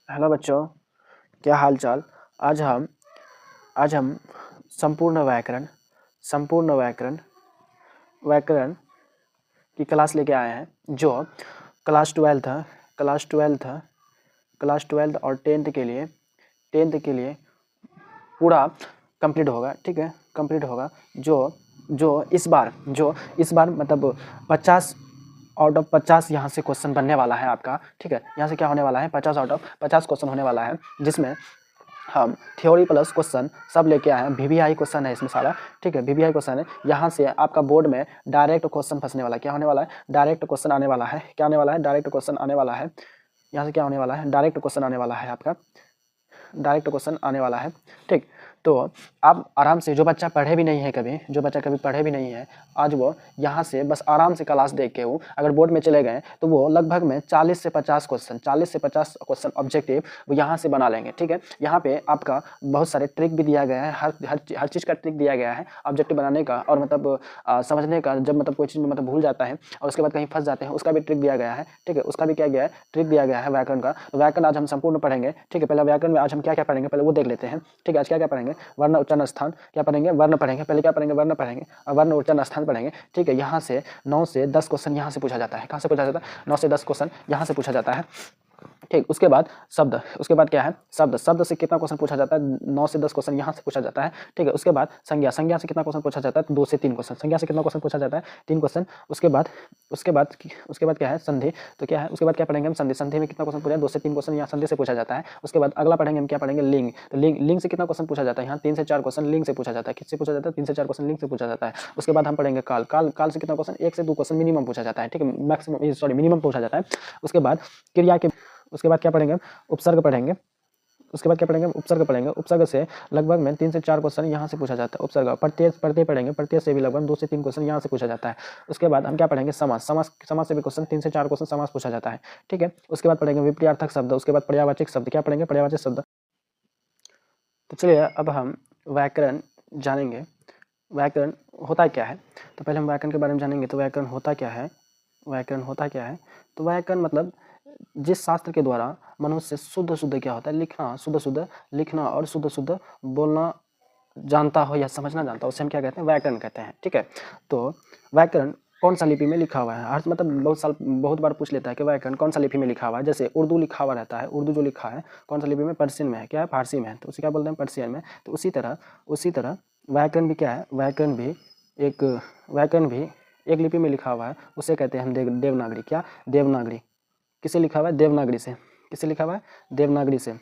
Hello बच्चों, क्या हाल चाल। आज हम संपूर्ण व्याकरण की क्लास लेके आए हैं जो क्लास ट्वेल्थ और टेंथ के लिए पूरा कंप्लीट होगा। ठीक है, कंप्लीट होगा। जो इस बार मतलब 50 आउट ऑफ 50 यहाँ से क्वेश्चन बनने वाला है आपका। ठीक है, यहाँ से क्या होने वाला है, 50 आउट ऑफ 50 क्वेश्चन होने वाला है, जिसमें हम थ्योरी प्लस क्वेश्चन सब लेके आए हैं। वीवीआई क्वेश्चन है इसमें सारा। ठीक है, वीवीआई क्वेश्चन है। यहाँ से आपका बोर्ड में डायरेक्ट क्वेश्चन फंसने वाला है। क्या होने वाला है, डायरेक्ट क्वेश्चन आने वाला है। क्या आने वाला है, डायरेक्ट क्वेश्चन आने वाला है। यहाँ से क्या होने वाला है, डायरेक्ट क्वेश्चन आने वाला है आपका, डायरेक्ट क्वेश्चन आने वाला है। ठीक, तो आप आराम से, जो बच्चा पढ़े भी नहीं है कभी पढ़े भी नहीं है, आज वो यहाँ से बस आराम से क्लास देख के वो अगर बोर्ड में चले गए तो वो लगभग में 40 से 50 क्वेश्चन ऑब्जेक्टिव वो यहाँ से बना लेंगे। ठीक है, यहाँ पे आपका बहुत सारे ट्रिक भी दिया गया है, हर चीज़ का ट्रिक दिया गया है ऑब्जेक्टिव बनाने का, और मतलब समझने का। जब मतलब कोई चीज़ में मतलब भूल जाता है और उसके बाद कहीं फंस जाते हैं, उसका भी ट्रिक दिया गया है। ठीक है, उसका भी क्या गया है, ट्रिक दिया गया है व्याकरण का। तो व्याकरण आज हम संपूर्ण पढ़ेंगे। ठीक है, पहले व्याकरण में आज हम क्या क्या पढ़ेंगे पहले वो देख लेते हैं। ठीक है, आज क्या क्या पढ़ेंगे, वर्ण उच्चारण स्थान क्या पढ़ेंगे, वर्ण पढ़ेंगे। पहले क्या पढ़ेंगे, वर्ण पढ़ेंगे और वर्ण उच्चारण स्थान पढ़ेंगे। ठीक है, यहाँ से 9 से 10 क्वेश्चन यहाँ से पूछा जाता है। कहाँ से पूछा जाता है, 9 से 10 क्वेश्चन यहाँ से पूछा जाता है। ठीक, उसके बाद शब्द, उसके बाद क्या है, शब्द से कितना क्वेश्चन पूछा जाता है, 9 से 10 क्वेश्चन यहाँ से पूछा जाता है। ठीक है, उसके बाद संज्ञा से कितना क्वेश्चन पूछा जाता है, 2 से 3 क्वेश्चन। संज्ञा से कितना क्वेश्चन पूछा जाता है, 3 क्वेश्चन। उसके बाद क्या है, संधि। तो क्या है, उसके बाद क्या पढ़ेंगे हम, संधि में कितना क्वेश्चन पूछा है, 2 से 3 क्वेश्चन यहाँ संधि से पूछा जाता है। उसके बाद अगला पढ़ेंगे हम, क्या पढ़ेंगे, लिंग। तो लिंग से कितना क्वेश्चन पूछा जाता है, यहाँ 3 से 4 क्वेश्चन लिंग से पूछा जाता है। किससे पूछा जाता है, 3 से 4 क्वेश्चन लिंग से पूछा जाता है। उसके बाद हम पढ़ेंगे काल से कितना क्वेश्चन, 1 से 2 क्वेश्चन मिनिमम पूछा जाता है। ठीक है, मिनिमम पूछा जाता है। उसके बाद क्रिया के, उसके बाद क्या पढ़ेंगे, उपसर्ग पढ़ेंगे। उसके बाद क्या पढ़ेंगे, उपसर्ग से लगभग में 3 से 4 क्वेश्चन यहाँ से पूछा जाता है। उपसर्ग प्रत्यय पढ़ेंगे, प्रत्यय से भी लगभग 2 से 3 क्वेश्चन यहाँ से पूछा जाता है। उसके बाद हम क्या पढ़ेंगे, समास से भी क्वेश्चन 3 से 4 क्वेश्चन समास पूछा जाता है। ठीक है, उसके बाद पढ़ेंगे विपरीतार्थक शब्द। उसके बाद पर्यायवाचक शब्द, क्या पढ़ेंगे, पर्यायवाचक शब्द। तो चलिए अब हम व्याकरण जानेंगे। व्याकरण होता क्या है, तो पहले हम व्याकरण के बारे में जानेंगे। तो व्याकरण होता क्या है, तो व्याकरण मतलब जिस शास्त्र के द्वारा मनुष्य शुद्ध क्या होता है, लिखना और शुद्ध बोलना जानता हो या समझना जानता हो, उसे हम क्या कहते हैं, व्याकरण कहते हैं। ठीक है, तो व्याकरण कौन सा लिपि में लिखा हुआ है, हर मतलब बहुत बार पूछ लेता है कि व्याकरण कौन सा लिपि में लिखा हुआ है। जैसे उर्दू लिखा हुआ रहता है, उर्दू जो लिखा है कौन सा लिपि में, पर्शियन में है। क्या है, फारसी में है, तो उसे क्या बोलते हैं, पर्शियन में। तो उसी तरह व्याकरण भी क्या है, व्याकरण भी एक लिपि में लिखा हुआ है, उसे कहते हैं हम देवनागरी। क्या, देवनागरी। किसे लिखा हुआ है, देवनागरी से। किसे लिखा हुआ है, देवनागरी से।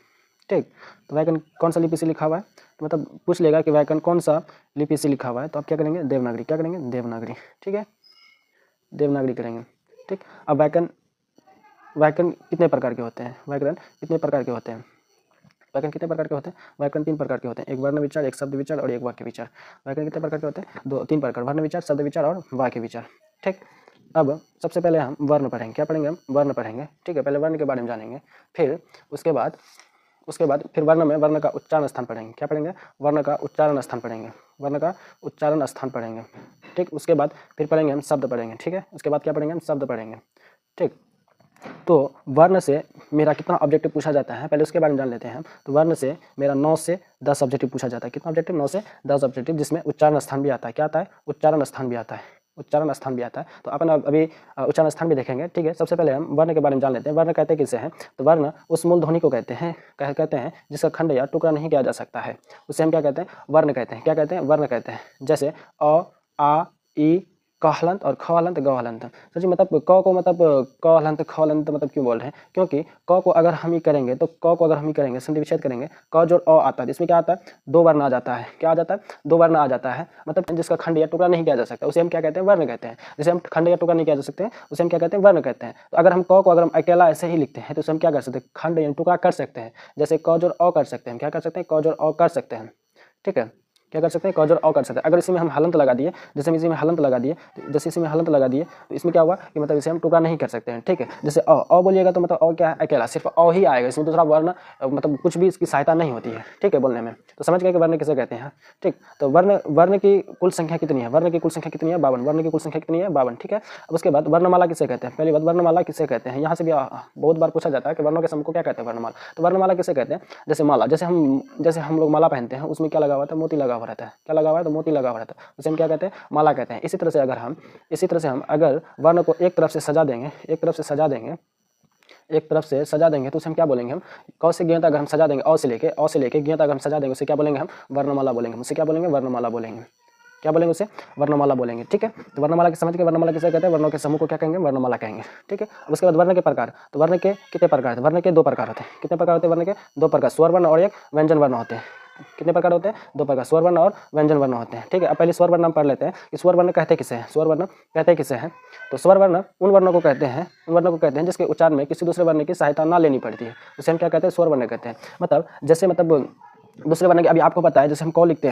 ठीक, तो व्याकरण कौन सा लिपि से लिखा हुआ है, तो मतलब पूछ लेगा कि व्याकरण कौन सा लिपि से लिखा हुआ है, तो आप क्या करेंगे, देवनागरी। क्या करेंगे, देवनागरी। ठीक है, देवनागरी करेंगे। ठीक, अब व्याकरण कितने प्रकार के होते हैं, व्याकरण कितने प्रकार के होते हैं, व्याकरण 3 प्रकार के होते हैं, एक वर्ण विचार, एक शब्द विचार और एक वाक्य विचार। व्याकरण कितने प्रकार के होते हैं, 3 प्रकार, वर्ण विचार, शब्द विचार और वाक्य विचार। ठीक, अब सबसे पहले हम वर्ण पढ़ेंगे। क्या पढ़ेंगे हम, वर्ण पढ़ेंगे। ठीक है, पहले वर्ण के बारे में जानेंगे, फिर उसके बाद फिर वर्ण का उच्चारण स्थान पढ़ेंगे। क्या पढ़ेंगे, वर्ण का उच्चारण स्थान पढ़ेंगे। ठीक, उसके बाद फिर पढ़ेंगे हम शब्द पढ़ेंगे। ठीक है, उसके बाद क्या पढ़ेंगे हम, शब्द पढ़ेंगे। ठीक, तो वर्ण से मेरा कितना ऑब्जेक्टिव पूछा जाता है, पहले उसके बारे में जान लेते हैं हम। तो वर्ण से मेरा 9 से 10 ऑब्जेक्टिव पूछा जाता है। कितना ऑब्जेक्टिव, 9 से 10 ऑब्जेक्टिव, जिसमें उच्चारण स्थान भी आता है। क्या आता है, उच्चारण स्थान भी आता है। तो अपन अभी उच्चारण स्थान भी देखेंगे। ठीक है, सबसे पहले हम वर्ण के बारे में जान लेते हैं। वर्ण कहते किसे हैं, तो वर्ण उस मूल ध्वनि को कहते हैं जिसका खंड या टुकड़ा नहीं किया जा सकता है, उसे हम क्या कहते हैं, वर्ण कहते हैं। क्या कहते हैं, वर्ण कहते हैं। जैसे अ, आ, ई, क हलंत और ख हलंत, ग हलंत। सोचिए, मतलब क को मतलब क हलंत ख हलंत मतलब क्यों बोल रहे हैं, क्योंकि क को अगर हम ही करेंगे संधि विच्छेद करेंगे, क जो अ आता है, इसमें क्या आता है, 2 वर्ण आ जाता है। क्या आ जाता है, 2 वर्ण आ जाता है, मतलब जिसका खंड या टुकड़ा नहीं किया जा सकता, उसे हम क्या कहते हैं, वर्ण कहते हैं। जैसे हम खंड या टुकड़ा नहीं किया जा सकते हैं, उसे हम क्या कहते हैं, वर्ण कहते हैं। तो अगर हम क को अगर हम अकेला ऐसे ही लिखते हैं तो उसे हम क्या कर सकते हैं, खंड या टुकड़ा कर सकते हैं। जैसे क जोड़ अ कर सकते हैं, क्या कर सकते हैं, क जोड़ अ कर सकते हैं। ठीक है, क्या कर सकते हैं, क जोड़ अ कर सकते हैं। अगर इसी में हम हलंत लगा दिए, जैसे हम इसी में हलंत लगा दिए, जैसे इसी में हलंत लगा दिए तो इसमें क्या हुआ कि मतलब इसे हम टुकड़ा नहीं कर सकते हैं, ठीक है। जैसे अ बोलिएगा तो मतलब अ क्या है, अकेला सिर्फ अ ही आएगा, इसमें दूसरा वर्ण मतलब कुछ भी इसकी सहायता नहीं होती है, ठीक है, बोलने में। तो समझ गए कि वर्ण किसे कहते हैं, ठीक। तो वर्ण की कुल संख्या कितनी है, वर्ण की कुल संख्या कितनी है, 52। वर्ण की कुल संख्या कितनी है, 52, ठीक है। अब उसके बाद वर्णमाला किसे कहते हैं, पहली बात वर्णमाला किसे कहते हैं, यहाँ से भी बहुत बार पूछा जाता है कि वर्णों के समूह को क्या कहते हैं, वर्णमाला। तो वर्णमाला किसे कहते हैं, जैसे माला, जैसे हम लोग माला पहनते हैं, उसमें क्या लगा हुआ था, मोती लगा हुआ रहता है, क्या लगा हुआ है, तो मोती लगा हुआ रहता है, उसे हम क्या कहते हैं, माला कहते हैं। इसी तरह से हम अगर वर्ण को एक तरफ से सजा देंगे, एक तरफ से सजा देंगे तो उसे हम क्या बोलेंगे, हम क से ज्ञ तक अगर हम सजा देंगे, अ से लेके ज्ञ तक अगर हम सजा देंगे, उसे क्या बोलेंगे, हम वर्णमाला बोलेंगे। उसे क्या बोलेंगे, वर्णमाला बोलेंगे। क्या बोलेंगे, उसे वर्णमाला बोलेंगे, ठीक है। तो वर्णमाला की समझ के, वर्णमाला किसे कहते हैं, वर्णों के समूह को क्या कहेंगे, वर्णमाला कहेंगे, ठीक है। अब उसके बाद वर्ण के प्रकार, तो वर्ण के कितने प्रकार होते हैं, वर्ण के 2 प्रकार होते हैं। कितने प्रकार होते हैं वर्ण के, 2 प्रकार, स्वर वर्ण और एक व्यंजन वर्ण होते हैं। कितने प्रकार होते हैं, 2 प्रकार, स्वर वर्ण और व्यंजन वर्ण होते हैं, ठीक है। अब पहले स्वर वर्ण हम पढ़ लेते हैं कि स्वर वर्ण कहते किसे हैं, स्वर वर्ण कहते किसे हैं। तो स्वर वर्ण उन वर्णों को कहते हैं जिसके उच्चारण में किसी दूसरे वर्ण की सहायता ना लेनी पड़ती है, उसे हम क्या कहते हैं, स्वर वर्ण कहते हैं। मतलब जैसे दूसरे वर्ण के, अभी आपको पता है, जैसे हम क लिखते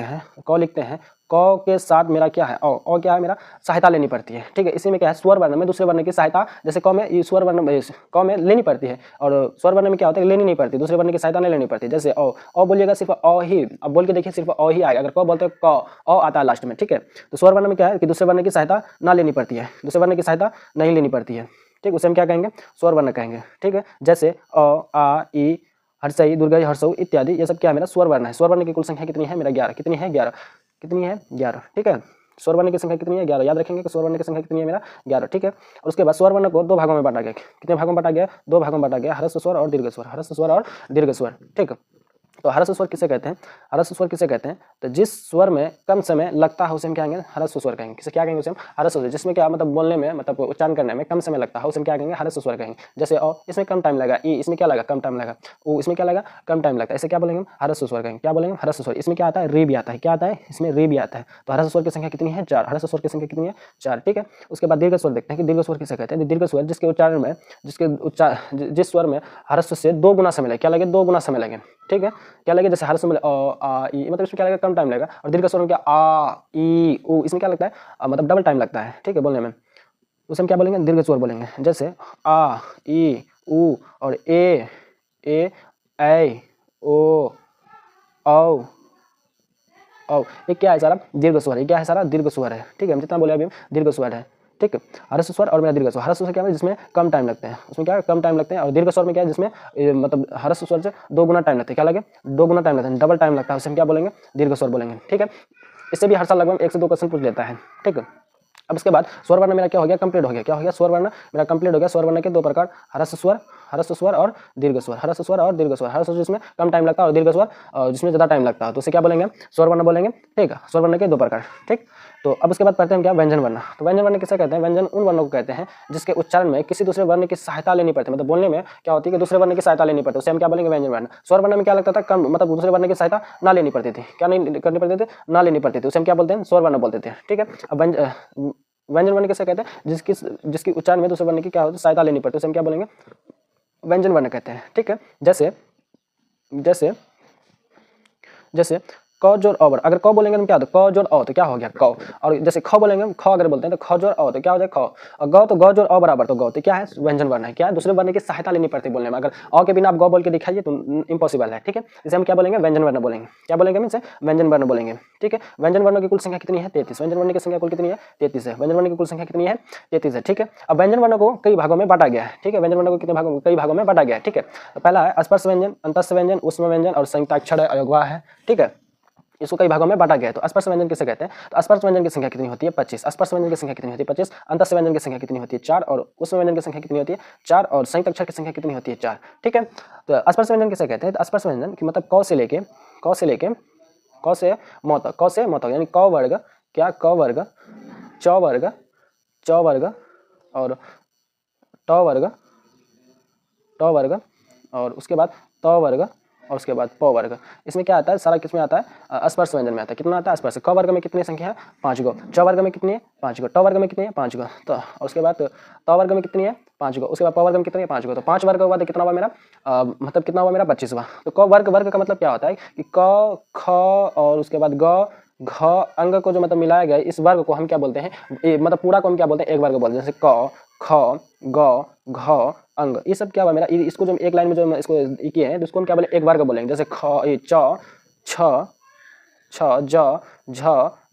हैं, क के साथ मेरा क्या है, अ क्या है, मेरा सहायता लेनी पड़ती है, ठीक है। इसी में क्या है, स्वर वर्ण में दूसरे वर्ण की सहायता, जैसे क में स्वर वर्ण क में लेनी पड़ती है, और स्वर वर्ण में क्या होता है, लेनी नहीं पड़ती, दूसरे वर्ण की सहायता नहीं लेनी पड़ती। जैसे अ बोलिएगा सिर्फ अ ही, अब बोल के देखिए सिर्फ अ ही आएगा। अगर क बोलते हो क, अ आता है लास्ट में, ठीक है। तो स्वर वर्ण में क्या है कि दूसरे वर्ण की सहायता ना लेनी पड़ती है, दूसरे वर्ण की सहायता नहीं लेनी पड़ती है, ठीक। उसे हम क्या कहेंगे, स्वर वर्ण कहेंगे, ठीक है। जैसे अ, आ, ई, हर्षई, दुर्गई, हर्षऊ इत्यादि, ये सब क्या है, मेरा स्वर वर्ण है। स्वर वर्ण की कुल संख्या कितनी है, मेरा 11। कितनी है, 11। कितनी है, 11, ठीक है। स्वर वर्ण की संख्या कितनी है, 11। याद रखेंगे कि स्वर वर्ण की संख्या कितनी है, मेरा 11, ठीक है। और उसके बाद स्वर वर्ण को 2 भागों में बांटा गया। कितने भागों में बांटा गया, 2 भागों में बांटा गया, ह्रस्व स्वर और दीर्घ स्वर, ह्रस्व स्वर और दीर्घ स्वर, ठीक। तो ह्रस्व स्वर किसे कहते हैं, ह्रस्व स्वर किसे कहते हैं, तो जिस स्वर में कम समय लगता है उसे हम क्या कहेंगे, ह्रस्व स्वर कहेंगे। किसे क्या कहेंगे, उसे हम ह्रस्व स्वर, जिसमें क्या मतलब बोलने में, मतलब उच्चारण करने में कम समय लगता है, उसे हम क्या कहेंगे, ह्रस्व स्वर कहेंगे। जैसे अ, इसमें कम टाइम लगा, ई, इसमें क्या लगा, कम टाइम लगा, उ, इसमें क्या लगा, कम टाइम लगता है, इसे क्या बोलेंगे, हम ह्रस्व स्वर कहेंगे। क्या बोलेंगे, ह्रस्व स्वर। इसमें क्या आता है, रे भी आता है, क्या आता है, इसमें रे भी आता है। तो ह्रस्व स्वर की संख्या कितनी है, 4। ह्रस्व स्वर की संख्या कितनी है, 4, ठीक है। उसके बाद दीर्घ स्वर देखते हैं कि दीर्घ स्वर किसे कहते हैं। दीर्घ स्वर जिसके उच्चारण में, जिस स्वर में ह्रस्व से 2 गुना समय लगे, क्या लगे, 2 गुना समय लगे, ठीक है। क्या लगे, जैसे ह्रस्व में अ, आ, ई, मतलब इसमें क्या लगेगा, कम टाइम लगेगा। और दीर्घ स्वर में क्या, आ, ई, उ, इसमें क्या लगता है, मतलब डबल टाइम लगता है, ठीक है, बोलने में। उसे हम क्या बोलेंगे, दीर्घ स्वर बोलेंगे। जैसे आ, ई, उ और ए, ऐ, ओ, औ, ये क्या है सारा, दीर्घ स्वर। ये क्या है, सारा दीर्घ स्वर है, ठीक है। हम जितना बोले अभी दीर्घ स्वर है, ठीक है। ह्रस्व स्वर और मेरा दीर्घ स्वर। ह्रस्व स्वर क्या है, जिसमें कम टाइम लगते हैं, उसमें क्या है, कम टाइम लगते हैं। और दीर्घ स्वर में क्या है, जिसमें मतलब ह्रस्व स्वर से 2 गुना टाइम लगता है, क्या लगे, 2 गुना टाइम लगता है, डबल टाइम लगता है, उसे हम क्या बोलेंगे, दीर्घ स्वर बोलेंगे, ठीक है। इससे भी हर साल लगभग 1 से 2 क्वेश्चन पूछ लेता है, ठीक है। अब उसके बाद स्वर वर्ण मेरा क्या हो गया, कंप्लीट हो गया। क्या हो गया, स्वर वर्ण मेरा कंप्लीट हो गया। स्वर वर्ण के 2 प्रकार, ह्रस्व स्वर और दीर्घ स्वर, ह्रस्व स्वर और दीर्घ स्वर। ह्रस्व स्वर जिसमें कम टाइम लगता है और दीर्घ स्वर जिसमें ज़्यादा टाइम लगता है, तो उसे क्या बोलेंगे, स्वर वर्ण बोलेंगे, ठीक है। स्वर वर्ण के 2 प्रकार, ठीक। तो अब उसके बाद पढ़ते हैं क्या, व्यंजन वर्ण। तो व्यंजन वर्ण किसे कहते हैं, व्यंजन उन वर्णों को कहते हैं जिसके उच्चारण में किसी दूसरे वर्ण की सहायता लेनी पड़ती है, मतलब बोलने में क्या होती है कि दूसरे वर्ण की सहायता लेनी पड़ती है, उसे हम क्या बोलेंगे, व्यंजन वर्ण। स्वर वर्ण में क्या लगता था, कम मतलब दूसरे वर्ण की सहायता ना लेनी पड़ती थी, क्या नहीं करनी पड़ती थी, ना लेनी पड़ती थी, उसे हम क्या बोलते हैं, स्वर वर्ण बोलते थे, ठीक है। अब व्यंजन वर्ण किसे कहते हैं, जिसकी उच्चारण में दूसरे वर्ण की क्या होती है, सहायता लेनी पड़ती है, उसे हम क्या बोलेंगे, व्यंजन वर्ण कहते हैं, ठीक है। जैसे क जोड़ अ, अगर क बोलेंगे तो क्या होता है, क जोड़ अ तो क्या हो गया, क। और जैसे ख बोलेंगे, ख अगर बोलते हैं तो ख जोड़ अ तो क्या हो जाए, ख। और ग तो ग जोड़ अ बराबर, तो ग तो क्या है, व्यंजन वर्ण है। क्या है, दूसरे वर्ण की सहायता लेनी पड़ती है बोलने में। अगर अ के बिना आप ग बोल के दिखाइए तो इम्पॉसिबल है, ठीक है। इसे हम क्या बोलेंगे, व्यंजन वर्ण बोलेंगे। क्या बोलेंगे, मीन से व्यंजन वर्ण बोलेंगे, ठीक है। व्यंजन वर्णों की कुल संख्या कितनी है, 33। व्यंजन वर्ण की संख्या कुल कितनी है, 33 है। व्यंजन वर्ण की कुल संख्या कितनी है, 33 है, ठीक है। अब व्यंजन वर्णों को कई भागों में बांटा गया है, ठीक है। व्यंजन वर्णों को कितने भागों में, कई भागों में बांटा गया है, ठीक है। तो पहला है स्पर्श व्यंजन, अंतस्थ व्यंजन, ऊष्म व्यंजन और संयुक्ताक्षर अयोगवा है, ठीक है। इसको कई भागों में बांटा गया है। तो स्पर्श व्यंजन किसे कहते हैं, तो स्पर्श व्यंजन की संख्या कितनी होती है, 25। स्पर्श व्यंजन की संख्या कितनी होती है, 25। अंतस्थ व्यंजन की संख्या कितनी होती है, 4। और ऊष्म व्यंजन की संख्या कितनी होती है, 4। और संयुक्त अक्षर की संख्या कितनी होती है, 4, ठीक है। तो स्पर्श व्यंजन किसे कहते हैं, तो स्पर्श व्यंजन की मतलब क से लेके क से म तक, यानी क वर्ग, क्या, क वर्ग, च वर्ग, और ट वर्ग और उसके बाद त वर्ग और उसके बाद प वर्ग। इसमें क्या आता है, सारा किसमें आता है, स्पर्श व्यंजन में आता है। कितना आता है, स्पर्श। क वर्ग में कितनी संख्या है, 5 गो। च वर्ग में कितनी है, 5 गो। ट वर्ग में कितनी है, 5 गो। तो उसके बाद त वर्ग में कितनी है, 5 गो। उसके बाद प वर्ग में कितनी है, 5 गो। तो 5 वर्ग के बाद कितना हुआ मेरा, मतलब कितना हुआ मेरा, 25वां। तो क वर्ग का मतलब क्या होता है कि क, ख और उसके बाद ग, घ अंग को जो मतलब मिलाया गया है, इस वर्ग को हम क्या बोलते हैं, मतलब पूरा को हम क्या बोलते हैं, एक वर्ग बोलते हैं। जैसे क ख ग घ अंग, ये सब क्या हुआ मेरा, इसको जो एक लाइन में जो हम इसको किए हैं तो उसको हम क्या बोले, एक वर्ग बोलेंगे। जैसे च छ छ ज झ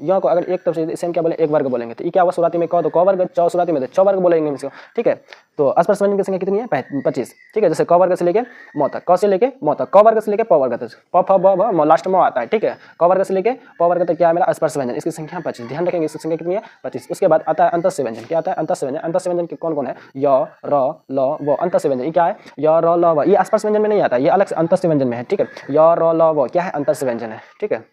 य को अगर एक तरफ से इसे हम क्या बोले, एक वर्ग बोलेंगे। तो ये क्या हुआ, शुरुआती में क तो क वर्ग, च शुरुआती में तो च वर्ग बोलेंगे इसको, ठीक है। तो स्पर्श व्यंजन की संख्या कितनी है, 25, ठीक है। जैसे क वर्ग से लेके म तक, क से लेके म तक, क वर्ग से लेके प वर्ग तक, प फ ब भ म लास्ट में आता है, ठीक है। क वर्ग से लेके प वर्ग तक क्या है मेरा, स्पर्श व्यंजन, इसकी संख्या 25, ध्यान रखेंगे इसकी संख्या कितनी है, 25। उसके बाद आता है अंतस्य व्यंजन, क्या आता है, अंतस्य व्यंजन। अंतस्य व्यंजन के कौन कौन है, य र ल व। अंतस्य व्यंजन ये क्या है, य र ल व, ये स्पर्श व्यंजन में नहीं आता, ये अलग से अंतस्य व्यंजन में है, ठीक है। य र ल व क्या है, अंतस्य व्यंजन है, ठीक है।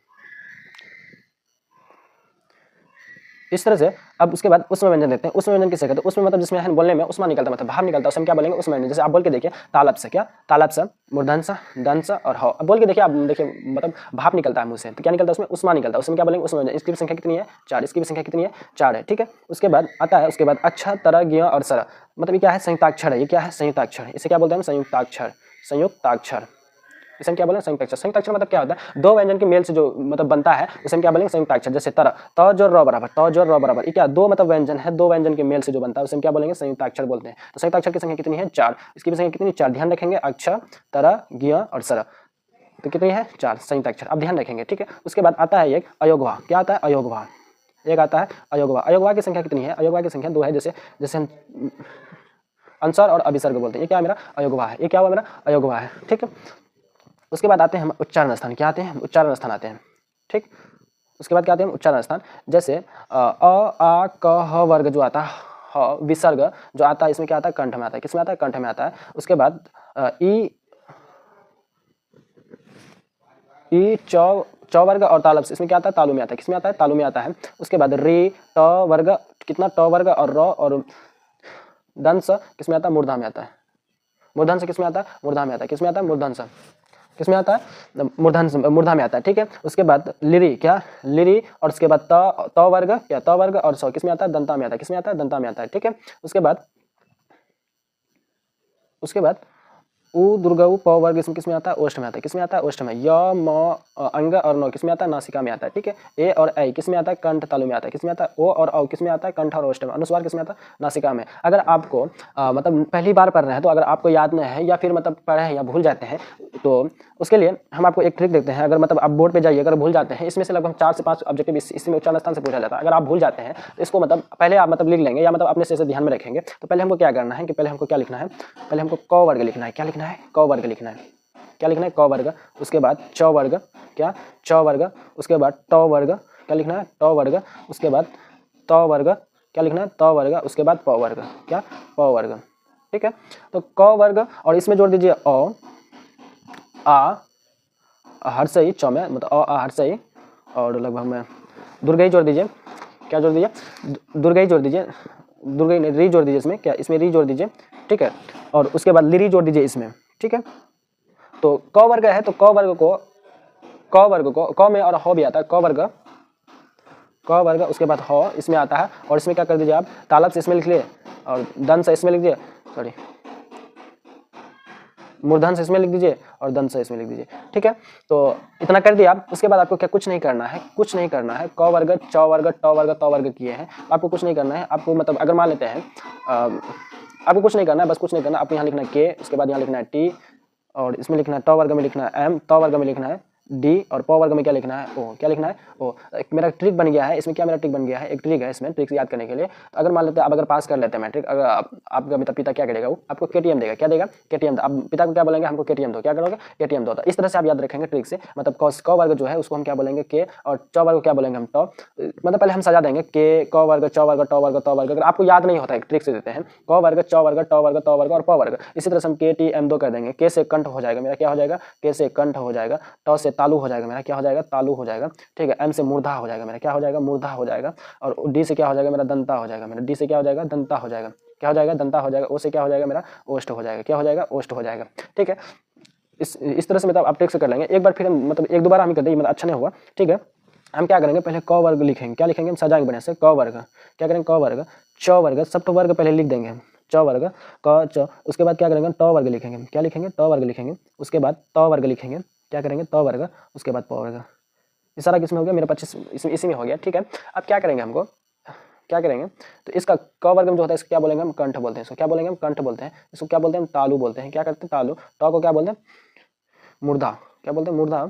इस तरह से अब उसके बाद उसमें व्यंजन देते हैं। उसमें व्यंजन किसे कहते हैं, उसमें मतलब जिसमें बोलने में उष्मा निकलता है, मतलब भाप निकलता है, उसे हम क्या बोलेंगे, उसमें व्यंजन। जैसे आप बोल के देखिए, तालब से क्या, तालब से मूर्धन सा दन सा और ह, अब बोल के देखिए आप, देखिए मतलब भाप निकलता है मुंह से, तो क्या निकलता है उसमें, उष्मा निकलता है, उसमें क्या बोलेंगे, उसमें व्यंजन। इसकी भी संख्या कितनी है, 4, इसकी भी संख्या कितनी है, 4 है, ठीक है। उसके बाद आता है, उसके बाद अक्षर तरह ज्ञ और सर, मतलब ये क्या है, संयुक्ताक्षर है, ये क्या है, संयुक्ताक्षर। इसे क्या बोलते हैं हम, संयुक्ताक्षर, संयुक्ताक्षर। इसे हम क्या बोलेंगे, संयुक्ताक्षर। संयुक्ताक्षर मतलब क्या होता है, दो व्यंजन के मेल से जो मतलब बनता है उसे हम क्या बोलेंगे, संयुक्ताक्षर। जैसे तर, त जो र बराबर, त जो र बराबर, ये क्या, दो मतलब व्यंजन है, दो व्यंजन के मेल से जो बनता है उसे हम क्या बोलेंगे, संयुक्ताक्षर बोलते हैं। तो संयुक्ताक्षर की संख्या कितनी है, 4, इसकी भी संख्या कितनी, 4, ध्यान रखेंगे, अक्षर तर ज्ञ और सर, तो कितनी है, 4 संयुक्ताक्षर, अब ध्यान रखेंगे, ठीक है। उसके बाद आता है एक अयोगवा, क्या आता है, अयोगवा, एक आता है अयोगवा। अयोगवा की संख्या कितनी है, अयोगवा की संख्या 2 है। जैसे जैसे हम अंसर और अभिसर्ग बोलते हैं, ये क्या है मेरा, अयोगवा है, ये क्या हुआ मेरा, अयोगवा है, ठीक है। उसके बाद आते हैं हम उच्चारण स्थान, क्या आते हैं, उच्चारण स्थान आते हैं, ठीक। उसके बाद क्या आते हैं, उच्चारण स्थान। जैसे अ आ क ह वर्ग जो आता है, ह विसर्ग जो आता है इसमें क्या आता है, कंठ में आता है, किसमें आता है, कंठ में आता है। उसके बाद ई च वर्ग और तालब से इसमें क्या आता है, तालु में आता है, किसमें आता है, तालु में आता है। उसके बाद रे ट वर्ग, कितना, ट वर्ग और र और दंस किसमें आता है, मूर्धा में आता है। मूर्धन से किसमें आता है, मूर्धा में आता है, किसमें आता है, मूर्धन से, किसमें आता है, मूर्धन से, मूर्धा में आता है, ठीक है। उसके बाद लिरी, क्या, लिरी, और उसके बाद त वर्ग, क्या, त वर्ग और स किसमें आता है, दंता में आता है, किसमें आता है, दंता में आता है, ठीक है। उसके बाद उ दुर्गऊ प वर्ग इसमें किसमें आता है, ओष्ठ में आता है, किसमें आता है, ओष्ठ में। य म अंग और न किसमें आता है, नासिका में आता है, ठीक है। ए और ऐ किसमें आता है, कंठ तालु में आता है, किसमें आता है। ओ और औ किसमें आता है, कंठ और ओष्ठ में। अनुस्वार किसमें आता है, नासिका में। अगर आपको मतलब पहली बार पढ़ रहे हैं तो अगर आपको याद नहीं है या फिर मतलब पढ़े हैं या भूल जाते हैं तो उसके लिए हम आपको एक ट्रिक देखते हैं। अगर मतलब आप बोर्ड पे जाइए, अगर भूल जाते हैं, इसमें से लगभग 4 से 5 ऑब्जेक्टिव इसमें उच्चारण स्थान से पूछा जाता है। अगर आप भूल जाते हैं तो इसको मतलब पहले आप मतलब लिख लेंगे या मतलब अपने से ध्यान में रखेंगे। तो पहले हमको क्या करना है कि पहले हमको क्या लिखना है, पहले हमको क वर्ग लिखना है, क्या लिखना है, क वर्ग लिखना है, क्या लिखना है, क वर्ग। उसके बाद च वर्ग, क्या, च वर्ग। उसके बाद ट वर्ग, क्या लिखना है, ट वर्ग। उसके बाद त वर्ग, क्या लिखना है, त वर्ग। उसके बाद प वर्ग, क्या, प वर्ग, ठीक है। तो क वर्ग और इसमें जोड़ दीजिए अ आ हर्षई, च में मतलब अ आ हर्षई, और लगभग में दुर्गई जोड़ दीजिए, क्या जोड़ दीजिए, दुर्गई जोड़ दीजिए, दुर्गई नहीं, री जोड़ दीजिए इसमें, क्या, इसमें री जोड़ दीजिए, ठीक है। और उसके बाद लिरी जोड़ दीजिए इसमें, ठीक है। तो क वर्ग है तो क वर्ग को, क वर्ग को, क में और ह भी आता है, क वर्ग, क वर्ग। उसके बाद ह इसमें आता है और इसमें क्या कर दीजिए आप, तालब से इसमें लिख लिए और दन से इसमें लिख दिए, सॉरी मूर्धन से इसमें लिख दीजिए और दंत से इसमें लिख दीजिए, ठीक है। तो इतना कर दिया आप। उसके बाद आपको क्या, कुछ नहीं करना है, कुछ नहीं करना है। क वर्ग, च वर्ग, ट वर्ग, त वर्ग किए हैं, आपको कुछ नहीं करना है। आपको मतलब अगर मान लेते हैं आपको कुछ नहीं करना है, बस कुछ नहीं करना। आपको यहाँ लिखना है के, उसके बाद यहाँ लिखना है टी, और इसमें लिखना है ट वर्ग में लिखना है एम, त वर्ग में लिखना है डी, और प वर्ग में क्या लिखना है, ओ, क्या लिखना है, ओ। एक मेरा ट्रिक बन गया है इसमें, क्या मेरा ट्रिक बन गया है, एक ट्रिक है इसमें, ट्रिक याद करने के लिए। तो अगर मान लेते हैं आप अगर पास कर लेते हैं मैट्रिक, अगर आपका पिता क्या करेगा, वो आपको केटीएम देगा, क्या देगा, केटीएम। आप पिता को क्या बोलेंगे, हमको केटीएम दो, क्या करोगे, केटीएम दो। तो इस तरह से आप याद रखेंगे ट्रिक से। मतलब क वर्ग जो है उसको हम क्या बोलेंगे, के, और च वर्ग को क्या बोलेंगे हम, ट। मतलब पहले हम सजा देंगे के, क वर्ग, च वर्ग, ट वर्ग, त वर्ग। अगर आपको याद नहीं होता है, ट्रिक से देते हैं, क वर्ग, च वर्ग, ट वर्ग, त वर्ग और प वर्ग। इसी तरह से हम के टी एम 2 कर देंगे। के से कंठ हो जाएगा मेरा, क्या हो जाएगा, के से कंठ हो जाएगा। ट से तालु हो जाएगा मेरा, क्या हो जाएगा, तालु हो जाएगा, ठीक है। एम से मूर्धा हो जाएगा मेरा, क्या हो जाएगा, मूर्धा हो जाएगा। और डी से क्या हो जाएगा मेरा, दंता हो जाएगा मेरा, डी से क्या हो जाएगा, दंता हो जाएगा, क्या हो जाएगा, दंता हो जाएगा। ओ से क्या हो जाएगा मेरा, ओष्ठ हो जाएगा, क्या हो जाएगा, ओष्ठ हो जाएगा, ठीक है। इस तरह से मतलब आप ट्रिक से कर लेंगे। एक बार फिर हम मतलब एक दो बार हम कर देंगे, मतलब अच्छा नहीं हुआ, ठीक है। हम क्या करेंगे, पहले क वर्ग लिखेंगे, क्या लिखेंगे, हम सजाएंगे बढ़िया से, क वर्ग, क्या करेंगे, क वर्ग, च वर्ग, सब तो वर्ग पहले लिख देंगे हम, च वर्ग, क च। उसके बाद क्या करेंगे, ट वर्ग लिखेंगे, क्या लिखेंगे, ट वर्ग लिखेंगे। उसके बाद त वर्ग लिखेंगे, क्या करेंगे, त वर्ग। उसके बाद प वर्ग, ये सारा किसमें हो गया मेरा 25 इसी में हो गया, ठीक है। अब क्या करेंगे, हमको क्या करेंगे, तो इसका क वर्ग में जो होता है इसको क्या बोलेंगे हम, कंठ बोलते हैं। इसको क्या बोलेंगे हम, कंठ बोलते हैं। इसको क्या बोलते हैं हम, तालु बोलते हैं। क्या करते हैं, तालु। ट को क्या बोलते हैं, मूर्धा। क्या बोलते हैं, मूर्धा,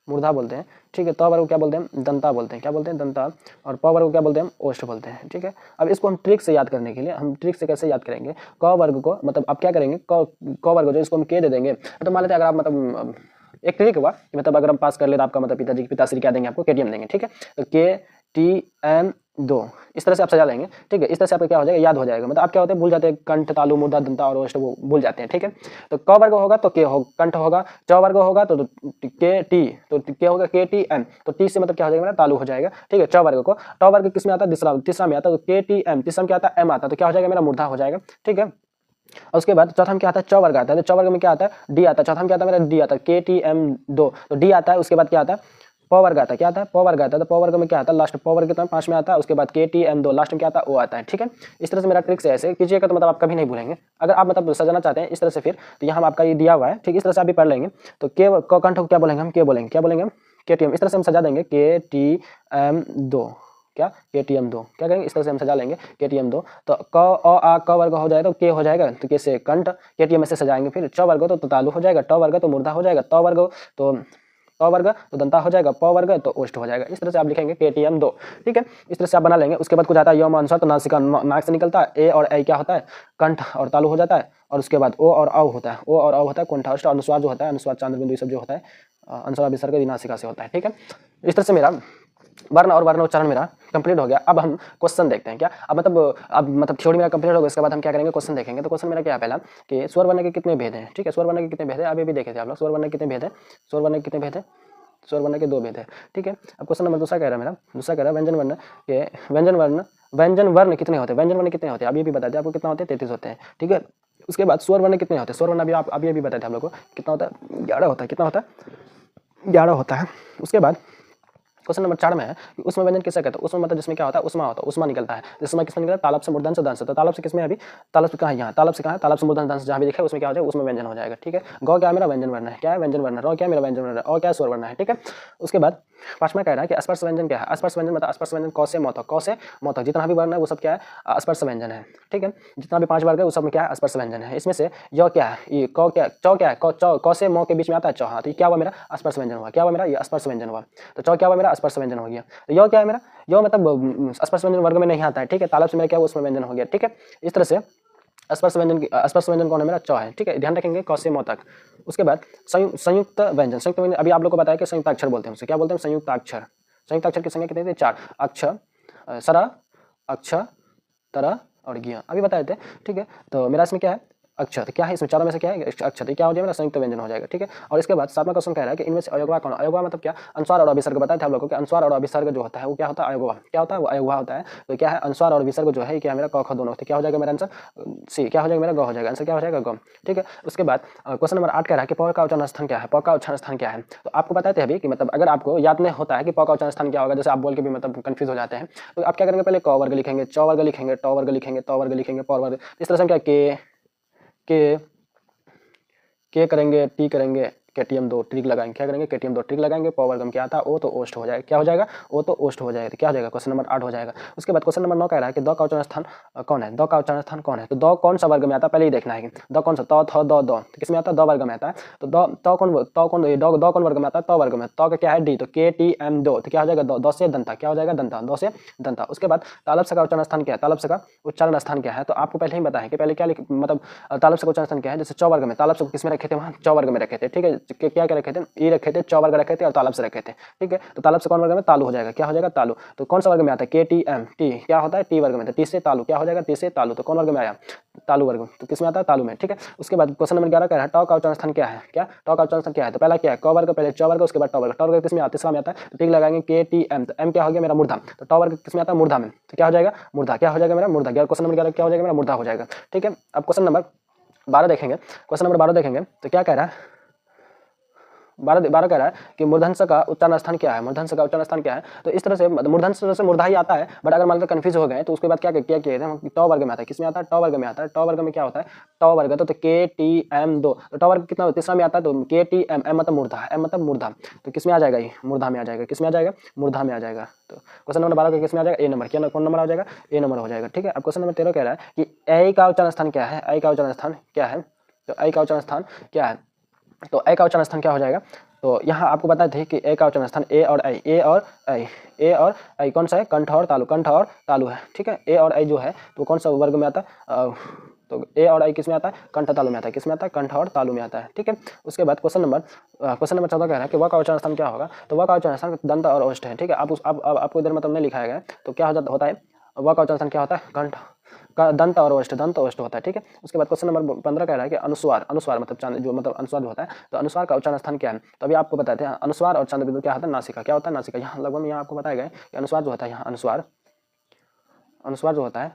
मूर्धा बोलते हैं, ठीक है। त वर्ग को क्या बोलते हैं, दंता बोलते हैं। क्या बोलते हैं, दंता। और प वर्ग को क्या बोलते हैं, हम ओष्ठ बोलते हैं, ठीक है। अब इसको हम ट्रिक से याद करने के लिए, हम ट्रिक से कैसे याद करेंगे, क वर्ग को, मतलब आप क्या करेंगे, क वर्ग जो इसको हम के दे देंगे। तो मान लेते हैं अगर आप मतलब एक ट्रिक हुआ कि मतलब अगर हम पास कर ले तो आपका मतलब पिताश्री क्या देंगे, आपको KTM देंगे, ठीक है। तो KTM 2 इस तरह से आप सजा लेंगे, ठीक है। इस तरह से आपका क्या हो जाएगा, याद हो जाएगा। मतलब आप क्या होते हैं, भूल जाते हैं, कंठ, तालु, मूर्धा, दंता और ओष्ठ वो भूल जाते हैं, ठीक है। तो क वर्ग होगा तो के हो कंठ होगा, च वर्ग होगा तो के टी, तो के होगा KTM, तो टी से मतलब क्या हो जाएगा मेरा, तालु हो जाएगा, ठीक है। च वर्ग को, ट वर्ग किस में आता है, तीसरा में आता है, तो KTM, तीसरा में क्या आता है, M आता है, तो क्या हो जाएगा मेरा, मूर्धा हो जाएगा, ठीक है। और उसके बाद चौथा में क्या आता है, च वर्ग आता है, तो च वर्ग में क्या आता है, डी आता है। चौथा में क्या आता है मेरा, डी आता है, KTM 2, तो डी आता है। उसके बाद क्या आता है, प वर्ग आता है। क्या आता है, प वर्ग आता है। तो प वर्ग में क्या आता है, लास्ट प वर्ग कितना 5 में आता है। उसके बाद KTM 2 लास्ट में क्या आता है, ओ आता है, ठीक है। इस तरह से मेरा ट्रिक से ऐसे कीजिएगा तो मतलब आप कभी नहीं भूलेंगे। अगर आप मतलब सजाना चाहते हैं इस तरह से फिर, तो यहाँ आपका ये दिया हुआ है, ठीक। इस तरह से आप भी पढ़ लेंगे। तो के कंठ को क्या बोलेंगे हम, के बोलेंगे। क्या बोलेंगे हम, KTM। इस तरह से हम सजा देंगे, KTM 2, क्या, KTM 2 क्या करेंगे, इस तरह से हम सजा लेंगे KTM 2। तो क आ क वर्ग हो जाएगा तो के हो जाएगा, तो के से कंठ, KTM से सजाएंगे। फिर च वर्ग तो तालु हो जाएगा, ट वर्ग तो मूर्धा हो जाएगा, त वर्ग तो वर्ग तो दंता हो जाएगा, प वर्ग तो ओष्ठ हो जाएगा। इस तरह से आप लिखेंगे KTM 2, ठीक है। इस तरह से आप बना लेंगे। उसके बाद कुछ आता है यम अनुस्वार, तो नासिका नाक से निकलता है, ए और ऐ क्या होता है, कंठ और तालु हो जाता है। और उसके बाद ओ और औ होता है, ओ और औ होता है कुंठाष्ट। अनुस्वार जो होता है, अनुस्वार चांद्र बिंदु सब जो होता है अनुस्वार विसर्ग नासिका से होता है, ठीक है। इस तरह से मेरा वर्ण और वर्ण उच्चारण मेरा कंप्लीट हो गया। अब हम क्वेश्चन देखते हैं क्या। अब मतलब थ्योरी मेरा कंप्लीट हो गया। इसके बाद हम क्या करेंगे, क्वेश्चन देखेंगे। तो क्वेश्चन मेरा क्या है, पहला कि स्वर वर्ण के कितने भेद हैं, ठीक है। स्वर वर्ण के कितने भेद हैं, अभी भी देखे थे आप लोग। स्वर वर्ण के कितने भेद हैं, स्वर वर्ण के कितने भेद हैं, स्वर वर्ण के 2 भेद है, ठीक है। अब क्वेश्चन नंबर दूसरा कह रहा है मेरा, दूसरा कह रहा है व्यंजन वर्ण के व्यंजन वर्ण कितने होते हैं, व्यंजन वर्ण कितने होते हैं, अभी भी बता दें आपको कितना होते हैं, 33 होते हैं, ठीक है। उसके बाद स्वर वर्ण कितने होते हैं, स्वर वर्ण अभी बताए थे आप लोग को कितना होता है, 11 होता है। कितना होता है, 11 होता है। उसके बाद क्वेश्चन नंबर 4 में है कि उसमें व्यंजन किसे कहते हैं। उसमें मतलब जिसमें क्या होता है, उष्मा होता है, उष्मा निकलता है। जिसमें किसमें निकलता है, तालब से मूर्धन से दंश। तो तालब से किसमें अभी, तालब से कहाँ है, यहाँ तालब से कहाँ है, तालब से मूर्धन दंश जहाँ भी दिखे उसमें क्या हो जाएगा, उसमें व्यंजन हो जाएगा, ठीक है। गौ क्या है मेरा व्यंजन वर्ण है, क्या है व्यंजन वर्ण, र क्या है मेरा व्यंजन वर्ण है, और क्या है स्वर वर्ण है, ठीक है। उसके बाद 5वां कह रहा है कि स्पर्श व्यंजन क्या है। स्पर्श व्यंजन मतलब स्पर्श व्यंजन क से म तक, क से म तक जितना भी वर्ण है वो सब क्या है, स्पर्श व्यंजन है, ठीक है। जितना भी 5 वर्ग है वो सब में क्या है, स्पर्श व्यंजन है। इसमें से य क्या है, ये क क्या, च क्या है, क से म के बीच में आता है च, हाँ, तो क्या हुआ मेरा, स्पर्श व्यंजन हुआ। क्या हुआ मेरा, ये स्पर्श व्यंजन हुआ। तो च क्या हुआ मेरा, स्पर्श व्यंजन हो गया। तो य क्या है मेरा, य मतलब स्पर्श व्यंजन वर्ग में नहीं आता है, ठीक है। तालब से मेरा क्या, उसमें व्यंजन हो गया, ठीक है। इस तरह से स्पर्श व्यंजन कौन है मेरा, च है, ठीक है। ध्यान रखेंगे क से म तक। उसके बाद संयुक्त व्यंजन, संयुक्त व्यंजन अभी आप लोग को बताया कि संयुक्त अक्षर बोलते हैं उसे, क्या बोलते हैं, संयुक्त अक्षर। संयुक्त अक्षर की संख्या कितनी थी, 4 अक्ष, सरा, अक्ष, तरा और ज्ञ, अभी बताए थे, ठीक है। तो मेरा इसमें क्या है, अक्षर, तो क्या है इसमें चारों में से क्या है, अक्षर, तो क्या हो जाएगा मेरा संयुक्त व्यंजन हो जाएगा, ठीक है। और इसके बाद 7वां क्वेश्चन कह रहा है कि इनमें से अयोगवा कौन, अयोगवा मतलब क्या, अनुस्वार और अभिसर्ग। बताया था आप लोगों को कि अनुस्वार और अभिसर्ग जो होता है वो क्या होता है, अयोगवा, क्या होता है, वो अयोगवा होता है। तो क्या है, अनुस्वार और विसर्ग जो है क्या है मेरा, क ख दोनों, तो क्या हो जाएगा मेरा आंसर सी, क्या हो जाएगा मेरा ग हो जाएगा, आंसर क्या हो जाएगा ग, ठीक है। उसके बाद क्वेश्चन नंबर 8 कह रहा है कि प का उच्चारण स्थान क्या है, प का उच्चारण स्थान क्या है। तो आपको बताते हैं अभी कि मतलब अगर आपको याद नहीं होता है कि प का उच्चारण स्थान क्या होगा, जैसे आप बोल के भी मतलब कंफ्यूज हो जाते हैं, तो आप क्या करेंगे, पहले क वर्ग लिखेंगे, च वर्ग लिखेंगे, ट वर्ग लिखेंगे, त वर्ग लिखेंगे, प वर्ग, इस तरह से हम क्या के करेंगे, टी करेंगे, KTM 2 ट्रिक लगाएंगे, क्या करेंगे, KTM 2 ट्रिक लगाएंगे। प वर्ग में क्या आता है, ओ तो ओष्ठ हो जाएगा, क्या हो जाएगा, ओ तो ओष्ठ हो जाएगा, तो क्या हो जाएगा, क्वेश्चन नंबर 8 हो जाएगा। उसके बाद क्वेश्चन नंबर 9 कह रहा है कि द का उच्चारण स्थान कौन है, द का उच्चारण स्थान कौन है। तो द कौन सा वर्ग में आता है, पहले ही देखना है कि द कौन सा, त थ द द, तो किसमें आता है, द वर्ग में आता है। तो द कौन वर्ग में आता है, त वर्ग में। त का क्या है, डी, तो KTM 2, तो क्या हो जाएगा, द से दंता, क्या हो जाएगा, दंता, द से दंता। उसके बाद तालब से का उच्चारण स्थान क्या है, तालब से का उच्चारण स्थान क्या है। तो आपको पहले ही बताया कि पहले क्या मतलब तालब से का उच्चारण स्थान क्या है। जैसे च वर्ग में, तालब से किसमें रखे थे, वहाँ च वर्ग में रखे थे, ठीक है। क्या क्या रखे थे, ई रखे थे, च वर्ग रखे थे और तालब से रखे थे, ठीक है। तो तालब से कौन वर्ग में, तालु हो जाएगा, क्या हो जाएगा, तालु। तो कौन सा वर्ग में आता है, KTM, टी क्या होता है, टी वर्ग में, तो टी से तालु, क्या हो जाएगा, टी से तालु। तो कौन वर्ग में आया, तालु वर्ग, तो किसमें आता है, तालु में, ठीक है। उसके बाद क्वेश्चन नंबर 11 कह रहा है ट का उच्चारण स्थान क्या है, क्या ट का उच्चारण स्थान क्या है। तो पहला क्या है, क वर्ग, पहले च वर्ग, उसके बाद ट वर्ग, ट वर्ग किसमें आता है, तीसरा में आता है। तो टिक लगाएंगे KTM, तो M क्या हो गया मेरा, मूर्धा। तो ट वर्ग किसमें आता है, मूर्धा में, तो क्या हो जाएगा, मूर्धा, क्या हो जाएगा मेरा, मूर्धा। क्वेश्चन नंबर 11 क्या हो जाएगा मेरा, मूर्धा हो जाएगा, ठीक है। अब क्वेश्चन नंबर 12 देखेंगे, क्वेश्चन नंबर 12 देखेंगे तो क्या कह रहा है, 12 12 कह रहा है कि मूर्धन्य का उच्चारण स्थान क्या है, मूर्धन्य का उच्चारण स्थान क्या है। तो इस तरह से मूर्धन्य से मूर्धा ही आता है, बट अगर मान लो कंफ्यूज हो गए तो उसके बाद क्या किया ट वर्ग में आता है। किसमें आता है? ट वर्ग में आता है। ट वर्ग में क्या होता है? ट वर्ग। तो KTM2, तो ट वर्ग कितना तीसरा में आता है, तो KTM, M मतलब मूर्धा, M मतलब मूर्धा, तो किसमें आ जाएगा? ये मूर्धा में आ जाएगा। किसमें आ जाएगा? मूर्धा में आ जाएगा। तो क्वेश्चन नंबर 12 का किसमें आ जाएगा? ए नंबर। क्या कौन नंबर आ जाएगा? ए नंबर हो जाएगा। ठीक है। अब क्वेश्चन नंबर 13 कह रहा है कि ऐ का उच्चारण स्थान क्या है? ऐ का उच्चारण स्थान क्या है? तो ऐ का उच्चारण स्थान क्या है? तो ऐ का उच्चारण स्थान क्या हो जाएगा? तो यहाँ आपको बताए थे कि ए का उच्चारण स्थान ए और ऐ, ए और ऐ, ए और ऐ कौन सा है? कंठ और तालु, कंठ और तालु है। ठीक है। ए और ऐ जो है तो कौन सा वर्ग में आता है? तो ए और ऐ किस में आता है? कंठ तालु में आता है। किस में आता है? कंठ और तालु में आता है। ठीक है। उसके बाद क्वेश्चन नंबर 14 कह रहा है कि व का उच्चारण स्थान क्या होगा? तो व का उच्चारण स्थान दंत और ओष्ठ है। ठीक है। आपको इधर मतलब नहीं लिखाया गया, तो क्या होता है? व का उच्चारण स्थान क्या होता है? कंठ का दंत और ओष्ठ, दंत ओष्ठ होता है। ठीक है। उसके बाद क्वेश्चन नंबर 15 कह रहा है कि अनुस्वार, अनुस्वार मतलब जो मतलब अनुस्वार जो होता है, तो अनुस्वार का उच्चारण स्थान क्या है? तो अभी आपको बताते हैं अनुस्वार और चंद्र बिंदु क्या होता है? नासिका। क्या होता है? नासिका। यहाँ लगभग यहाँ आपको बताया गया कि अनुस्वार जो होता है, यहाँ अनुस्वार जो होता है,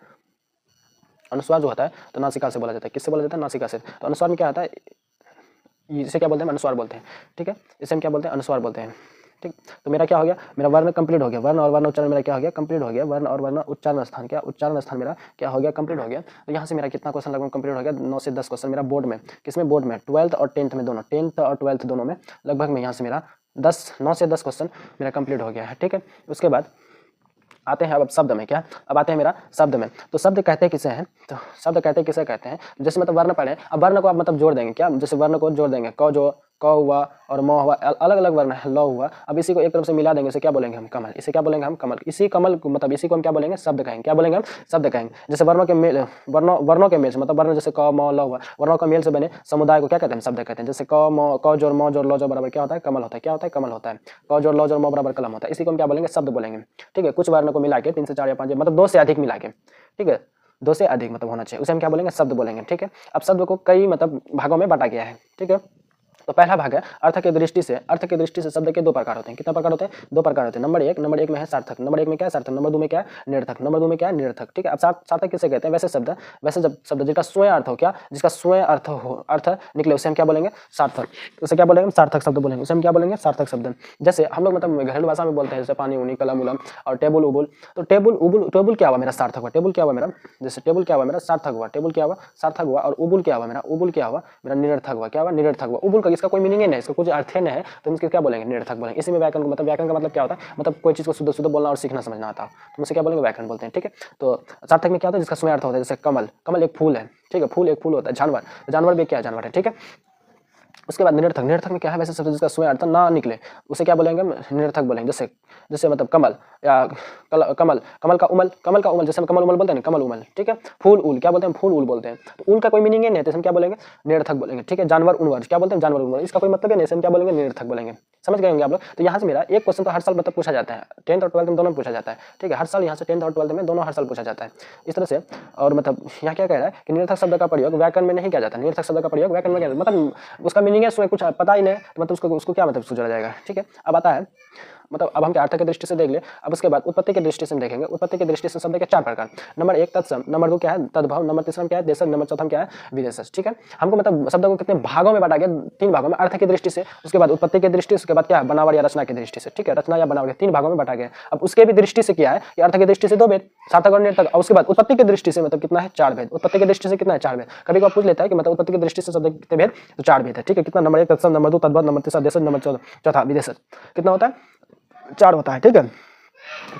अनुस्वार जो होता है तो नासिका से बोला जाता है। किससे बोला जाता है? नासिका से। तो अनुस्वार में क्या होता है? इसे क्या बोलते हैं? अनुस्वार बोलते हैं। ठीक है। इसे हम क्या बोलते हैं? अनुस्वार बोलते हैं। ठीक। तो मेरा क्या हो गया? मेरा वर्ण कंप्लीट हो गया। वर्ण और वर्ण उच्चारण मेरा क्या हो गया? कंप्लीट हो गया। वर्ण और वर्ण उच्चारण स्थान क्या? उच्चारण स्थान मेरा क्या हो गया? कंप्लीट हो गया। तो यहाँ से मेरा कितना क्वेश्चन लगभग कंप्लीट हो गया? 9 से 10 क्वेश्चन मेरा बोर्ड में। किसमें? बोर्ड में 12th और 10th में दोनों, 10th और 12th दोनों में लगभग में यहाँ से मेरा 9 से 10 क्वेश्चन मेरा कंप्लीट हो गया है। ठीक है। उसके बाद आते हैं अब शब्द में। क्या? अब आते हैं मेरा शब्द में। तो शब्द कहते हैं किसे हैं? तो शब्द कहते हैं किसे कहते हैं? जैसे मतलब वर्ण पढ़े, अब वर्ण को आप मतलब जोड़ देंगे। क्या? जैसे वर्ण को जोड़ देंगे, क हुआ और म हुआ, अलग अलग वर्ण है, ल हुआ। अब इसी को एक तरफ से मिला देंगे, इसे क्या बोलेंगे हम? कमल। इसे क्या बोलेंगे हम? कमल। इसी कमल को मतलब इसी को हम क्या बोलेंगे? शब्द कहेंगे। क्या बोलेंगे हम? शब्द कहेंगे। जैसे वर्णों के मेल, वर्णों के मेल से मतलब वर्ण जैसे क म ल हुआ, वर्णों का मेल से बने समुदाय को क्या कहते हैं? शब्द कहते हैं। जैसे क जोड़ म जोड़ ल जोड़ बराबर क्या होता है? कमल होता है। क्या होता है? कमल होता है। क जोड़ ल जोड़ म बराबर कलम होता है। इसी को हम क्या बोलेंगे? शब्द बोलेंगे। ठीक है। कुछ वर्ण को मिला के 3 से 4 या 5 मतलब 2 से अधिक मिला के, ठीक है, 2 से अधिक मतलब होना चाहिए, उसे हम क्या बोलेंगे? शब्द बोलेंगे। ठीक है। अब शब्द को कई मतलब भागों में बांटा गया है। ठीक है। तो पहला भाग है अर्थ के दृष्टि से। अर्थ के दृष्टि से शब्द के 2 प्रकार होते हैं। कितना प्रकार होते हैं? 2 प्रकार होते हैं। नंबर एक में है सार्थक। नंबर 1 में क्या है? सार्थक। नंबर 2 में क्या है? निरर्थक। नंबर 2 में क्या है? निरर्थक। ठीक है। अब सार्थक किसे कहते हैं? वैसे जब शब्द जिसका स्वयं अर्थ हो, क्या? जिसका स्वयं अर्थ निकले उसे हम क्या बोलेंगे? सार्थक। उसे क्या बोलेंगे? सार्थक शब्द बोलेंगे। उसे हम क्या बोलेंगे? सार्थक शब्द। जैसे हम लोग मतलब घरेलू भाषा में बोलते हैं, जैसे पानी उनी, कलम उलम और टेबल उबुल। तो टेबल क्या हुआ? मेरा सार्थक हुआ। टेबल क्या हुआ मेरा? जैसे टेबल क्या हुआ? मेरा सार्थक हुआ। टेबल क्या हुआ? सार्थक हुआ। और उबुल क्या हुआ? मेरा उबुल क्या हुआ? मेरा निरर्थक हुआ। क्या हुआ? निरर्थक हुआ। उबुल का इसका कोई मीनिंग ही नहीं, इसका कुछ अर्थ ही नहीं है, तो हम इसके क्या बोलेंगे? निरर्थक बोलेंगे। इसी में व्याकरण का मतलब क्या होता है? मतलब कोई चीज़ को शुद्ध शुद्ध बोलना और सीखना समझना आता हो, तो उसे क्या बोलेंगे? व्याकरण बोलते हैं। ठीक है। तो सार्थक में क्या होता है? जिसका स्वयं अर्थ होता है। जैसे कमल, कमल एक फूल है। ठीक है। फूल एक फूल होता है। जानवर, जानवर भी क्या है? जानवर है। ठीक है। उसके बाद निरर्थक। निरर्थक में क्या है? वैसे शब्द जिसका स्वयं अर्थ ना निकले उसे क्या बोलेंगे? निरर्थक बोलेंगे। जैसे मतलब कमल या कमल का उमल, जैसे हम कमल उमल बोलते हैं ना, कमल उमल। ठीक है। फूल उल क्या बोलते हैं? फूल उल बोलते हैं। तो उल का कोई मीनिंग ही नहीं है, तो हम क्या बोलेंगे? निरर्थक बोलेंगे। ठीक है। जानवर उनवर क्या बोलते हैं? जानवर उनवर, इसका कोई मतलब ही नहीं, हम क्या बोलेंगे? निरर्थक बोलेंगे। समझ गए होंगे आप लोग। तो यहाँ से मेरा एक क्वेश्चन तो हर साल मतलब पूछा जाता है, 10th और 12th में दोनों में पूछा जाता है। ठीक है। हर साल यहाँ से 10th और 12th में दोनों हर साल पूछा जाता है इस तरह से। और मतलब यहाँ क्या कह रहा है कि निरर्थक शब्द का प्रयोग व्याकरण में नहीं किया जाता। निरर्थक शब्द का प्रयोग व्याकरण में किया जाता है, मतलब उसका मीनिंग है उसमें कुछ पता ही नहीं, तो मतलब उसको क्या मतलब सोचा जाएगा। ठीक है। अब आता है मतलब अब हम क्या अर्थ की दृष्टि से देख ले। अब उसके बाद उत्पत्ति की दृष्टि से देखेंगे। उत्पत्ति की दृष्टि से शब्द के 4 प्रकार। नंबर 1 तत्सम, नंबर 2 क्या है? तद्भव, नंबर 3 क्या है? देशज, नंबर 4 क्या है? विदेशज। ठीक है। हमको मतलब शब्द को कितने भागों में बांटा गया? 3 भागों में, अर्थ की दृष्टि से, उसके बाद उत्पत्ति की दृष्टि से, उसके बाद क्या है? बनावट या रचना की दृष्टि से। ठीक है। रचना या बनावट 3 भागों में बांटा गया। अब उसके भी दृष्टि से क्या है कि अर्थ की दृष्टि से 2 भेद, सार्थक और निरर्थक। और उसके बाद उत्पत्ति की दृष्टि से मतलब कितना है? 4 भेद। उत्पत्ति की दृष्टि से कितना है? 4 भेद। कभी को पूछ लेता है कि मतलब उत्पत्ति की दृष्टि से शब्द कितने भेद? तो 4 भेद है। ठीक है। कितना? नंबर 1 तत्सम, नंबर 2 तद्भव, नंबर 3 देशज, नंबर 4 विदेशज। कितना होता है? 4 होता है। ठीक है।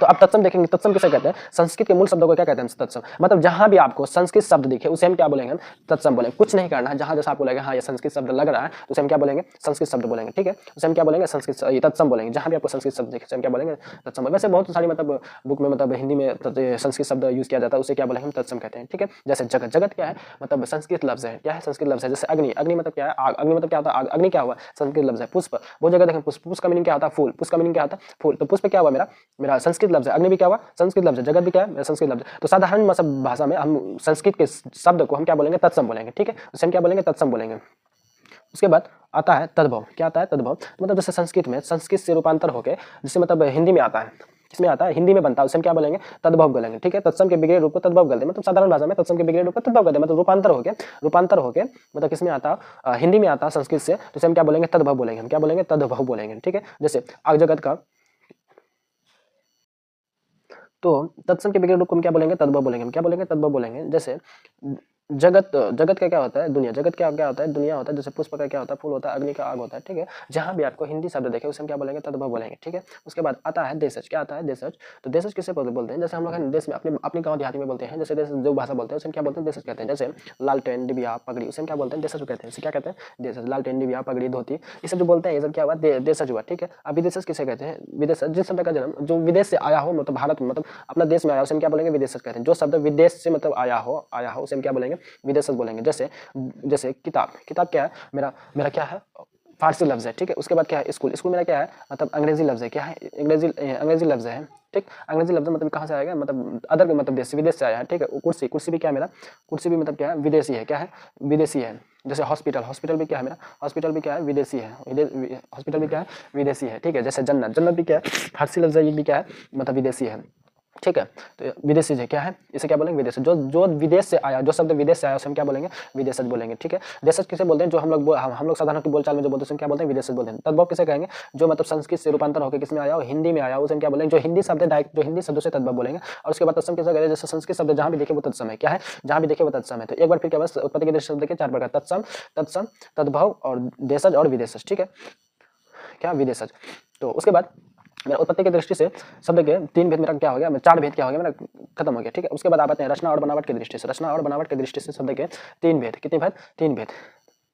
तो अब तत्सम देखेंगे। तत्सम किसे कहते हैं? संस्कृत के मूल शब्दों को क्या कहते हैं? तत्सम। मतलब जहां भी आपको संस्कृत शब्द दिखे उसे हम क्या बोलेंगे? तत्सम बोलेंगे। कुछ नहीं करना है, जहां जैसा आपको लगेगा हाँ ये संस्कृत शब्द लग रहा है तो उसे हम क्या बोलेंगे? संस्कृत शब्द बोलेंगे। ठीक है। उसे हम क्या बोलेंगे? संस्कृत तत्सम बोलेंगे। जहां भी आपको संस्कृत शब्द दिखे हम क्या बोलेंगे? तत्सम। वैसे बहुत सारी मतलब बुक में मतलब हिंदी में संस्कृत शब्द यूज किया जाता है, उसे क्या बोलेंगे? हम तत्सम कहते हैं। ठीक है। जैसे जगत, जगत क्या है? मतलब संस्कृत लफ्ज है। क्या है? संस्कृत लफ्ज है। जैसे अग्नि, अग्नि मतलब क्या है? आग। अग्नि मतलब क्या होता है? अग्नि क्या हुआ? संस्कृत लफ्ज है। पुष्प, वो जगह देखें पुष्प, पुष्प का मीनिंग क्या होता है? फूल। पुष्प का मीनिंग क्या होता है? फूल। तो पुष्प क्या हुआ? मेरा संस्कृत लफ्ज है। अग्नि भी क्या हुआ? संस्कृत लफ्ज है। जगत भी क्या है? संस्कृत लफ्ज है। तो साधारण मतलब भाषा में हम संस्कृत के शब्द को हम क्या बोलेंगे? तत्सम बोलेंगे। ठीक है। उसे हम क्या बोलेंगे? तत्सम बोलेंगे। उसके बाद आता है तद्भव। क्या आता है? तद्भव मतलब जैसे संस्कृत में संस्कृत से रूपांतर होकर जैसे मतलब हिंदी में आता है। किसमें आता है, हिंदी में बनता है, उसे हम क्या बोलेंगे, तद्भव बोलेंगे, ठीक है। तत्सम के बिगड़े रूप को तद्भव कर दे, मतलब साधारण भाषा में तत्सम के बिगड़े रूप को तद्भव कर दे, मतलब रूपांतर हो के मतलब किसमें आता, हिंदी में आता संस्कृत से, तो उसे हम क्या बोलेंगे, तद्भव बोलेंगे, हम क्या बोलेंगे, तद्भव बोलेंगे, ठीक है। जैसे आग जगत का, तो तत्सम के बिगड़े रूप को हम क्या बोलेंगे, तद्भव बोलेंगे, हम क्या बोलेंगे, तद्भव बोलेंगे। जैसे जगत, जगत का क्या होता है, दुनिया, जगत क्या क्या होता है, दुनिया होता है। जैसे पुष्प का क्या होता है, फूल होता है, अग्नि का आग होता है, ठीक है। जहां भी आपको हिंदी शब्द देखे उसे हम क्या बोलेंगे, तद्भव बोलेंगे, ठीक है। उसके बाद आता है देशज, क्या आता है, देशज। तो देशज किसे बोलते हैं, जैसे हम लोग देश में अपने गाँव देहाती में बोलते हैं, जैसे देश जो भाषा बोलते हैं उसे हम क्या बोलते हैं, देशज कहते हैं। जैसे लालटेन, डिबिया, पगड़ी, उसे हम क्या बोलते हैं, देशज कहते हैं। इसे क्या कहते हैं, देशज। लालटेन, डिबिया, पगड़ी, धोती, ये सब जो बोलते हैं ये सब क्या हुआ, देशज हुआ, ठीक है। अब विदेशज किसे कहते हैं, विदेशज जिस शब्द का जन्म जो विदेश से आया हो, मतलब भारत मतलब अपना देश में आया, उसे हम क्या बोलेंगे, विदेशज कहते हैं। जो शब्द विदेश से मतलब आया हो उसे हम क्या बोलेंगे, विदेशज बोलेंगे। जैसे किताब, किताब क्या है, मेरा क्या है, फारसी लफ्ज है, ठीक है। उसके बाद क्या है, स्कूल, स्कूल मेरा क्या है, मतलब अंग्रेजी लफ्ज है, क्या है, अंग्रेजी लफ्ज है, ठीक। अंग्रेजी लफ्ज मतलब कहाँ से आएगा, मतलब अदर मतलब देश, विदेश से आया है, ठीक है। कुर्सी, कुर्सी भी क्या है मेरा, कुर्सी भी मतलब क्या है, विदेशी है, क्या है, विदेशी है। जैसे हॉस्पिटल, हॉस्पिटल भी क्या है मेरा, हॉस्पिटल भी क्या है, विदेशी है, हॉस्पिटल भी क्या है, विदेशी है, ठीक है। जैसे जन्नत, जन्नत भी क्या है, फारसी लफ्ज है, ये भी क्या है, मतलब विदेशी है, ठीक है। तो विदेशी है क्या है, इसे क्या बोलेंगे, विदेश। जो विदेश से आया, जो शब्द विदेश से आया उसे हम क्या बोलेंगे, विदेशज बोलेंगे, ठीक है। देशज किसे बोलते हैं, जो हम लोग साधारण की बोलचाल में जो बोलते हैं उसे क्या बोलते हैं, विदेशज बोलते हैं। तद्भव किसे कहेंगे, जो मतलब संस्कृत से रूपांतर होकर किसमें आया हो, हिंदी में आया, उसे हम क्या बोलेंगे, जो हिंदी शब्द है डायरेक्ट, जो हिंदी शब्दों से तद्भव बोलेंगे। और उसके बाद तत्सम किसे कहेंगे, जैसे संस्कृत शब्द जहाँ भी देखे वो तत्सम है, क्या है, जहाँ भी देखे वो तत्सम है। तो एक बार फिर क्या बस उत्पत्ति के दृष्टि से देखिए 4 प्रकार, तत्सम, तद्भव और देशज और विदेशज, ठीक है, क्या, विदेशज। तो उसके बाद मेरा उत्पत्ति की दृष्टि से शब्द के 3 भेद मेरा क्या हो गया, 4 भेद क्या हो गया मेरा, खत्म हो गया, ठीक है। उसके बाद आप आते हैं रचना और बनावट की दृष्टि से, रचना और बनावट की दृष्टि से शब्द के 3 भेद, कितने भेद, 3 भेद,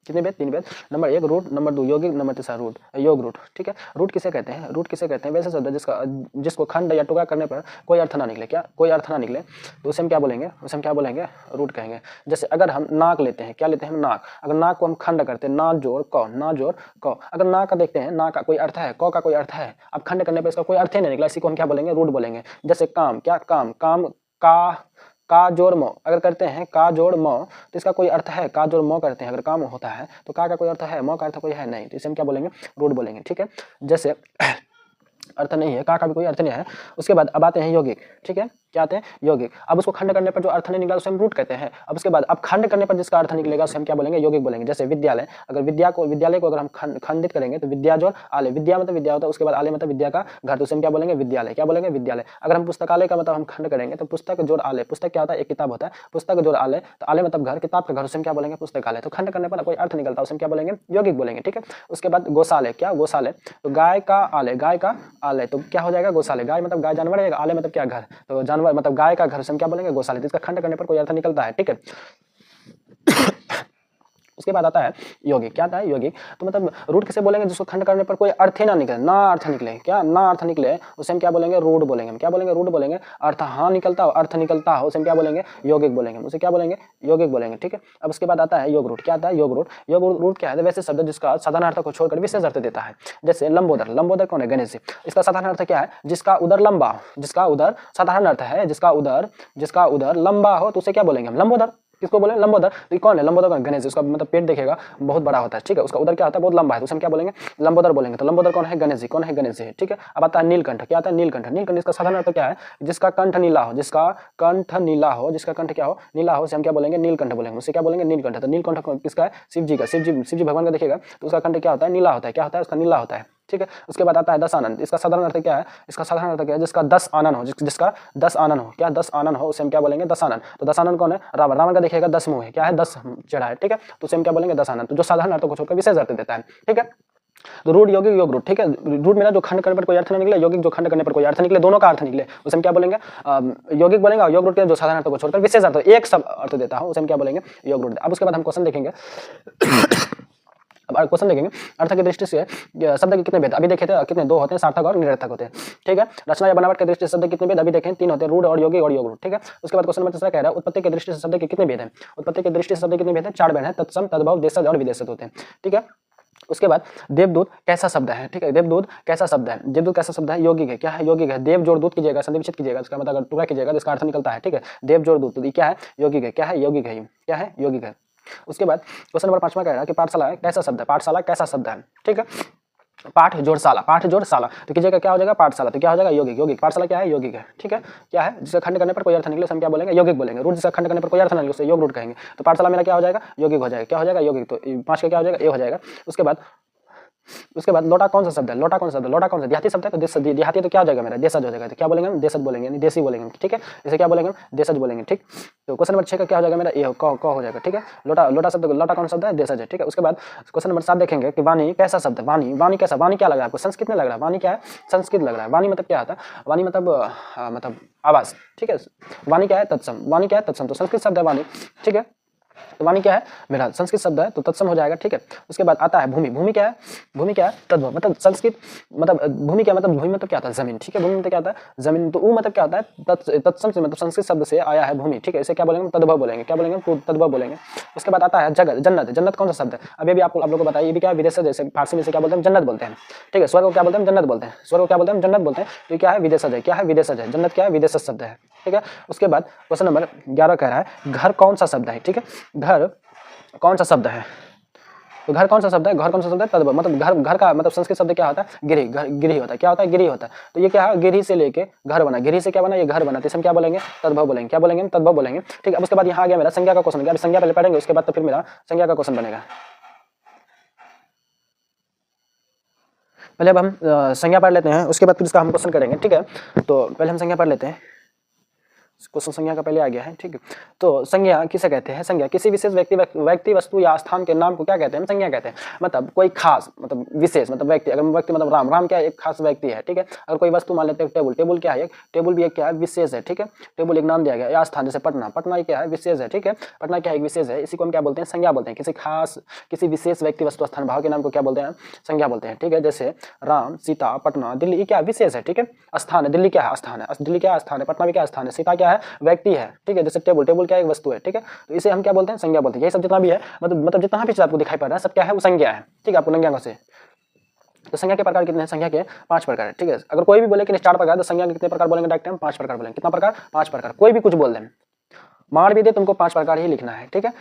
कितने भेद, 3 भेद। नंबर 1 रूट, नंबर 2 यौगिक, नंबर 3 रूट, योग रूट, ठीक है। रूट किसे कहते हैं, रूट किसे कहते हैं, वैसे शब्द जिसको खंड या टुकड़ा करने पर कोई अर्थ ना निकले, क्या, कोई अर्थ ना निकले, तो उसे हम क्या बोलेंगे, उसे हम क्या बोलेंगे, रूट कहेंगे। जैसे अगर हम नाक लेते हैं, क्या लेते हैं हम, नाक। अगर नाक को हम खंड करते हैं, ना जोड़ क, ना जोड़ क, अगर ना का देखते हैं, ना का कोई अर्थ है, क का कोई अर्थ है, अब खंड करने पर इसका कोई अर्थ ही नहीं निकला, इसी को हम क्या बोलेंगे, रूट बोलेंगे। जैसे काम, क्या, काम, काम का जोड़ म, अगर करते हैं का जोड़ म, तो इसका कोई अर्थ है, का जोड़ म करते हैं अगर काम होता है, तो का कोई अर्थ है, म का अर्थ कोई है नहीं, तो इसे हम क्या बोलेंगे, रूट बोलेंगे, ठीक है। जैसे अर्थ नहीं है, का भी कोई अर्थ नहीं है। उसके बाद अब आते हैं यौगिक, ठीक है, क्या आते हैं, यौगिक। अब उसको खंड करने पर जो अर्थ नहीं निकला उसे हम रूट कहते हैं। अब उसके बाद अब खंड करने पर जिसका अर्थ निकलेगा उसे हम क्या बोलेंगे, यौगिक बोलेंगे। जैसे विद्यालय, अगर विद्यालय को अगर हम खंडित करेंगे तो विद्या जोड़ आले, विद्या मतलब विद्या होता है, उसके बाद आले मतलब विद्या का घर, तो उसे हम क्या बोलेंगे, विद्यालय, क्या बोलेंगे, विद्यालय। अगर हम पुस्तकालय का मतलब हम खंड करेंगे तो पुस्तक जोड़ आले, पुस्तक क्या होता है, एक किताब होता है, पुस्तक जोड़ आले, तो आले मतलब घर, किताब का घर, उसे हम क्या बोलेंगे, पुस्तकालय। तो खंड करने पर कोई अर्थ निकलता है उसे हम क्या बोलेंगे, यौगिक बोलेंगे, ठीक है। उसके बाद गौशाले, क्या, गौशाले, तो गाय का आले, गाय का आले, तो क्या हो जाएगा, गौशाले। गाय मतलब गाय जानवर है, आले मतलब क्या, घर, तो जानवर मतलब गाय का घर, हम क्या बोलेंगे, गौशाले। इसका खंड करने पर कोई अर्थ निकलता है, ठीक है। उसके बाद आता है यौगिक, क्या आता है, यौगिक। तो मतलब रूट किसे बोलेंगे, जिसको खंड करने पर कोई अर्थ ही ना निकले, ना अर्थ निकले, क्या, ना अर्थ निकले, उसे हम क्या बोलेंगे, रूट बोलेंगे, हम क्या बोलेंगे, रूट बोलेंगे। अर्थ हाँ निकलता हो, अर्थ निकलता हो, उसे हम क्या बोलेंगे, यौगिक बोलेंगे, उसे क्या बोलेंगे, यौगिक बोलेंगे, ठीक है। अब उसके बाद आता है योग रूट, क्या आता है, योग रूट। योग रूट क्या है, वैसे शब्द जिसका साधारण अर्थ को छोड़कर विशेष अर्थ देता है। जैसे लंबोदर, लंबोदर कौन है, गणेश जी। इसका साधारण अर्थ क्या है, जिसका उदर लंबा, जिसका उदर, साधारण अर्थ है जिसका उदर लंबा हो, तो उसे क्या बोलेंगे हम, लंबोदर। किसको बोले, लंबोदर। तो कौन है, लंबोदर कौन, गणेश। उसका मतलब पेट देखेगा बहुत बड़ा होता है, ठीक है, उसका उदर क्या होता है, बहुत लंबा है, तो उसे हम क्या बोलेंगे, लंबोदर बोलेंगे। तो लंबोदर कौन है, गणेश जी, कौन है, गणेश जी, ठीक है। अब आता है नीलकंठ, क्या आता है, नीलकंठ। नीलकंठ इसका साधारण अर्थ क्या है, जिसका कंठ नीला हो, जिसका कंठ नीला हो, जिसका कंठ क्या हो, नीला हो, उसे हम क्या बोलेंगे, नीलकंठ बोलेंगे, उसे क्या बोलेंगे, नीलकंठ। तो नीलकंठ किसका है, शिव जी का, शिव जी भगवान का देखिएगा तो उसका कंठ क्या होता है, नीला होता है, क्या होता है, उसका नीला होता है, ठीक है। उसके बाद आता है दस आनंद। इसका साधारण अर्थ क्या है, इसका साधारण अर्थ क्या है, जिसका 10 आनंद हो, जिसका 10 आनंद हो, क्या 10 आनंद हो, उसे हम क्या बोलेंगे, 10 आनंद। तो 10 आनंद कौन है, रावण। रावण का देखिएगा 10 मुंह है, क्या है, 10 चढ़ा है, ठीक है, तो उसे हम क्या बोलेंगे, 10 आनंद। तो जो साधारण अर्थों को छोड़कर विशेष अर्थ देता है, ठीक है। तो रूट यौगिक योग रूट, ठीक है। रूट मेरा जो खंड करने पर कोई अर्थ नहीं निकले, यौगिक जो खंड करने पर कोई अर्थ निकले, दोनों का अर्थ निकले, उसे हम क्या बोलेंगे, यौगिक बोलेंगे। और योग रूट के जो साधारण अर्थों को छोड़कर विशेष अर्थ एक सब अर्थ देता हो, उसे हम क्या बोलेंगे, योग रूट। अब उसके बाद हम क्वेश्चन देखेंगे। अब क्वेश्चन देखेंगे अर्थ की दृष्टि से शब्द के कितने भेद, अभी देखे थे कितने, 2 होते हैं, सार्थक और निरर्थक होते हैं, ठीक है। रचना या बनावट की दृष्टि से शब्द कितने भेद, अभी देखें 3 होते हैं, रूढ़ और यौगिक और योग रूढ़, ठीक है। उसके बाद क्वेश्चन नंबर 3 कह रहा है उत्पत्ति की दृष्टि से शब्द के कितने भेद हैं। उत्पत्ति की दृष्टि से शब्द कितने भेद हैं, 4 भेद हैं, तत्सम, तद्भव, देशज और विदेशज होते हैं, ठीक है। उसके बाद देवदूत कैसा शब्द है, ठीक है, देवदूत कैसा शब्द है, देवदूत कैसा शब्द है, यौगिक है, क्या है, यौगिक है। देव जोड़ दूत कीजिएगा, संधि विच्छेद कीजिएगा, इसका मतलब अगर टुकड़ा कीजिएगा तो इसका अर्थ निकलता है, ठीक है। देव जोड़ दूत, ये क्या है, यौगिक है, क्या है, यौगिक है, क्या है, यौगिक है। उसके बाद क्वेश्चन नंबर 5 कह रहा है कि पाठशाला कैसा शब्द है, पाठशाला कैसा शब्द है, ठीक है। पाठ जोड़ शाला, पाठ जोड़ शाला, तो कीजिएगा क्या हो जाएगा पाठशाला, तो क्या हो जाएगा यौगिक, यौगिक पाठशाला क्या है यौगिक है, ठीक है, क्या है जिसे खंड करने पर कोई अर्थ निकले उसे हम क्या बोलेंगे यौगिक बोलेंगे। रूट जिसे खंड करने पर कोई अर्थ ना निकले उसे योग रूट कहेंगे। तो पाठशाला मेरा क्या हो जाएगा यौगिक हो जाएगा, क्या हो जाएगा यौगिक, तो 5 का क्या हो जाएगा ए हो जाएगा। उसके बाद लोटा कौन सा शब्द है, लोटा कौन सा शब्द है, लोटा कौन सा देहाती शब्द है, तो देहाती तो क्या हो जाएगा मेरा देशज हो जाएगा, तो क्या बोलेंगे हम देशज बोलेंगे, यानी देसी बोलेंगे, ठीक है, इसे क्या बोलेंगे हम देशज बोलेंगे, ठीक। तो क्वेश्चन नंबर 6 का क्या हो जाएगा मेरा ए क हो जाएगा, ठीक है। लोटा, लोटा शब्द, लोटा कौन शब्द है देशज है, ठीक है। उसके बाद क्वेश्चन नंबर 7 देखेंगे कि वाणी कैसा शब्द है, वाणी, वाणी कैसा, वाणी क्या लग रहा है आपको संस्कृत में लग रहा है, वाणी क्या है संस्कृत लग रहा है। वाणी मतलब क्या होता है, वाणी मतलब आवाज, ठीक है। वाणी क्या है तत्सम, वाणी क्या है तत्सम, तो संस्कृत शब्द है वाणी, ठीक है। तो वाणी क्या है मेरा संस्कृत शब्द है तो तत्सम हो जाएगा, ठीक है। उसके बाद आता है भूमि, भूमि क्या है, भूमि क्या है तद्भव, मतलब संस्कृत मतलब भूमि क्या मतलब भूमि मतलब क्या होता है जमीन, ठीक है। भूमि मतलब क्या होता है जमीन, तो ऊ मतलब क्या होता है तत्सम से मतलब संस्कृत शब्द से आया है भूमि, ठीक है। इसे क्या बोलेंगे तद्भव बोलेंगे, क्या बोलेंगे तद्भव बोलेंगे। उसके बाद आता है जगत, जन्नत, जन्नत कौन सा शब्द है अभी भी आपको आप लोग को बताइए, ये भी क्या है विदेश, जैसे फारसी में से क्या बोलते हैं जन्नत बोलते हैं, ठीक है। स्वर्ग को क्या बोलते हैं जन्नत बोलते हैं, स्वर्ग को क्या बोलते हैं जन्नत बोलते हैं, तो क्या है विदेशज है, क्या है विदेशज है, जन्नत क्या है विदेशज शब्द है, ठीक है। उसके बाद क्वेश्चन नंबर 11 कह रहा है घर कौन सा शब्द है, ठीक है। घर कौन सा शब्द है, तो घर कौन सा शब्द है, घर कौन सा शब्द है तद्भव, मतलब घर, घर का मतलब संस्कृत शब्द क्या होता है गिरी, घर गिरी होता है, क्या होता है गिरी होता है। तो ये क्या है गिरी से लेके घर बना, गिरी से क्या बना ये घर बना, तो इसे हम क्या बोलेंगे तद्भव बोलेंगे, क्या बोलेंगे तद्भव बोलेंगे, ठीक है। अब उसके बाद यहाँ आ गया मेरा संज्ञा का क्वेश्चन, संज्ञा पहले पढ़ेंगे उसके बाद तो फिर मेरा संज्ञा का क्वेश्चन बनेगा। पहले अब हम संज्ञा पढ़ लेते हैं, उसके बाद फिर इसका हम क्वेश्चन करेंगे, ठीक है। तो पहले हम संज्ञा पढ़ लेते हैं, क्वेश्चन संज्ञा का पहले आ गया है, ठीक है। तो संज्ञा किसे कहते हैं, संज्ञा किसी विशेष व्यक्ति वस्तु या स्थान के नाम को क्या कहते हैं हम संज्ञा कहते हैं, मतलब कोई खास मतलब विशेष मतलब व्यक्ति, अगर व्यक्ति मतलब राम, राम क्या है एक खास व्यक्ति है, ठीक है। अगर कोई वस्तु मान लेते हैं टेबल, टेबल क्या है एक टेबल भी एक क्या है विशेष है, ठीक है। टेबल एक नाम दिया गया, या स्थान जैसे पटना, पटना क्या है विशेष है, ठीक है। पटना क्या है एक विशेष है, इसी को हम क्या बोलते हैं संज्ञा बोलते हैं, किसी खास किसी विशेष व्यक्ति वस्तु स्थान भाव के नाम को क्या बोलते हैं संज्ञा बोलते हैं, ठीक है। जैसे राम, सीता, पटना, दिल्ली, ये क्या विशेष है, ठीक है। स्थान है, दिल्ली क्या है स्थान है, दिल्ली क्या स्थान है, पटना भी क्या स्थान है, सीता क्या है व्यक्ति है, ठीक है। जैसे टेबल, टेबल क्या एक वस्तु है, ठीक है। तो इसे हम क्या बोलते हैं संज्ञा बोलते हैं। ये सब जितना भी है मतलब जितना भी चीज आपको दिखाई पड़ रहा है सब क्या है वो संज्ञा है, ठीक है। आपको संज्ञा से तो संज्ञा के प्रकार कितने हैं, संज्ञा के 5 प्रकार है, ठीक है। अगर कोई भी बोले कि 4 प्रकार, तो संज्ञा के कितने प्रकार बोलेंगे डायरेक्ट हम 5 प्रकार बोलेंगे। कितना प्रकार 5 प्रकार, कोई भी कुछ बोल दें मार भी दे तुमको 5 प्रकार ही लिखना है, ठीक है।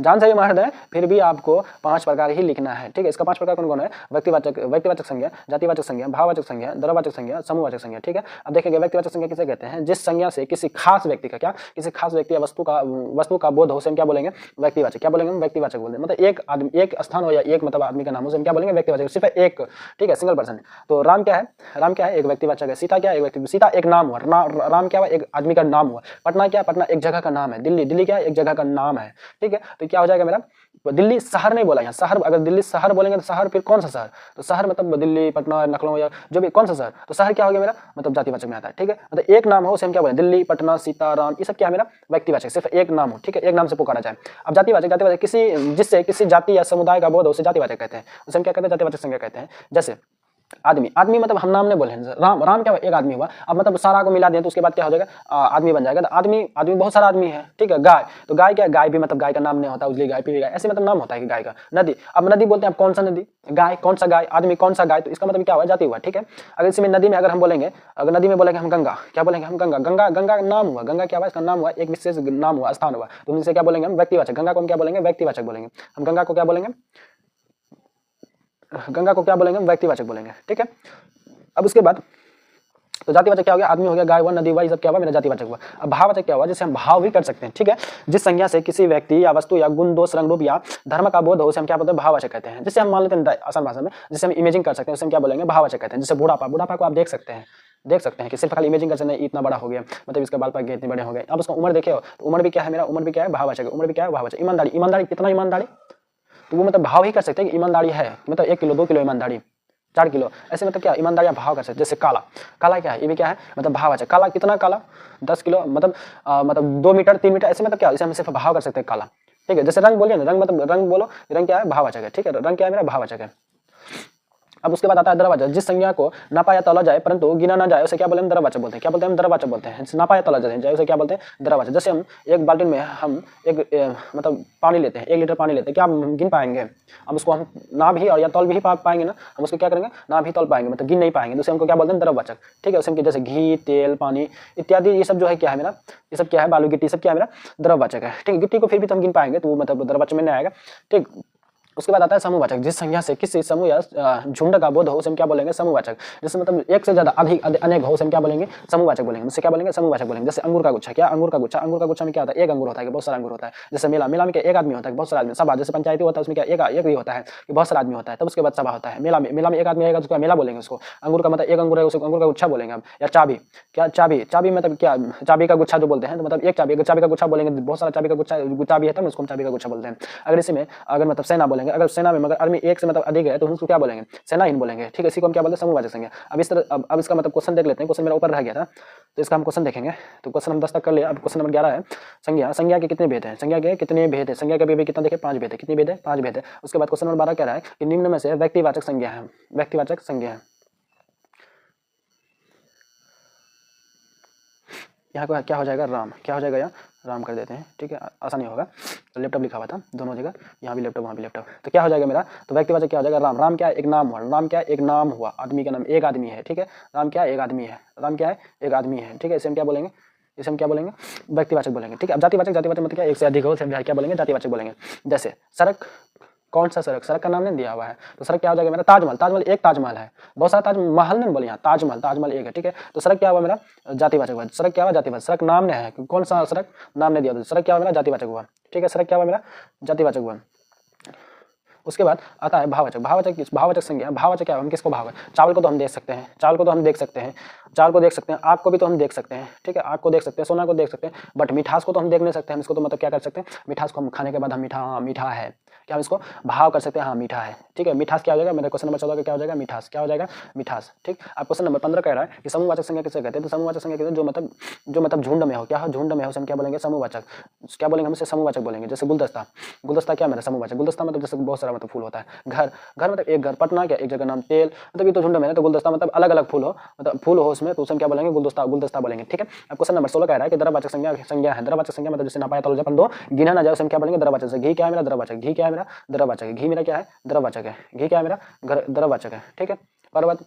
जान से भी मार दे फिर भी आपको 5 प्रकार ही लिखना है, ठीक है। इसका 5 प्रकार कौन कौन है, व्यक्तिवाचक संज्ञा, जातिवाचक संज्ञा, भाववाचक संज्ञा, द्रव्यवाचक संज्ञा, समूहवाचक संज्ञा, ठीक है। अब देखेंगे व्यक्तिवाचक संज्ञा किसे कहते हैं, जिस संज्ञा से किसी खास व्यक्ति का क्या किसी खास व्यक्ति या वस्तु का बोध हो उसे हम क्या बोलेंगे व्यक्तिवाचक, क्या बोलेंगे हम व्यक्तिवाचक बोलते हैं। मतलब एक आदमी एक स्थान हो या एक मतलब आदमी का नाम उसे हम क्या बोलेंगे व्यक्तिवाचक, सिर्फ एक, ठीक है सिंगल पर्सन। तो राम क्या है, राम क्या है एक व्यक्तिवाचक है। सीता क्या है एक व्यक्ति, सीता एक नाम हुआ, राम क्या हुआ एक आदमी का नाम हुआ। पटना क्या, पटना एक जगह का नाम है। दिल्ली, दिल्ली क्या है एक जगह का नाम है, ठीक है। तो क्या हो जाएगा मेरा दिल्ली शहर नहीं बोला यहाँ, शहर अगर दिल्ली शहर बोलेंगे तो शहर फिर कौन सा शहर, तो शहर मतलब दिल्ली, पटना, लखनऊ या जो भी कौन सा शहर, तो शहर क्या हो गया मेरा मतलब जातिवाचक में आता है, ठीक है। मतलब एक नाम हो उसे हम क्या बोलें दिल्ली, पटना, सीता, राम, ये सब क्या है मेरा व्यक्तिवाचक, सिर्फ एक नाम हो, ठीक है, एक नाम से पुकारा जाए। अब जातिवाचक, जातिवाचक किसी जिससे किसी जाति या समुदाय का बोध हो उसे जातिवाचक कहते हैं, उसे हम क्या कहते हैं जातिवाचक संज्ञा कहते हैं। जैसे आदमी, आदमी मतलब हम नाम नहीं बोले राम, राम क्या एक आदमी हुआ, अब मतलब सारा को मिला दें तो उसके बाद क्या हो जाएगा आदमी बन जाएगा। तो आदमी, आदमी बहुत सारा आदमी है, ठीक है। गाय, तो गाय क्या, गाय भी मतलब गाय का नाम नहीं होता, उजली गाय, पीली गाय, ऐसे मतलब नाम होता है कि गाय का। नदी, अब नदी बोलते हैं आप कौन सा नदी, गाय कौन सा गाय, आदमी कौन सा गाय, तो इसका मतलब क्या हुआ जाति हुआ, ठीक है। अगर इसमें नदी में अगर हम बोलेंगे, अगर नदी में बोलेंगे हम गंगा, क्या बोलेंगे हम गंगा, गंगा, गंगा नाम हुआ, गंगा क्या हुआ इसका नाम हुआ, एक विशेष नाम हुआ, स्थान हुआ, तो इनसे क्या बोलेंगे हम व्यक्तिवाचक। गंगा को हम क्या बोलेंगे व्यक्तिवाचक बोलेंगे, हम गंगा को क्या बोलेंगे, गंगा को क्या बोलेंगे व्यक्तिवाचक बोलेंगे, ठीक है। अब उसके बाद तो जातिवाचक क्या हो गया, आदमी हो गया, गाय हुआ, नदी हुआ, ये सब क्या हुआ मेरा जातिवाचक हुआ। अब भाववाचक क्या हुआ, जिसे हम भाव भी कर सकते हैं, ठीक है। जिस संज्ञा से किसी व्यक्ति या वस्तु या गुण, दोष, रंग, रूप या धर्म का बोध हो उसे हम क्या बोलते हैं भाववाचक कहते हैं। जिससे हम मान लेते हैं आसान भाषा में जिससे हम इमेजिंग कर सकते हैं उसे हम क्या बोलेंगे भाववाचक कहते हैं। जैसे बुढ़ापा, बुढ़ापा को आप देख सकते हैं कि सिर्फ खाली इमेजिंग कर सकते हैं इतना बड़ा हो गया, मतलब इसका बाल पाक इतने बड़े हो गए। अब उसका उम्र देखे हो तो उम्र भी क्या है मेरा, उम्र भी क्या है भाववाचक, उम्र भी क्या है भाववाचक। ईमानदारी, ईमानदारी कितना ईमानदारी, तो वो मतलब भाव ही कर सकते हैं कि ईमानदारी है, मतलब 1 किलो 2 किलो ईमानदारी, 4 किलो, ऐसे मतलब क्या ईमानदारी भाव कर सकते। जैसे काला, काला क्या है ये भी क्या है मतलब भाववाचक, काला कितना काला 10 किलो मतलब 2 मीटर 3 मीटर, ऐसे मतलब क्या इसे हम सिर्फ भाव कर सकते हैं काला, ठीक है। जैसे रंग बोलिए ना, रंग मतलब रंग बोलो, रंग क्या है भाववाचक है, ठीक है, रंग क्या है मेरा भाववाचक है। अब उसके बाद आता है द्रव्यवाचक, जिस संज्ञा को नापा या तौला जाए परंतु गिना ना जाए उसे क्या बोलते हैं द्रव्यवाचक बोलते हैं, क्या बोलते हैं द्रव्यवाचक बोलते हैं। नापा या तौला जाए उसे क्या बोलते हैं द्रव्यवाचक। जैसे हम एक बाल्टी में हम एक मतलब पानी लेते हैं, 1 लीटर पानी लेते हैं, क्या हम गिन पाएंगे, अब उसको हम ना भी और या तौल भी पाएंगे ना, हम उसको क्या करेंगे ना भी तौल पाएंगे, मतलब गिन नहीं पाएंगे, तो उसे हमको क्या बोलते हैं द्रव्यवाचक, ठीक है। उसे जैसे घी, तेल, पानी इत्यादि ये सब जो है क्या है मेरा, ये सब क्या है बालू गिट्टी सब क्या है मेरा द्रव्यवाचक है, ठीक है। गिट्टी को फिर भी तो हम गिन पाएंगे तो वो मतलब द्रव्यवाचक में नहीं आएगा, ठीक। उसके बाद आता है समूहवाचक, जिस संज्ञा से किसी समूह या झुंड का बोध हो उसे हम क्या बोलेंगे? समूहवाचक। जैसे मतलब एक से ज्यादा अधिक अनेक हो उसे हम क्या बोलेंगे? समूहवाचक बोलेंगे। उससे क्या बोलेंगे? समूहवाचक बोलेंगे। जैसे अंगूर का गुच्छा, क्या अंगूर का गुच्छा? अंगूर का गुच्छा में क्या होता है? एक अंगूर होता है कि बहुत सारा अंगूर होता है। जैसे मेला, मेला में क्या एक आदमी होता है? बहुत सारा आदमी। सभा, जैसे पंचायती होता है उसमें क्या एक ही होता है कि बहुत सारा आदमी होता है, तब उसके बाद सभा होता है। मेला में एक आदमी आएगा तो क्या मेला बोलेंगे उसको। अंगूर का मतलब एक अंगूर है, उसे अंगूर का गुच्छा बोलेंगे हम। या चाबी, क्या चाबी? चाबी मतलब क्या? चाबी का गुच्छा जो बोलते हैं, तो मतलब एक चाबी, अगर चाबी का गुच्छा बोलेंगे, बहुत सारा चाबी का गुच्छा चाबी है तब उसको हम चाबी का गुच्छा बोलते हैं। अगर इसी में अगर मतलब सेना बोलेंगे, अगर सेना में मगर आर्मी एक से मतलब अधिक है तो उसको क्या बोलेंगे? सेनाहीन बोलेंगे। ठीक है, इसी को हम क्या बोलते हैं? समूहवाचक संज्ञा। अब इस तरह अब इसका मतलब क्वेश्चन देख लेते हैं। क्वेश्चन मेरा ऊपर रह गया था तो इसका हम क्वेश्चन देखेंगे। तो क्वेश्चन हम 10 तक कर लिया। अब क्वेश्चन नंबर 11 है संज्ञा। संज्ञा के कितने भेद हैं? संज्ञा के कितने भेद है? संज्ञा के भी कितना देखे? 5 भेद है। कितने भेद है? 5 भेद है। उसके बाद क्वेश्चन नंबर 12 कह रहा है कि निम्न में से व्यक्तिवाचक संज्ञा है। व्यक्तिवाचक संज्ञा है, यहाँ को क्या हो जाएगा? राम। क्या हो जाएगा? यहाँ राम कर देते हैं। ठीक है, आसानी होगा। तो लैपटॉप लिखा हुआ था दोनों जगह, यहाँ भी लैपटॉप वहाँ भी लैपटॉप। तो क्या हो जाएगा मेरा? तो व्यक्तिवाचक क्या हो जाएगा? राम। राम क्या है? एक नाम हुआ। राम क्या है? एक नाम हुआ, आदमी का नाम, एक आदमी है। ठीक है, राम क्या है? एक आदमी है। राम क्या है? एक आदमी है। ठीक है, इसे हम क्या बोलेंगे? इसे हम क्या बोलेंगे? व्यक्तिवाचक बोलेंगे। ठीक है, अब जातिवाचक, जातिवाचक मतलब क्या? एक से अधिक हो, हम क्या बोलेंगे? जातिवाचक बोलेंगे। जैसे सड़क, कौन सा सड़क? सड़क का नाम नहीं दिया हुआ है, तो सड़क क्या हो जाएगा मेरा? ताजमहल। ताजमहल एक ताजमहल है, बहुत सारा ताजमहल नहीं बोले यहाँ, ताजमहल। ताजमहल एक है। ठीक है, तो सड़क क्या हुआ मेरा? जातिवाचक। सड़क क्या हुआ? जातिवाचक। सड़क नाम नहीं है, कौन सा सड़क? नाम नहीं दिया, सड़क क्या हुआ मेरा? जातिवाचक हुआ। ठीक है, सड़क क्या हुआ मेरा? जातिवाचक हुआ। उसके बाद आता है भाववाचक। भाववाचक, भाववाचक संज्ञा। भाववाचक क्या है? हम किसको भाव है? चावल को तो हम देख सकते हैं, चावल को तो हम देख सकते हैं, चावल को देख सकते हैं। आग को भी तो हम देख सकते हैं। ठीक है, आग को देख सकते हैं, सोना को देख सकते हैं, बट मिठास को तो हम देख नहीं सकते हैं। हम इसको तो मतलब क्या कर सकते हैं? मिठास को हम खाने के बाद हम मीठा, हाँ मीठा है, क्या हम इसको भाव कर सकते हैं? हाँ मीठा है। ठीक है, मिठास क्या हो जाएगा मेरा? क्वेश्चन नंबर 14 का क्या हो जाएगा? मिठास। क्या हो जाएगा? मिठास। ठीक। अब क्वेश्चन नंबर 15 कह रहा है कि समूहवाचक संज्ञा किसे कहते हैं? तो समूहवाचक संज्ञा कहते हैं जो मतलब झुंड में हो। क्या हो? झुंड में हो, हम क्या बोलेंगे? समूहवाचक। क्या बोलेंगे? हम इसे समूहवाचक बोलेंगे। जैसे गुलदस्ता, गुलदस्ता क्या मेरा? समूहवाचक। गुलदस्ता मतलब जैसे बहुत सारा मतलब फूल होता है। घर, घर मतलब एक घर। पटना क्या? एक जगह नाम। तेल मतलब ये तो झुंड में है, तो गुलदस्ता मतलब अलग अलग फूल हो, मतलब फूल हो उसमें, तो उसे हम क्या बोलेंगे? गुलदस्ता, गुलदस्ता बोलेंगे। ठीक है, अब क्वेश्चन नंबर 16 कह रहा है कि द्रववाचक संज्ञा है। द्रववाचक संज्ञा मतलब जैसे नापाया तौला दो गिना ना जाए उसे हम क्या बोलेंगे? द्रववाचक से। घी क्या है मेरा? द्रववाचक। घी क्या है मेरा? द्रववाचक। घी मेरा क्या है? द्रववाचक है। घी क्या है मेरा? द्रववाचक है। ठीक है, पर्वत,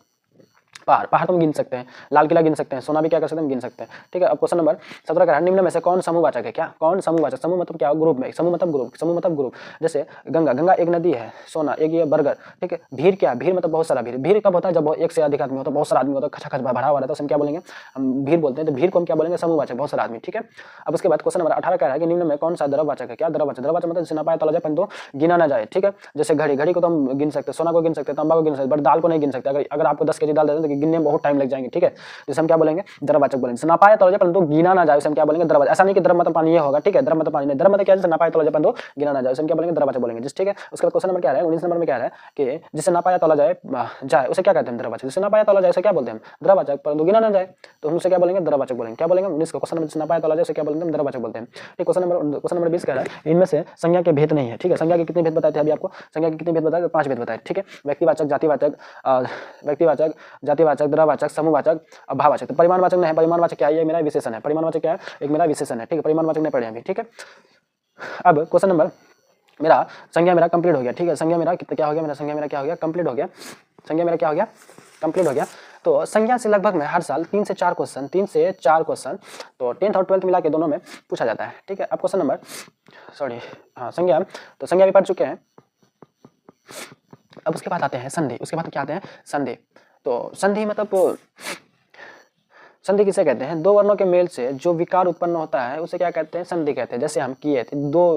पहाड़, पहाड़ तो हम गिन सकते हैं, लाल किला गिन सकते हैं, सोना भी क्या कर सकते हैं? हम गिन सकते हैं। ठीक है, अब क्वेश्चन नंबर 17 का है निम्न में से कौन समूहवाचक है? क्या? कौन समूहवाचक? समूह मतलब क्या? ग्रुप में। समूह मतलब ग्रुप, समूह मतलब ग्रुप। जैसे गंगा, गंगा एक नदी है। सोना एक ये बर्गर। ठीक है, भीड़ क्या है? भीड़ मतलब बहुत सारा भीड़। भीड़ कब होता है? जब एक से अधिक आदमी होता है, बहुत सारा आदमी होता है, खचा खच भरा हुआ रहता है, हम क्या बोलेंगे? हम भीड़ बोलते हैं। तो भीड़ को हम क्या बोलेंगे? समूहवाचक, बहुत सारा आदमी। ठीक है, अब उसके बाद क्वेश्चन नंबर 18 कह रहा है कि निम्न में कौन सा द्रववाचक है? क्या द्रववाचक? द्रववाचक मतलब जैसे नापाया तौला जाए परंतु गिना ना जाए। ठीक है, जैसे घड़ी, घड़ी को तो हम गिन सकते हैं, सोना को गिन सकते हैं, तांबा को गिन सकते हैं, बट दाल को नहीं गिन सकते। अगर आपको 10 kg दाल दे दें तो गिनने में बहुत टाइम लग जाएंगे। ठीक है, जिसे हम क्या बोलेंगे? द्रववाचक बोलेंगे। जैसे नापाया तौला जाए परंतु गिना ना जाए उसे हम क्या बोलेंगे? द्रववाचक। ऐसा नहीं कि द्रव मतलब पानी ये होगा। ठीक है, द्रव मतलब पानी नहीं, द्रव मतलब क्या? जैसे नापाया तौला जाए परंतु गिना ना जाए उसे हम क्या बोलेंगे? द्रववाचक बोलेंगे। जिस ठीक है, उसके बाद क्वेश्चन नंबर क्या है? 19 नंबर में क्या है कि जिसे नापाया तौला जाए उसे क्या कहते हैं? द्रववाचक। जिसे नापाया तौला जाए उसे क्या बोलते हैं? द्रववाचक। परंतु गिना ना जाए तो हम उसे क्या बोलेंगे? द्रववाचक बोलेंगे। क्या बोलेंगे? 19 को क्वेश्चन नंबर जिसे नापाया तौला जाए उसे क्या बोलते हैं? द्रववाचक बोलते हैं। ठीक, क्वेश्चन नंबर 20 कह रहा है इनमें से संज्ञा के भेद नहीं है। ठीक है, संज्ञा के कितने भेद बताए थे अभी आपको? संज्ञा के कितने भेद बताए? 5 भेद बताए। ठीक है, व्यक्तिवाचक, जातिवाचक, व्यक्तिवाचक, जातिवाचक, द्रववाचक, समूहवाचक, भाववाचक। तो परिमाणवाचक नहीं है। परिमाणवाचक क्या है? ये मेरा विशेषण है। परिमाणवाचक क्या है? एक मेरा विशेषण है। ठीक है, परिमाणवाचक नहीं पढ़े अभी। ठीक है, अब क्वेश्चन नंबर मेरा संज्ञा मेरा कंप्लीट हो गया। ठीक है, संज्ञा मेरा क्या हो गया? मेरा संज्ञा मेरा क्या हो गया? कंप्लीट हो गया। संज्ञा मेरा क्या हो गया? कंप्लीट हो गया। तो संज्ञा से लगभग में हर साल 3 से 4 क्वेश्चन, 3 से 4 क्वेश्चन तो 10th और 12th मिला के दोनों में पूछा जाता है। ठीक है, अब क्वेश्चन नंबर हाँ संज्ञा, तो संज्ञा भी पढ़ चुके हैं। अब उसके बाद आते हैं संधि। उसके बाद क्या आते हैं? संधि। तो संधि मतलब संधि किसे कहते हैं? दो वर्णों के मेल से जो विकार उत्पन्न होता है उसे क्या कहते हैं? संधि कहते हैं। जैसे हम किए थे दो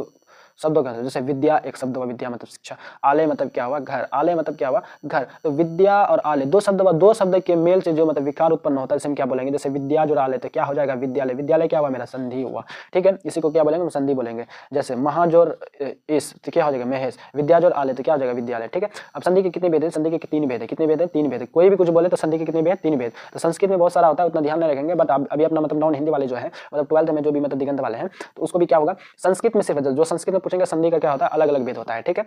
शब्दों के, जैसे विद्या एक शब्द हुआ, विद्या मतलब शिक्षा। आलय मतलब क्या हुआ? घर। आलय मतलब क्या हुआ? घर। तो विद्या और आलय दो शब्द हुआ, दो शब्द के मेल से जो मतलब विकार उत्पन्न होता है इसे हम क्या बोलेंगे? जैसे विद्या जो आलय तो क्या हो जाएगा? विद्यालय। विद्यालय क्या हुआ? मेरा संधि हुआ। ठीक है, इसी को क्या बोलेंगे? हम संधि बोलेंगे। जैसे महाजोर इस तो क्या हो जाएगा? महेश। विद्याजोर आलय तो क्या हो जाएगा? विद्यालय। ठीक है, अब संधि के कितने भेद है? संधि के 3 भेद है। कितने भेद है? 3 भेद है। कोई भी कुछ बोले तो संधि के कितने भेद? 3 भेद। तो संस्कृत में बहुत सारा होता है, उतना ध्यान नहीं रखेंगे, बट अभी अपना मतलब नॉन हिंदी वाले जो है मतलब 12th में जो भी मतलब दिगंत वाले हैं तो उसको भी क्या होगा? संस्कृत में सिर्फ जो संस्कृत में पूछेंगे संधि का क्या होता है? अलग अलग भेद होता है। ठीक है,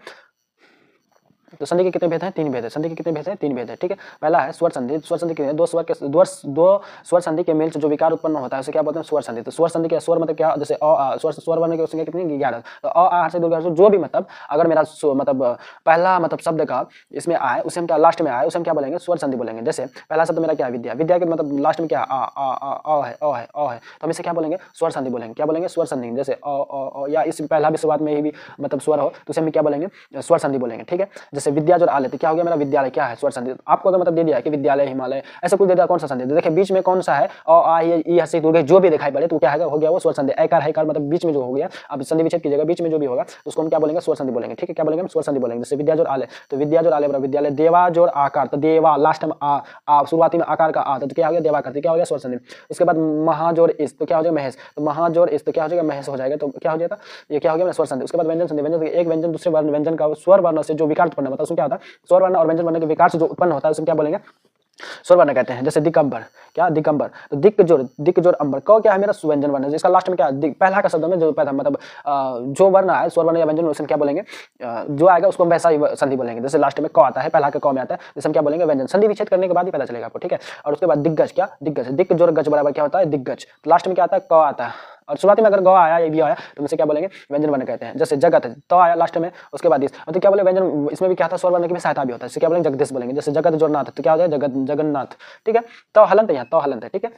तो संधि के कितने भेद हैं? 3 भेद है। संधि के कितने भेद हैं? 3 भेद है, ठीक है। पहला है स्वर संधि। स्वर संधि कितने? दो स्वर संधि के मेल से जो विकार उत्पन्न होता है उसे क्या बोलते हैं? स्वर संधि। तो स्वर संधि क्या? स्वर मतलब क्या? जैसे अ स्वर वर्ण की संख्या कितनी? 11। तो अ आ से जो भी मतलब अगर मेरा मतलब पहला मतलब शब्द का इसमें आए उसे हम क्या लास्ट में आए उसे हम क्या बोलेंगे? स्वर संधि बोलेंगे। जैसे पहला शब्द मेरा क्या है? विद्या। विद्या के मतलब लास्ट में क्या है? अ है तो हम इसे क्या बोलेंगे? स्वर संधि बोलेंगे। क्या बोलेंगे? स्वर संधि। जैसे अ या इस पहला भी शुरुआत में ही भी मतलब स्वर हो तो उसे हम क्या बोलेंगे? स्वर संधि बोलेंगे, ठीक है। जैसे विद्या जो आले तो क्या हो गया मेरा? विद्यालय। क्या है? स्वर संधि। आपको अगर मतलब दे दिया है कि विद्यालय, हिमालय, ऐसे कुछ दे दिया, कौन सा संधि? देखिए बीच में कौन सा है? अ आ ई हसी जो भी दिखाई पड़े तो क्या है? हो गया वो स्वर संधि। ऐकार हैकार मतलब बीच में जो हो गया, अब संधि विच्छेद कीजिएगा, बीच में जो भी होगा तो उसको हम क्या बोलेंगे? स्वर संधि बोलेंगे, ठीक है। क्या बोलेंगे? हम स्वर संधि बोलेंगे। जैसे विद्या जोड़ आले तो विद्या जोड़ आले बराबर विद्यालय। देवा जोड़ आकार तो देवा, लास्ट में आ शुरुआती में आकार का आ तो क्या हो गया? देवा करते क्या हो गया? स्वर संधि। उसके बाद महाजोड़ इस तो क्या हो जाएगा? महेश। तो महाजोड़ इस तो क्या हो जाएगा? महेश हो जाएगा। तो क्या हो जाएगा? ये क्या हो गया? स्वर संधि। उसके बाद व्यंजन संधि। व्यंजन एक व्यंजन दूसरे वर्ण व्यंजन का स्वर वर्ण से जो विकार उत्पन्न होता है उसमें क्या होता है? स्वर वर्ण और व्यंजन वर्ण के विकार से जो उत्पन्न होता है उसमें क्या बोलेंगे? स्वर वर्ण कहते हैं। जैसे दिगंबर। क्या? दिगंबर। तो दिक जोड़ अंबर क क्या है? मेरा व्यंजन वर्ण है। इसका लास्ट में क्या है? पहला का शब्द में जो पहला मतलब जो वर्ण आए स्वर वर्ण या व्यंजन वर्ण क्या बोलेंगे? जो आएगा उसको हम वैसा ही संधि बोलेंगे। जैसे लास्ट में क आता है, पहला का क में आता है, जैसे हम क्या बोलेंगे? व्यंजन। संधि विच्छेद करने के बाद ही पता चलेगा आपको, ठीक है। और उसके बाद दिग्गज। क्या? दिग्गज। दिक जोड़ गज बराबर क्या होता है? दिग्गज। तो लास्ट में क्या आता है? क आता है और शुरुआती में अगर ग आया ये भी आया तो उसे क्या बोलेंगे? व्यंजन वर्ण कहते हैं। जैसे जगत है तो आया लास्ट में, उसके बाद इस मतलब क्या बोले? व्यंजन इसमें भी क्या था? स्वर वर्ण की भी सहायता भी होता है। इससे क्या बोलेंगे? जगदीश बोलेंगे। जैसे जगत जोड़ नाथ तो क्या हो जाए? जगन्नाथ, ठीक है। तो हलंत है, यहाँ तो हलंत है, ठीक है।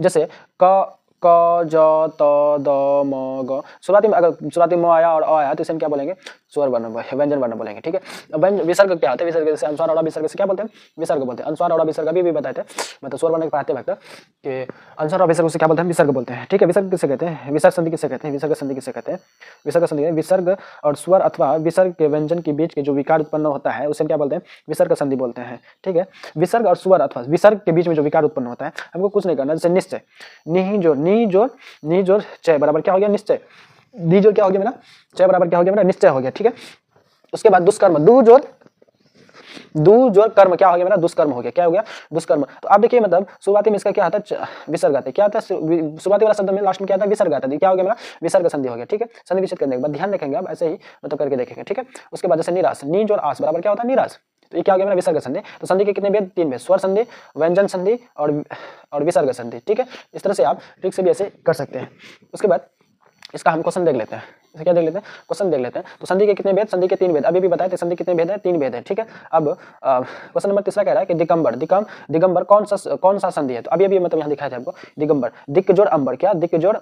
जैसे क ज त द म ग शुरुआती में अगर शुरुआती में आया और अ आया तो इसे हम क्या बोलेंगे? स्वर वर्ण व्यंजन वर्ण बोलेंगे, ठीक है। अब विसर्ग क्या होता है? विसर्ग जैसे अनुस्वार और विसर्ग से क्या बोलते हैं? विसर्ग बोलते हैं। अनुस्वार और विसर्ग भी बताए थे मतलब स्वर वर्ण के पढ़ाते वक्त कि अनुस्वार और विसर्ग से क्या बोलते हैं? विसर्ग बोलते हैं, ठीक है। विसर्ग किसे कहते हैं? विसर्ग संधि किसे कहते हैं? विसर्ग संधि किसे कहते हैं? विसर्ग संधि विसर्ग और स्वर अथवा विसर्ग के व्यंजन के बीच के जो विकार उत्पन्न होता है उसे क्या बोलते हैं? विसर्ग संधि बोलते हैं, ठीक है। विसर्ग और स्वर अथवा विसर्ग के बीच में जो विकार उत्पन्न होता है हमको कुछ नहीं करना। जैसे निश्चय, नी जोड़ चय बराबर क्या हो गया? निश्चय। नी जोड़ क्या हो गया मेरा? चय बराबर क्या हो गया मेरा? निश्चय हो गया, ठीक है। उसके बाद दुष्कर्म। दू जोड़ कर्म क्या हो गया मेरा? दुष्कर्म हो गया। क्या हो गया? दुष्कर्म। तो आप देखिए मतलब शुरुआती में इसका क्या आता है? विसर्ग आता है। क्या आता है? शुरुआती वाला शब्द में लास्ट में क्या आता है? विसर्ग आता है। क्या हो गया मेरा? विसर्ग संधि हो गया, ठीक है। संधि विच्छेद करने के बाद ध्यान रखेंगे आप ऐसे ही मतलब करके देखेंगे, ठीक है। उसके बाद जैसे निराश, नी जोड़ आस बराबर क्या होता है? निराश। तो ये क्या हो गया मेरा? विसर्ग संधि। तो संधि के कितने भेद? 3 भेद। स्वर संधि, व्यंजन संधि और विसर्ग संधि, ठीक है। इस तरह से आप ट्रिक से भी ऐसे कर सकते हैं। उसके बाद इसका हम क्वेश्चन देख लेते हैं। इसे क्या देख लेते हैं? क्वेश्चन देख लेते हैं। तो संधि के कितने भेद? संधि के 3 भेद। अभी भी बताए थे संधि कितने भेद है? 3 भेद है, ठीक है। अब क्वेश्चन नंबर तीसरा कह रहा है कि दिगंबर कौन सा संधि है? तो अभी मतलब यहाँ दिखाया था आपको दिगंबर। दिक जोड़ अंबर। क्या? दिक जोड़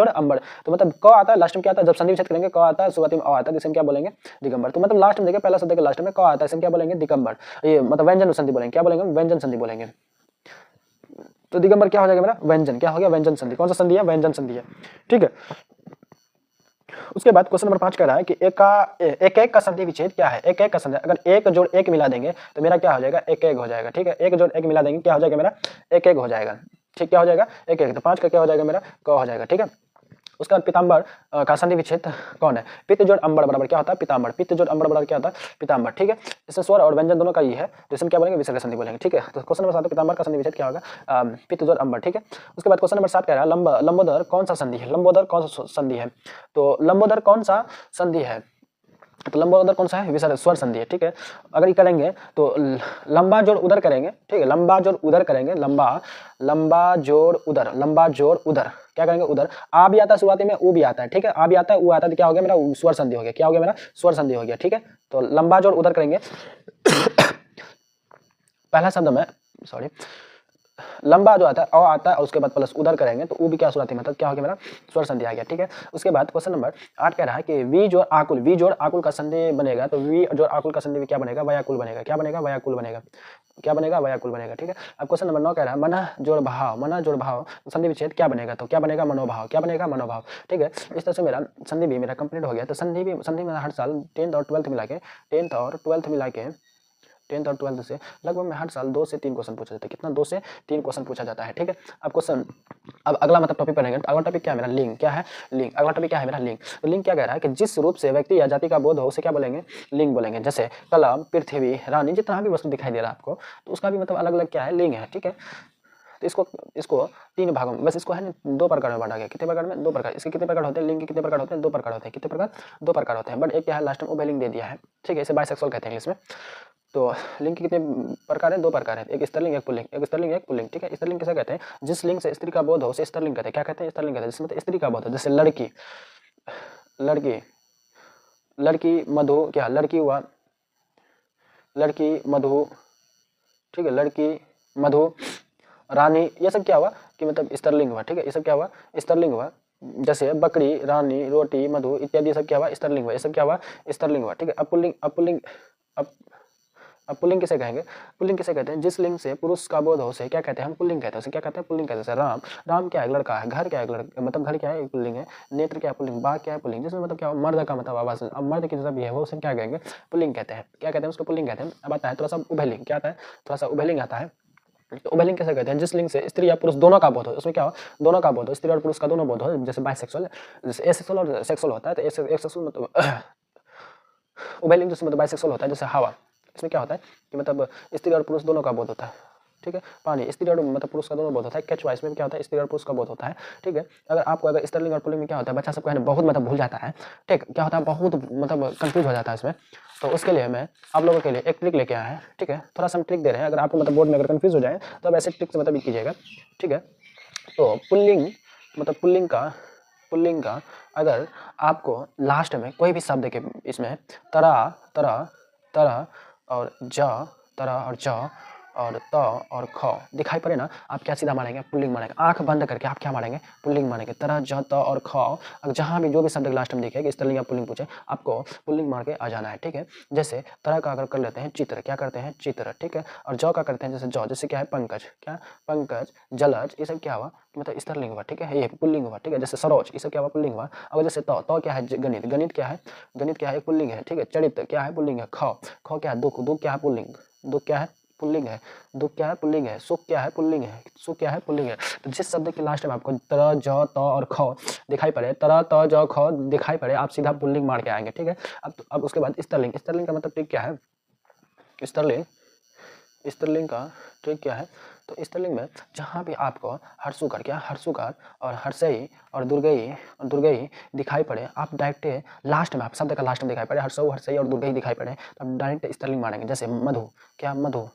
अंबर। तो मतलब क आता है, लास्ट में क्या आता है? जब संधि विच्छेद करेंगे क आता है, शुरुआती में अ आता है, जिसे हम क्या बोलेंगे? दिगंबर। तो मतलब लास्ट में देखिए पहला शब्द के लास्ट में क आता है, इसे हम क्या बोलेंगे? दिगंबर। ये मतलब व्यंजन संधि बोलेंगे। क्या बोलेंगे? व्यंजन संधि बोलेंगे। तो दिगंबर क्या हो जाएगा मेरा? व्यंजन। क्या हो गया? व्यंजन संधि। कौन सा संधि है? व्यंजन संधि है, ठीक है। उसके बाद क्वेश्चन नंबर 5 कह रहा है कि एक का संधि विच्छेद क्या है? एक का संधि, अगर एक जोड़ एक मिला देंगे तो मेरा क्या हो जाएगा? एक हो जाएगा, ठीक है। एक जोड़ एक मिला देंगे क्या हो जाएगा मेरा? एक हो जाएगा, ठीक। क्या हो जाएगा? एक। तो 5 का क्या हो जाएगा मेरा? क हो जाएगा, ठीक है। उसके बाद पीताम्बर का संधि विच्छेद कौन है? पित्त जोड़ अंबर बराबर क्या होता है? पीताम्बर। पित्त जोड़ अंबर बराबर क्या होता है? पीताम्बर, ठीक है। इससे स्वर और व्यंजन दोनों का ये है तो इसमें क्या बोलेंगे? विसर्ग संधि बोलेंगे, ठीक है। तो क्वेश्चन नंबर 7 पीताम्बर का संधि विच्छेद क्या होगा? पित्त जोड़ अंबर, ठीक है। उसके बाद क्वेश्चन नंबर 7 कह रहा है लंबोदर कौन सा संधि है? लंबोदर कौन सा संधि है? तो लंबोदर कौन सा संधि है? तो लंबोदर कौन सा है? विसर्ग स्वर संधि है, ठीक है। अगर ये करेंगे तो लंबा जोड़ उधर करेंगे, ठीक है। लंबा जोड़ उधर करेंगे, लंबा जोड़ उधर क्या करेंगे? उधर। आ भी आता है शुरुआती में, ऊ भी आता है, ठीक है। आ भी आता है, ऊ आता है, तो क्या हो गया मेरा? स्वर संधि हो गया। क्या हो गया मेरा? स्वर संधि हो गया, ठीक है। तो लंबा जोड़ उधर करेंगे पहला शब्द में सॉरी लंबा जो आता है अ आता है और उसके बाद प्लस उधर करेंगे तो ऊ भी क्या शुरुआती मतलब क्या हो गया मेरा? स्वर संधि आ गया, ठीक है। उसके बाद क्वेश्चन नंबर 8 कह रहा है कि वी जोड़ आकुल का संधि बनेगा तो वी जोड़ आकुल का संधि क्या बनेगा? व्याकुल बनेगा। क्या बनेगा? व्याकुल बनेगा। क्या बनेगा? व्याकुल बनेगा, ठीक है। अब क्वेश्चन नंबर 9 कह रहा है मन जोड़ भाव संधि विच्छेद क्या बनेगा? तो क्या बनेगा? मनोभाव। क्या बनेगा? मनोभाव, ठीक है। इस तरह से मेरा संधि भी मेरा कंप्लीट हो गया। तो संधि में हर साल 10th और 12th मिला के 10th और 12th से लगभग में हर साल 2 से 3 क्वेश्चन पूछा जाता है। कितना? 2 से 3 क्वेश्चन पूछा जाता है, ठीक है। अब अगला मतलब टॉपिक पढ़ेंगे। अगला टॉपिक क्या है मेरा? लिंग। क्या है? लिंग। अगला टॉपिक क्या है मेरा? लिंग। तो लिंग क्या कह रहा है कि जिस रूप से व्यक्ति या जाति का बोध हो उसे क्या बोलेंगे? लिंग बोलेंगे। जैसे कलम, पृथ्वी, रानी, जितना भी वस्तु दिखाई दे रहा है आपको तो उसका भी मतलब अलग अलग क्या है? लिंग है, ठीक है। तो इसको इसको 3 भागों में, बस इसको है ना 2 प्रकार में बांटा गया। कितने प्रकार में? 2 प्रकार। इसके कितने प्रकार होते हैं? लिंग के कितने प्रकार होते हैं? 2 प्रकार होते हैं। कितने प्रकार? 2 प्रकार होते हैं। बट एक क्या है, लास्ट में उभयलिंग दे दिया है, ठीक है, इसे बाइसेक्सुअल कहते हैं इंग्लिश में। तो लिंग के कितने प्रकार हैं? 2 प्रकार है, एक स्त्रीलिंग एक पुल्लिंग, एक स्त्रीलिंग एक पुल्लिंग, ठीक है। स्त्रीलिंग किसे कहते हैं? जिस लिंग से स्त्री का बोध हो उसे स्त्रीलिंग कहते हैं। क्या कहते हैं? स्त्रीलिंग कहते हैं। जिसमें स्त्री का बोध हो, जैसे लड़की, लड़की, लड़की मधु, क्या लड़की हुआ, लड़की मधु, ठीक है, लड़की मधु, रानी, ये सब क्या हुआ कि मतलब स्त्रीलिंग हुआ, ठीक है, ये सब क्या हुआ? स्त्रीलिंग हुआ। जैसे बकरी, रानी, रोटी, मधु इत्यादि सब क्या हुआ? स्त्रीलिंग हुआ। ये सब क्या हुआ? स्त्रीलिंग हुआ, ठीक है। अब पुल्लिंग, अब पुल्लिंग, अब पुल्लिंग किसे कहेंगे? पुल्लिंग किसे कहते हैं? जिस लिंग से पुरुष का बोध हो उसे क्या कहते हैं? हम पुल्लिंग कहते हैं। उसे क्या कहते हैं? पुल्लिंग कहते हैं। जैसे राम, राम क्या है? लड़का है। घर क्या है? लड़का, मतलब घर क्या है? एक पुल्लिंग है। नेत्र क्या है? पुल्लिंग। बाघ क्या है? पुल्लिंग। जिसमें मतलब क्या मर्द का मतलब आवाज, अब मर्द की जैसा भी है वो उसे क्या कहेंगे? पुल्लिंग कहते हैं। क्या कहते हैं उसको? पुल्लिंग कहते हैं। अब आता है थोड़ा सा उभयलिंग। क्या आता है? थोड़ा सा उभयलिंग आता है। तो उभयलिंग कैसे कहते हैं? जिस लिंग से स्त्री या पुरुष दोनों का बोध हो, उसमें क्या हो? दोनों का बोध हो, स्त्री और पुरुष का दोनों बोध हो। जैसे बाइसेक्सुअल, जैसे एसेक्सुअल और सेक्सुअल होता है। तो एसेक्सुअल मतलब उभयलिंग जैसे मतलब बाइसेक्सुअल होता है, जैसे हवा। इसमें क्या होता है कि मतलब स्त्री और पुरुष दोनों का बोध होता है, ठीक है। पानी, स्त्री और मतलब पुरुष का दोनों बोध होता है। कैच वाइस में क्या होता है? स्त्री और पुरुष का बोध होता है, ठीक है। अगर आपको अगर स्त्रीलिंग और पुल्लिंग में क्या होता है, बच्चा सब कहने बहुत मतलब भूल जाता है, ठीक, क्या होता है, बहुत मतलब कंफ्यूज हो जाता है इसमें। तो उसके लिए मैं आप लोगों के लिए एक ट्रिक लेके आया है, ठीक है। थोड़ा सा हम ट्रिक दे रहे हैं, अगर आपको मतलब बोर्ड में अगर कंफ्यूज हो जाए तो अब ऐसे ट्रिक से मतलब कीजिएगा, ठीक है। तो पुल्लिंग मतलब पुल्लिंग का अगर आपको लास्ट में कोई भी शब्द के इसमें तरह तरह तरह और ज, तरह और ज और त और ख दिखाई पड़े ना, आप क्या सीधा मारेंगे? पुल्लिंग मारेंगे। आंख बंद करके आप क्या मारेंगे? पुल्लिंग मारेंगे। तरह, ज, त और ख, अगर जहाँ भी जो भी शब्द लास्ट में दिखे कि स्त्रीलिंग या पुल्लिंग पूछे, आपको पुल्लिंग मार के आ जाना है, ठीक है। जैसे तरह का अगर कर लेते हैं चित्र, क्या करते हैं? चित्र, ठीक है। और ज का करते हैं जैसे ज, जैसे क्या है? पंकज, क्या? पंकज, जलज, ये सब क्या हुआ? मतलब स्त्रीलिंग हुआ, ठीक है। ये पुल्लिंग हुआ, ठीक है। जैसे सरोज, ये सब क्या हुआ? पुल्लिंग हुआ। और जैसे त क्या है? गणित, गणित क्या है? गणित क्या है? पुल्लिंग है, ठीक है। चरित्र क्या है? पुल्लिंग है। ख क्या है? दुख, दुख क्या है? पुल्लिंग, दुख क्या है? पुल्लिंग है। दुख क्या है? पुल्लिंग है। सुख क्या है? पुल्लिंग है। सुख क्या है? पुल्लिंग है। तो जिस शब्द के लास्ट में आपको तर, ज, त और ख दिखाई पड़े, तरह, त, ज, ख दिखाई पड़े, आप सीधा पुल्लिंग मार के आएंगे, ठीक है। अब उसके बाद स्त्रीलिंग, स्त्रीलिंग का मतलब क्या है? स्त्रीलिंग, स्त्रीलिंग का ट्रिक क्या है? तो स्त्रीलिंग में जहाँ भी आपको हर्षुकार, क्या हर्षुकार और हर्षई और दुर्गई दिखाई पड़े, आप डायरेक्ट लास्ट में, आप शब्द का लास्ट में दिखाई पड़े हर्षऊ, हर्षई और दुर्गई दिखाई पड़े, तो आप डायरेक्ट स्त्रीलिंग मारेंगे। जैसे मधु, क्या मधु,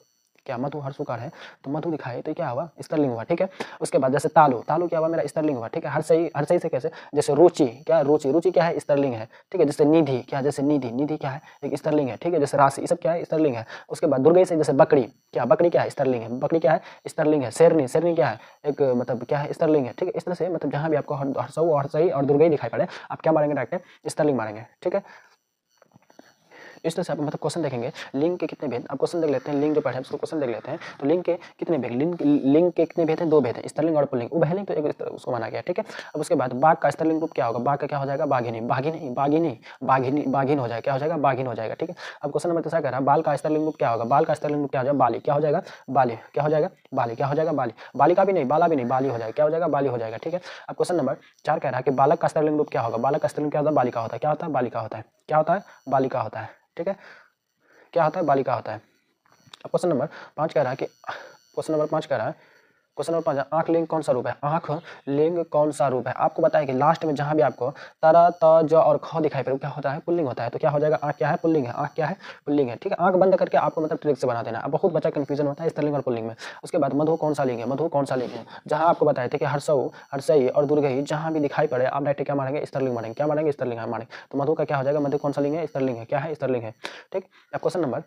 क्या मधु हर्षुकार है, तो मधु दिखाए तो क्या हुआ? स्त्रीलिंग हुआ, ठीक है। उसके बाद जैसे तालु, तालु क्या हुआ? मेरा स्त्रीलिंग हुआ, ठीक है। हर्षई, हर्षई से कैसे? जैसे रुचि, क्या रुचि, रुचि क्या है? स्त्रीलिंग है, ठीक है। जैसे निधि, क्या? जैसे निधि, निधि क्या है? एक स्त्रीलिंग है, ठीक है। जैसे राशि, ये सब क्या है? स्त्रीलिंग है। उसके बाद दुर्गई से जैसे बकरी, क्या? बकरी क्या है? स्त्रीलिंग है। बकरी क्या है? स्त्रीलिंग है। शेरनी, शेरनी क्या है? एक मतलब क्या है? स्त्रीलिंग है, ठीक है। इस तरह से मतलब जहाँ भी आपको हर्षऊ, हर्षई और दुर्गई दिखाई पड़े, आप क्या मारेंगे? डायरेक्ट स्त्रीलिंग मारेंगे, ठीक है। इस तरह से आप मतलब क्वेश्चन देखेंगे लिंग के कितने भेद, आप क्वेश्चन देख लेते हैं, लिंग जो पढ़े उसको क्वेश्चन देख लेते हैं। तो लिंग के कितने भेद, लिंग के कितने भेद हैं? 2 भेद हैं, स्त्रीलिंग और पुल्लिंग। उभयलिंग तो एक उसको माना गया, ठीक है। अब उसके बाद बाघ का स्त्रीलिंग रूप क्या होगा? बाघ का क्या हो जाएगा? बाघिनी, बाघिनी, बाघिनी, बाघिनी, बाघिन हो जाएगा, क्या हो जाएगा? बाघिन हो जाएगा, ठीक है। अब क्वेश्चन नंबर 3 कह रहा है बाल का स्त्रीलिंग रूप क्या होगा? बाल का स्त्रीलिंग रूप क्या हो जाएगा? बाली, क्या हो जाएगा? बाली, क्या हो जाएगा? बाली, क्या हो जाएगा? बाली, बालिका भी नहीं, बाला भी नहीं, बाली हो जाएगा, क्या हो जाएगा? बाली हो जाएगा, ठीक है। अब क्वेश्चन नंबर 4 कह रहा है कि बालक का स्त्रीलिंग रूप क्या होगा? बालक का स्त्रीलिंग क्या होता है? बालिका होता है, क्या होता है? बालिका होता है, क्या होता है? बालिका होता है, ठीक है। क्या होता है? बालिका होता है। अब क्वेश्चन नंबर 5 कह रहा है कि क्वेश्चन नंबर 5 कह रहा है, क्वेश्चन नंबर 5 आंख लिंग कौन सा रूप है? आंख लिंग कौन सा रूप है? आपको बताया कि लास्ट में जहां भी आपको तर, त, ज और ख दिखाई पड़े क्या होता है? पुल्लिंग होता है। तो क्या हो जाएगा? आंख क्या है? पुल्लिंग है। आंख क्या है? पुल्लिंग है, ठीक है। आंख बंद करके आपको मतलब ट्रिक से बना देना। अब बहुत बच्चा कंफ्यूजन होता है स्त्रीलिंग और पुल्लिंग में। उसके बाद मधु कौन सा लिंग है? मधु कौन सा लिंग है? जहां आपको बताए थे कि हर्षऊ, हर्षई और दुर्गई जहां भी दिखाई पड़े, आप डायरेक्ट क्या मारेंगे? स्त्रीलिंग मारेंगे, क्या मारेंगे? स्त्रीलिंग मारेंगे। तो मधु का क्या हो जाएगा? मधु कौन सा लिंग है? स्त्रीलिंग है, क्या है? स्त्रीलिंग है, ठीक। अब क्वेश्चन नंबर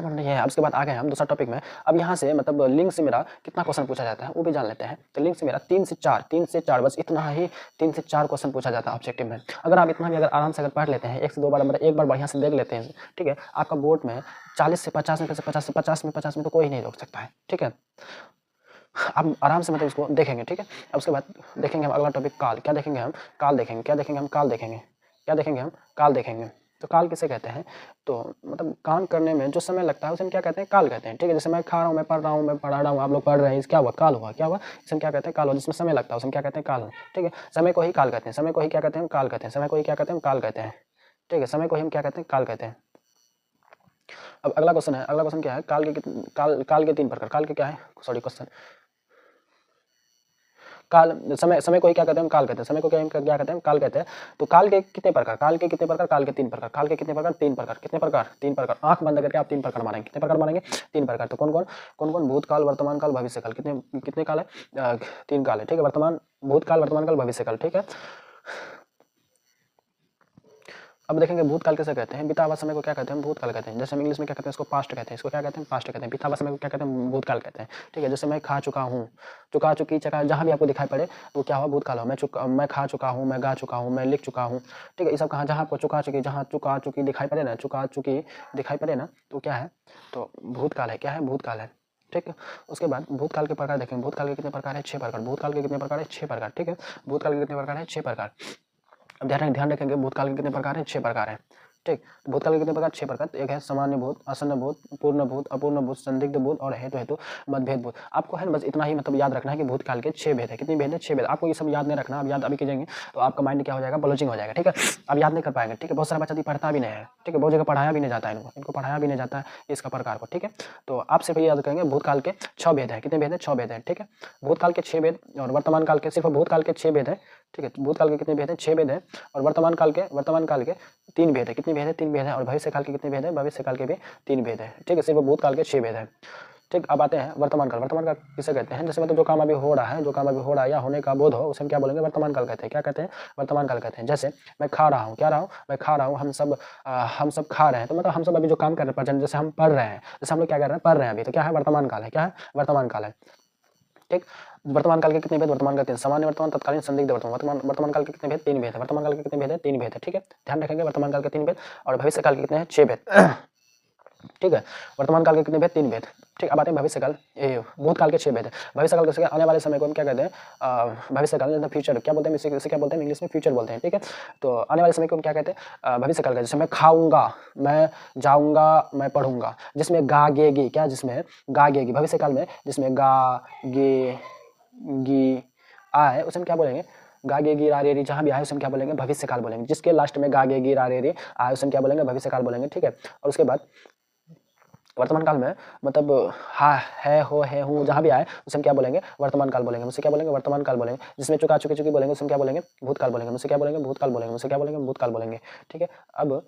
नहीं है। अब उसके बाद आ गए हम दूसरा टॉपिक में। अब यहाँ से मतलब लिंग से मेरा कितना क्वेश्चन पूछा जाता है वो भी जान लेते हैं। तो लिंग से मेरा 3 से 4 बस इतना ही, 3 से 4 क्वेश्चन पूछा जाता है ऑब्जेक्टिव में। अगर आप इतना भी अगर आराम से अगर पढ़ लेते हैं 1 से 2 बार, मतलब एक बार बढ़िया से देख लेते हैं, ठीक है, आपका बोर्ड में 40 से 50 में, 50 में तो कोई नहीं रोक सकता है, ठीक है। आप आराम से मतलब इसको देखेंगे, ठीक है। अब उसके बाद देखेंगे हम अगला टॉपिक काल। क्या देखेंगे हम? काल देखेंगे। क्या देखेंगे हम? काल देखेंगे। क्या देखेंगे हम? काल देखेंगे। तो काल किसे कहते हैं? तो मतलब काम करने में जो समय लगता है उसे हम क्या कहते हैं? काल कहते हैं, ठीक है। जैसे मैं खा रहा हूँ, मैं पढ़ रहा हूँ, मैं पढ़ा रहा हूँ, आप लोग पढ़ रहे हैं, क्या हुआ? काल हुआ, क्या हुआ? इसे हम क्या कहते हैं? काल हुआ। जिसमें समय लगता है उसे हम क्या कहते हैं? काल, ठीक है। समय को ही काल कहते हैं, समय को ही क्या कहते हैं? काल कहते हैं, समय को ही क्या कहते हैं? काल कहते हैं, ठीक है। समय को ही हम क्या कहते हैं? काल कहते हैं। अब अगला क्वेश्चन है, अगला क्वेश्चन क्या है? काल के 3 प्रकार। काल के क्या है? सॉरी क्वेश्चन, काल समय को ही क्या कहते हैं हम काल कहते हैं, समय को क्या कहते हैं हम काल कहते हैं। तो काल के कितने प्रकार, काल के कितने प्रकार, काल के 3 प्रकार, काल के कितने प्रकार, 3 प्रकार, कितने प्रकार, 3 प्रकार। आंख बंद करके आप 3 प्रकार मानेंगे, कितने प्रकार मानेंगे, 3 प्रकार। तो कौन कौन, भूतकाल, वर्तमान काल, भविष्य काल, कितने काल है, 3 काल है, ठीक है। वर्तमान, भूतकाल, वर्तमान काल, भविष्य काल, ठीक है। अब देखेंगे भूतकाल किसे कहते हैं, बीता हुआ समय को क्या कहते हैं, भूतकाल कहते हैं। जैसे हम इंग्लिश में क्या कहते हैं, इसको पास्ट कहते हैं, इसको क्या कहते हैं, पास्ट कहते हैं। बीता हुआ समय को क्या कहते हैं, भूतकाल कहते हैं, ठीक है। जैसे मैं खा चुका हूँ, चुका चुकी चका, जहाँ भी आपको दिखाई पड़े तो क्या हुआ, भूतकाल हो। मैं खा चुका हूँ, मैं गा चुका हूँ, मैं लिख चुका हूँ, ठीक है। ये सब कहाँ, जहाँ आपको चुका चुकी, जहाँ चुका चुकी दिखाई पड़े ना, चुका चुकी दिखाई पड़े ना, तो क्या है, तो भूतकाल है, क्या है, भूतकाल है, ठीक है। उसके बाद भूतकाल के प्रकार देखेंगे, भूतकाल के कितने प्रकार है, 6 प्रकार। भूतकाल के कितने प्रकार है, 6 प्रकार, ठीक है। भूतकाल के कितने प्रकार है, 6 प्रकार। अब ध्यान रखेंगे भूतकाल के कितने प्रकार हैं, 6 प्रकार हैं, ठीक। भूतकाल के कितने प्रकार, 6 प्रकार। एक है सामान्य भूत, आसन्न भूत, पूर्ण भूत, अपूर्ण भूत, संदिग्ध भूत और हेतु मतभेद भूत। आपको है ना बस इतना ही मतलब याद रखना है कि भूतकाल के 6 भेद है। कितने भेद है, 6 भेद। आपको ये सब याद नहीं रखना, अब याद अभी कीजिएंगे तो आपका माइंड क्या हो जाएगा, ब्लोचिंग हो जाएगा, ठीक है। अब याद नहीं कर पाएंगे, ठीक है। बहुत सारा बच्चा पढ़ता भी नहीं है, ठीक है। बहुत जगह पढ़ाया भी नहीं जाता है, इनको पढ़ाया भी नहीं जाता है इसका प्रकार को, ठीक है। तो आप सिर्फ याद करेंगे भूतकाल के 6 भेद है। कितने भेद है, 6 भेद है, ठीक है। भूतकाल के 6 भेद और वर्तमान काल के, सिर्फ भूतकाल के 6 भेद है, ठीक है। भूतकाल के कितने भेद है, 6 भेद है। और वर्तमान काल के 3 भेद है। कितने भेद है, 3 भेद है। और भविष्य काल के कितने भेद है, भविष्य काल के भी 3 भेद है, ठीक है। सिर्फ भूतकाल के 6 भेद है, ठीक। अब आते हैं वर्तमान काल। वर्तमान काल किसे कहते हैं, जैसे मतलब जो काम अभी हो रहा है, जो काम अभी हो रहा है या होने का बोध हो, उसे हम क्या बोलेंगे, वर्तमान काल कहते हैं। क्या कहते हैं, वर्तमान काल कहते हैं। जैसे मैं खा रहा हूँ, क्या रहा हूँ, मैं खा रहा हूँ, हम सब खा रहे हैं, तो मतलब हम सब अभी जो काम कर रहे हैं प्रेजेंट, जैसे हम पढ़ रहे हैं, जैसे हम लोग क्या कर रहे हैं, पढ़ रहे हैं अभी, तो क्या है, वर्तमान काल है, क्या है, वर्तमान काल है, ठीक। वर्तमान काल के कितने भेद, वर्तमान काल 3, सामान्य वर्तमान, तत्कालीन, संदिग्ध वर्तमान। वर्तमान काल के कितने भेद, 3 भेद है। वर्तमान काल के कितने भेद है, 3 भेद है, ठीक है। ध्यान रखेंगे वर्तमान काल के 3 भेद। और भविष्य काल के कितने हैं, 6 भेद, ठीक है। वर्तमान काल के कितने भेद, 3 भेद, ठीक। अब आते हैं भविष्य काल, भूतकाल के 6 भेद है। भविष्य काल के आने वाले समय को हम क्या कहते हैं, भविष्य काल, फ्यूचर क्या बोलते हैं, इसे क्या बोलते हैं, इंग्लिश में फ्यूचर बोलते हैं, ठीक है। तो आने वाले समय को हम क्या कहते हैं, भविष्य काल का। जैसे मैं खाऊंगा, मैं जाऊंगा, मैं पढ़ूंगा, जिसमें गागेगी, क्या, जिसमें गागेगी, भविष्य काल में जिसमें गा गे गी आए, उसे हम क्या बोलेंगे, गागेगी रारेरी, जहाँ भी आए उसे हम क्या बोलेंगे, भविष्य काल बोलेंगे। जिसके लास्ट में गागेगी रारेरी आए उसे हम क्या बोलेंगे, भविष्य काल बोलेंगे, ठीक है। और उसके बाद वर्तमान काल में मतलब हा है, हो, है, हूँ, जहाँ भी आए उसे हम क्या बोलेंगे, वर्तमान काल बोलेंगे। उसे क्या बोलेंगे, वर्तमान काल बोलेंगे। जिसमें चुका चुकी बोलेंगे उसे हम क्या बोलेंगे, भूतकाल बोलेंगे। उसे क्या बोलेंगे, भूतकाल बोलेंगे। उसे क्या बोलेंगे, भूतकाल बोलेंगे, ठीक है। अब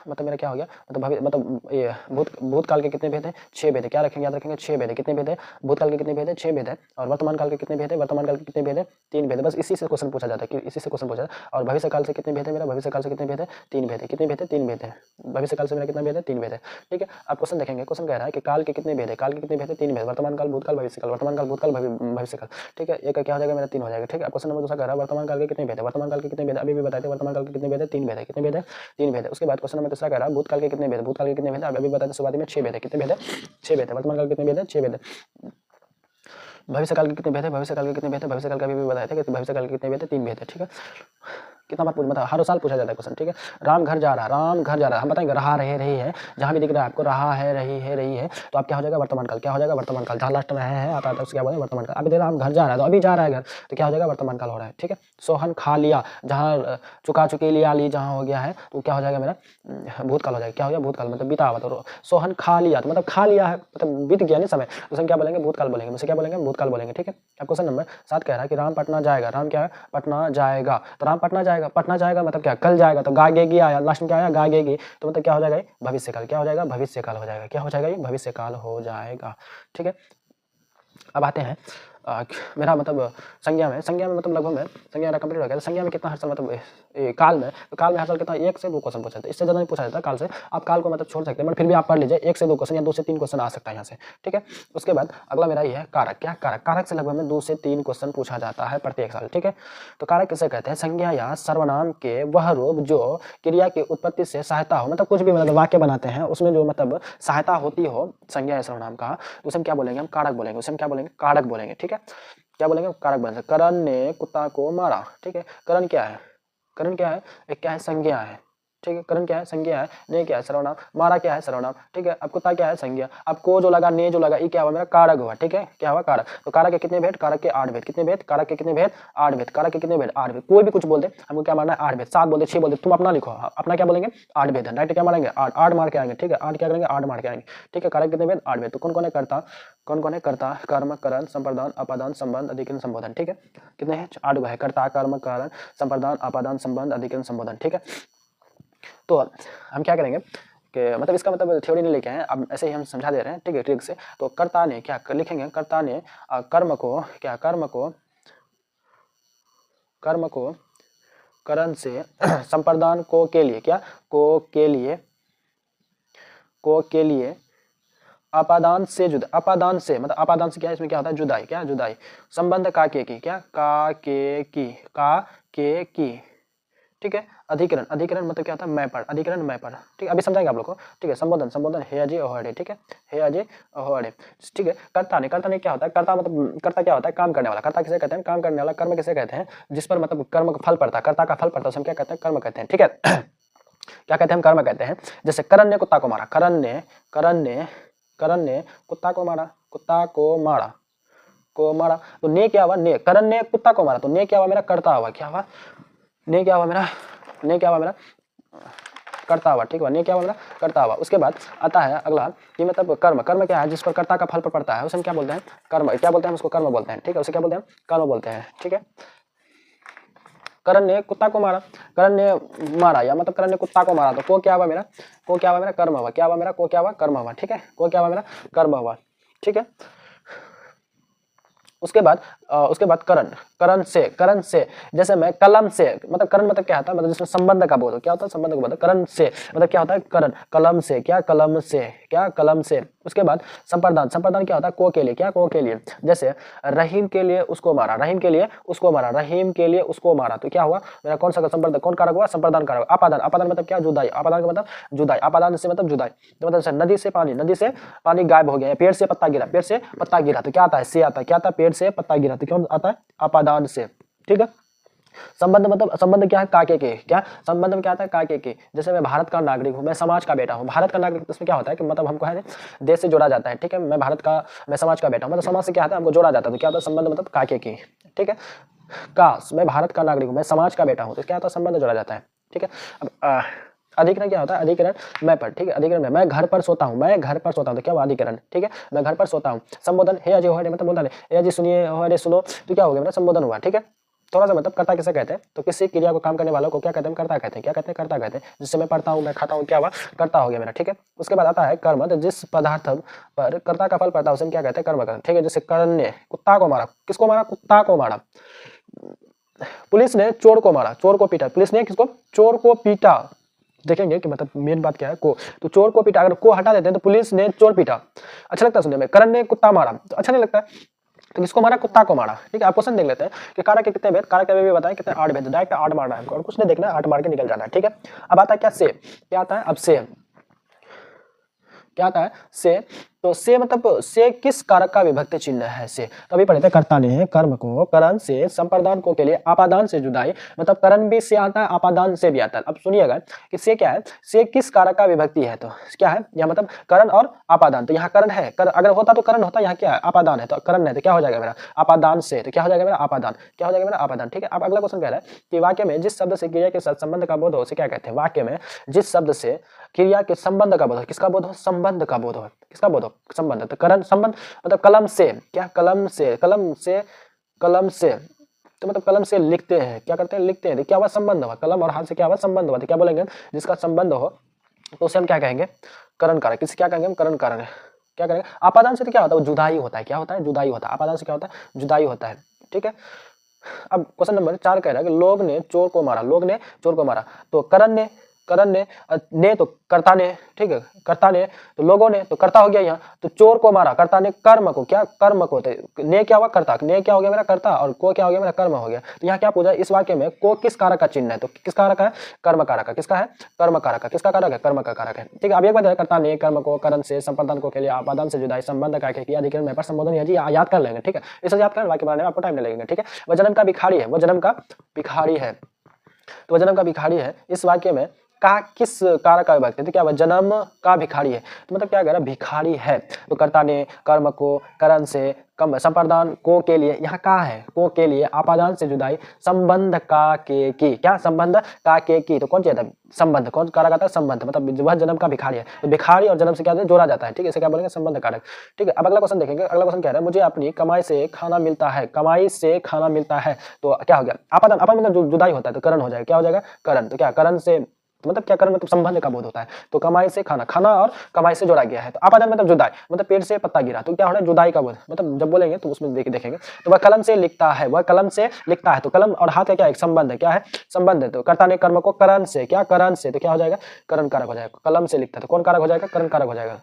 मतलब मेरा क्या हो गया, मतलब ये भूतकाल के कितने भेद हैं, 6 भेद है। क्या रखेंगे, याद रखेंगे, 6 भेद है। कितने भेद है, भूतकाल के कितने भेद है, 6 भेद है। और वर्तमान काल के कितने भेद है, वर्तमान काल के कितने भेद है, 3 भेद है। बस इसी से क्वेश्चन पूछा जाता है, कि इसी से क्वेश्चन पूछा जाता है। और भविष्य काल से कितने भेद है मेरा, भविष्य काल से कितने भेद है, 3 भेद है। कितने भेद है, 3 भेद है। भविष्य काल से मेरा कितना भेद है, 3 भेद है, ठीक है। आप क्वेश्चन देखेंगे, क्वेश्चन कह रहा है कि काल के कितने भेद है, काल के कितने भेद है, 3 भेद। वर्तमान काल, भूतकाल, भविष्य काल, वर्तमान काल, भूतकाल, भविष्य काल, ठीक है। एक क्या हो जाएगा मेरा, 3 हो जाएगा, ठीक है। क्वेश्चन नंबर दूसरा कह रहा है वर्तमान काल के कितने भेद है, वर्तमान काल के कितने भेद है, अभी भी बताते हैं वर्तमान काल के कितने भेद है, 3 भेद है। कितने भेद है, 3 भेद है। उसके बाद क्वेश्चन नंबर तीसरा कह रहा है भूतकाल के कितने भेद, भूतकाल के कितने भेद है, अभी बताते हैं शुरुआती में 6 भेद है। कितने भेद है, 6 भेद है। वर्तमान काल कितने भेद है, 6 भेद है। भविष्य काल के कितने भेद है, भविष्य काल के कितने भेद है, भविष्य काल का भी बताया था कि भविष्य काल के कितने भेद है, 3 भेद है, ठीक है। कितना बार पूछ, मतलब हर साल पूछा जाता है क्वेश्चन, ठीक है। राम घर जा रहा है, राम घर जा रहा है, हम बताएंगे रहा, रहे, रही है, जहाँ भी दिख रहा है आपको रहा है, रही है, तो आप क्या हो जाएगा, वर्तमान काल। क्या हो जाएगा, वर्तमान काल। जहाँ लास्ट में है आता है तो उसके क्या बोलेंगे, वर्तमान काल। अभी देख रहा हम घर जा रहा है, तो अभी जा रहा है घर, तो क्या हो जाएगा, वर्तमान काल हो रहा है, ठीक है। सोहन खा लिया, जहाँ चुका चुकी लिया ली जहाँ हो गया है, तो क्या हो जाएगा मेरा, भूतकाल हो जाएगा। क्या हो गया, भूतकाल, मतलब बीता हुआ। तो सोहन खा लिया तो मतलब खा लिया है, मतलब बीत गया नहीं समय, तो हम क्या बोलेंगे, भूतकाल बोलेंगे। उसे क्या बोलेंगे, भूतकाल बोलेंगे, ठीक है। अब क्वेश्चन नंबर 7 कह रहा है कि राम पटना जाएगा, राम क्या है, पटना जाएगा, तो राम पटना जाएगा, पटना जाएगा मतलब क्या, कल जाएगा, तो गागेगी आया, लास्ट में क्या आया, गागेगी, तो मतलब क्या हो जाएगा, भविष्य काल। क्या हो जाएगा, भविष्य काल हो जाएगा। क्या हो जाएगा, ये भविष्य काल हो जाएगा, ठीक है। अब आते हैं मेरा मतलब संज्ञा में मतलब लगभग में संज्ञा मेरा कंप्लीट हो गया। तो संज्ञा में कितना हर साल मतलब काल में, तो काल में हर साल कितना, 1 से 2 क्वेश्चन पूछा जाता है, इससे ज़्यादा नहीं पूछा जाता काल से। आप काल को मतलब छोड़ सकते हैं, बट फिर भी आप पढ़ लीजिए 1 से 2 क्वेश्चन या 2 से 3 क्वेश्चन आ सकता है यहाँ से, ठीक है। उसके बाद अगला मेरा ये है कारक। क्या कारक, कारक से लगभग में 2 से 3 क्वेश्चन पूछा जाता है प्रत्येक साल, ठीक है। तो कारक किसे कहते हैं, संज्ञा या सर्वनाम के वह रूप जो क्रिया की उत्पत्ति से सहायता हो, मतलब कुछ भी मतलब वाक्य बनाते हैं उसमें जो मतलब सहायता होती हो संज्ञा या सर्वनाम का, तो उसे हम क्या बोलेंगे, हम कारक बोलेंगे। उसे हम क्या बोलेंगे, कारक बोलेंगे, ठीक है। क्या बोलेंगे, कारक बोलेंगे। करण ने कुत्ता को मारा, ठीक है। करण क्या है, करण क्या है, एक क्या है, संज्ञा है, ठीक है। करण क्या है? संज्ञा है। ने क्या है? सर्वनाम। मारा क्या है? सर्वनाम, ठीक है। अब कुत्ता क्या है? संज्ञा। अब को जो लगा, ने जो लगा, ये क्या हुआ? मेरा कारक हुआ, ठीक है। क्या हुआ? कारक। तो कारक के कितने भेद? कारक के 8 भेद। कितने भेद? कारक के कितने भेद? 8 भेद। कारक के कितने भेद? 8 भेद। कोई भी कुछ बोल दे, हमको क्या मारना है? 8 भेद। 7 बोल दे, 6 बोल दे, तुम अपना लिखो, अपना क्या बोलेंगे? 8 भेद है। राइट, क्या मारेंगे? 8 मार के आएंगे, ठीक है। 8 क्या करेंगे? 8 मार के आएंगे, ठीक है। कारक कितने भेद? 8 भेद। तो कौन कौन है? कर्ता, कौन कौन है? कर्ता, कर्म, करण, संप्रदान, अपादान, संबंध, अधिकरण, संबोधन, ठीक है। कितने हैं? 8 है। कर्ता, कर्म, करण, संप्रदान, अपादान, संबंध, अधिकरण, संबोधन, ठीक है। तो हम क्या करेंगे कि मतलब इसका मतलब थ्योरी नहीं लेके आए, अब ऐसे ही हम समझा दे रहे हैं, ठीक है, ट्रिक से। तो कर्ता ने क्या लिखेंगे? कर्ता ने कर्म को क्या? कर्म को करण से संप्रदान को के लिए क्या? को के लिए अपादान से जुदा, अपादान से मतलब अपादान से क्या है? इसमें क्या होता है? जुदाई, क्या? जुदाई। संबंध का के की, क्या? का के की, ठीक है। अधिकरण, अधिकरण मतलब क्या होता है? मैं पर, अधिकरण मैं पर, ठीक है। अभी समझाएंगे आप लोग को, ठीक है। संबोधन, संबोधन हे अजय ओहड़े, ठीक है। हे अजय ओहड़े, ठीक है। कर्ता ने क्या होता है? कर्ता मतलब कर्ता क्या होता है? काम करने वाला। कर्ता किसे कहते हैं? काम करने वाला। कर्म किसे कहते हैं? जिस पर मतलब कर्म का फल पड़ता है, कर्ता का फल पड़ता है, उसे हम क्या कहते हैं? कर्म कहते हैं, ठीक है। क्या कहते हैं? हम कर्म कहते हैं। जैसे करण ने कुत्ता को मारा, करण ने कुत्ता को मारा, तो ने क्या हुआ? ने, करण ने कुत्ता को मारा, तो ने क्या हुआ? मेरा कर्ता हुआ। क्या हुआ? ने क्या हुआ? मेरा कर्ता हुआ, ठीक है। ने क्या हुआ? मेरा कर्ता हुआ। उसके बाद आता है अगला कि मतलब कर्म, कर्म क्या है? जिस पर कर्ता का फल पर पड़ता है, उसे हम क्या बोलते हैं? कर्म। क्या बोलते हैं? उसको कर्म बोलते हैं, ठीक है। उसे क्या बोलते हैं? कर्म बोलते हैं, ठीक है। करण ने कुत्ता को मारा, करण ने मारा या मतलब करण ने कुत्ता को मारा, तो को क्या हुआ? मेरा कर्म हुआ। क्या हुआ? मेरा को क्या हुआ? कर्म हुआ, ठीक है। को क्या हुआ? मेरा कर्म हुआ, ठीक है। उसके बाद करण से जैसे मैं कलम से, मतलब करण मतलब क्या होता है? मतलब जिसमें संबंध का बोध हो। क्या होता है? संबंध का बोध। करण से मतलब क्या होता है? करण, कलम से, क्या? कलम से। उसके बाद संप्रदान, संप्रदान क्या होता है? को के लिए, क्या? को के लिए। जैसे रहीम के लिए उसको मारा, रहीम के लिए उसको मारा, तो क्या हुआ? मेरा कौन सा संप्रदान, कौन कारक हुआ? संप्रदान कारक। अपादान, अपादान मतलब क्या? जुदाई। अपादान का मतलब जुदाई, अपादान से मतलब जुदाई। तो मतलब नदी से पानी गायब हो गया, पेड़ से पत्ता गिरा, तो क्या आता है? से आता है। क्या आता है? पेड़ से पत्ता गिरा, तो क्यों आता है? अपादान से, ठीक है। संबंध मतलब संबंध क्या है? काके के, क्या? संबंध में क्या आता है? काके के। जैसे मैं भारत का नागरिक हूँ, मैं समाज का बेटा हूँ। भारत का नागरिक, इसमें क्या होता है कि मतलब हमको है देश से जोड़ा जाता है, ठीक है। मैं समाज का बेटा हूँ, मतलब समाज से क्या आता है? हमको जोड़ा जाता है, तो क्या होता है? संबंध मतलब काके की, ठीक है। मैं भारत का नागरिक हूँ, मैं समाज का बेटा हूँ, तो क्या होता है? संबंध जोड़ा जाता है, ठीक है। अब अधिकरण क्या होता है? अधिकरण मैं पर, ठीक है। अधिकरण मैं घर पर सोता हूँ, तो क्या हुआ? अधिकरण, ठीक है। मैं घर पर सोता हूँ। संबोधन हे अजय होरे, मतलब बोलता है हे अजय सुनिए, होरे सुनो, तो क्या हो गया? मेरा संबोधन हुआ, ठीक है। थोड़ा सा मतलब कर्ता किसे कहते हैं? तो किसी क्रिया को काम करने वालों को क्या कहते हैं? कर्ता कहते हैं। क्या कहते हैं? कर्ता कहते हैं। जिससे मैं पढ़ता हूँ, मैं खाता हूँ, क्या हुआ? कर्ता हो गया मेरा, ठीक है। उसके बाद आता है कर्म, तो जिस पदार्थ पर कर्ता का फल पड़ता है उसे हम क्या कहते हैं? कर्म कहते हैं, ठीक है। जैसे कर्ण ने कुत्ता को मारा, किसको मारा? कुत्ता को मारा। पुलिस ने चोर को मारा, चोर को पीटा। पुलिस ने किसको? चोर को पीटा। देखेंगे कि मतलब मेन बात क्या है? को, तो चोर को पीटा, अगर को हटा देते हैं तो पुलिस ने चोर पीटा, अच्छा लगता है सुनने में। करण ने कुत्ता मारा, तो अच्छा नहीं लगता है, तो किसको मारा? कुत्ता को मारा, ठीक है। आप क्वेश्चन देख लेते हैं कि कारक के कितने भेद? कारक के भी बताएं कितने? 8 भेद। डायरेक्ट 8 मारना है और कुछ नहीं देखना है, 8 मार के निकल जाना है, ठीक है। अब आता है क्या? से, क्या आता है? अब से क्या आता है? से, तो से मतलब से किस कारक का विभक्ति चिन्ह है? से, तो अभी पढ़े थे कर्ता ने कर्म को करण से संप्रदान को के लिए अपादान से जुदाई, मतलब करण भी से आता है, अपादान से भी आता है। अब सुनिएगा कि से क्या है? से किस कारक का विभक्ति है? तो क्या है यहाँ? मतलब करण और अपादान, तो यहाँ करण है, अगर होता तो करण होता, यहाँ क्या है? अपादान है, तो करण है, तो क्या हो जाएगा मेरा? अपादान से, तो क्या हो जाएगा मेरा? अपादान, क्या हो जाएगा मेरा? अपादान, ठीक है। अब अगला क्वेश्चन कह रहा है कि वाक्य में जिस शब्द से क्रिया के साथ संबंध का बोध हो उसे क्या कहते हैं? वाक्य में जिस शब्द से क्रिया के संबंध का बोध हो, किसका बोध हो? संबंध का बोध हो, किसका बोध हो? संबंध। तो करण संबंध मतलब कलम से, क्या? कलम से, तो मतलब कलम से लिखते हैं, क्या करते हैं? लिखते हैं, तो क्या हुआ? संबंध हुआ। कलम और हाथ से क्या हुआ? संबंध हुआ, तो क्या बोलेंगे? जिसका संबंध हो तो उसे हम क्या कहेंगे? करण कारक। किसी क्या कहेंगे हम? करण कारक। क्या करेंगे? अपादान से तो क्या होता है? वो जुदाई होता है, क्या होता है? जुदाई होता है। अपादान से क्या होता है? जुदाई होता है, ठीक है। अब क्वेश्चन नंबर 4 कह रहा है कि लोग ने चोर को मारा, तो करण ने तो कर्ता ने, ठीक है। कर्ता ने, तो लोगों ने, तो कर्ता हो गया यहाँ, तो चोर को मारा, कर्ता ने कर्म को, क्या? कर्म को, तो ने क्या हुआ? कर्ता, ने क्या हो गया मेरा? कर्ता, और को क्या हो गया मेरा? कर्म हो गया। तो यहाँ क्या पूछा? इस वाक्य में को किस कारक का चिन्ह है? तो किस कारक है? कर्म कारक का। किसका है? कर्म कारक का। किसका कारक है? कर्म का कारक है, ठीक है। अब एक बात है, कर्ता ने कर्म को करण से संप्रदान को के लिए अपादान से जुदाई संबंध का किया, अधिकरण में पर संबोधन है जी, याद कर लेंगे, ठीक है। इसे याद कर, वाक्य बनाने में आपको टाइम नहीं लगेगा, ठीक है। वह जन्म का भिखारी है, तो वह जन्म का भिखारी है, इस वाक्य में का किस कारक का विभक्ति है, तो क्या हुआ जन्म का भिखारी है, तो मतलब क्या कह रहा है भिखारी है। तो कर्ता ने कर्म को करण से कम संप्रदान को के लिए, यहाँ का है को के लिए आपादान से जुदाई संबंध का के की, क्या संबंध का के की, तो कौन चाहिए था संबंध, कौन कारक आता है संबंध, मतलब वह जन्म का भिखारी है, तो भिखारी और जन्म से क्या जोड़ा जाता है, ठीक है, इसे क्या बोलेंगे संबंध कारक। ठीक है, अब अगला क्वेश्चन देखेंगे। अगला क्वेश्चन कह रहा है मुझे अपनी कमाई से खाना मिलता है, कमाई से खाना मिलता है, तो क्या हो गया आपादान, आपादान मतलब जुदाई होता है तो करण हो जाएगा, क्या हो जाएगा करण, तो क्या करण से मतलब क्या करण मतलब संबंध का बोध होता है, तो कमाई से खाना, खाना और कमाई से जोड़ा गया है, तो आपादान मतलब जुदाई, मतलब पेड़ से पत्ता गिरा, तो क्या हो रहा है जुदाई का बोध, मतलब जब बोलेंगे तो उसमें देखेंगे। तो वह कलम से लिखता है, वह कलम से लिखता है, तो कलम और हाथ का क्या एक संबंध है, क्या है संबंध है, तो कर्ता ने कर्म को करण से, क्या करण से, तो क्या हो जाएगा करण कारक हो जाएगा, कलम से लिखता है तो कौन कारक हो जाएगा करण कारक हो जाएगा,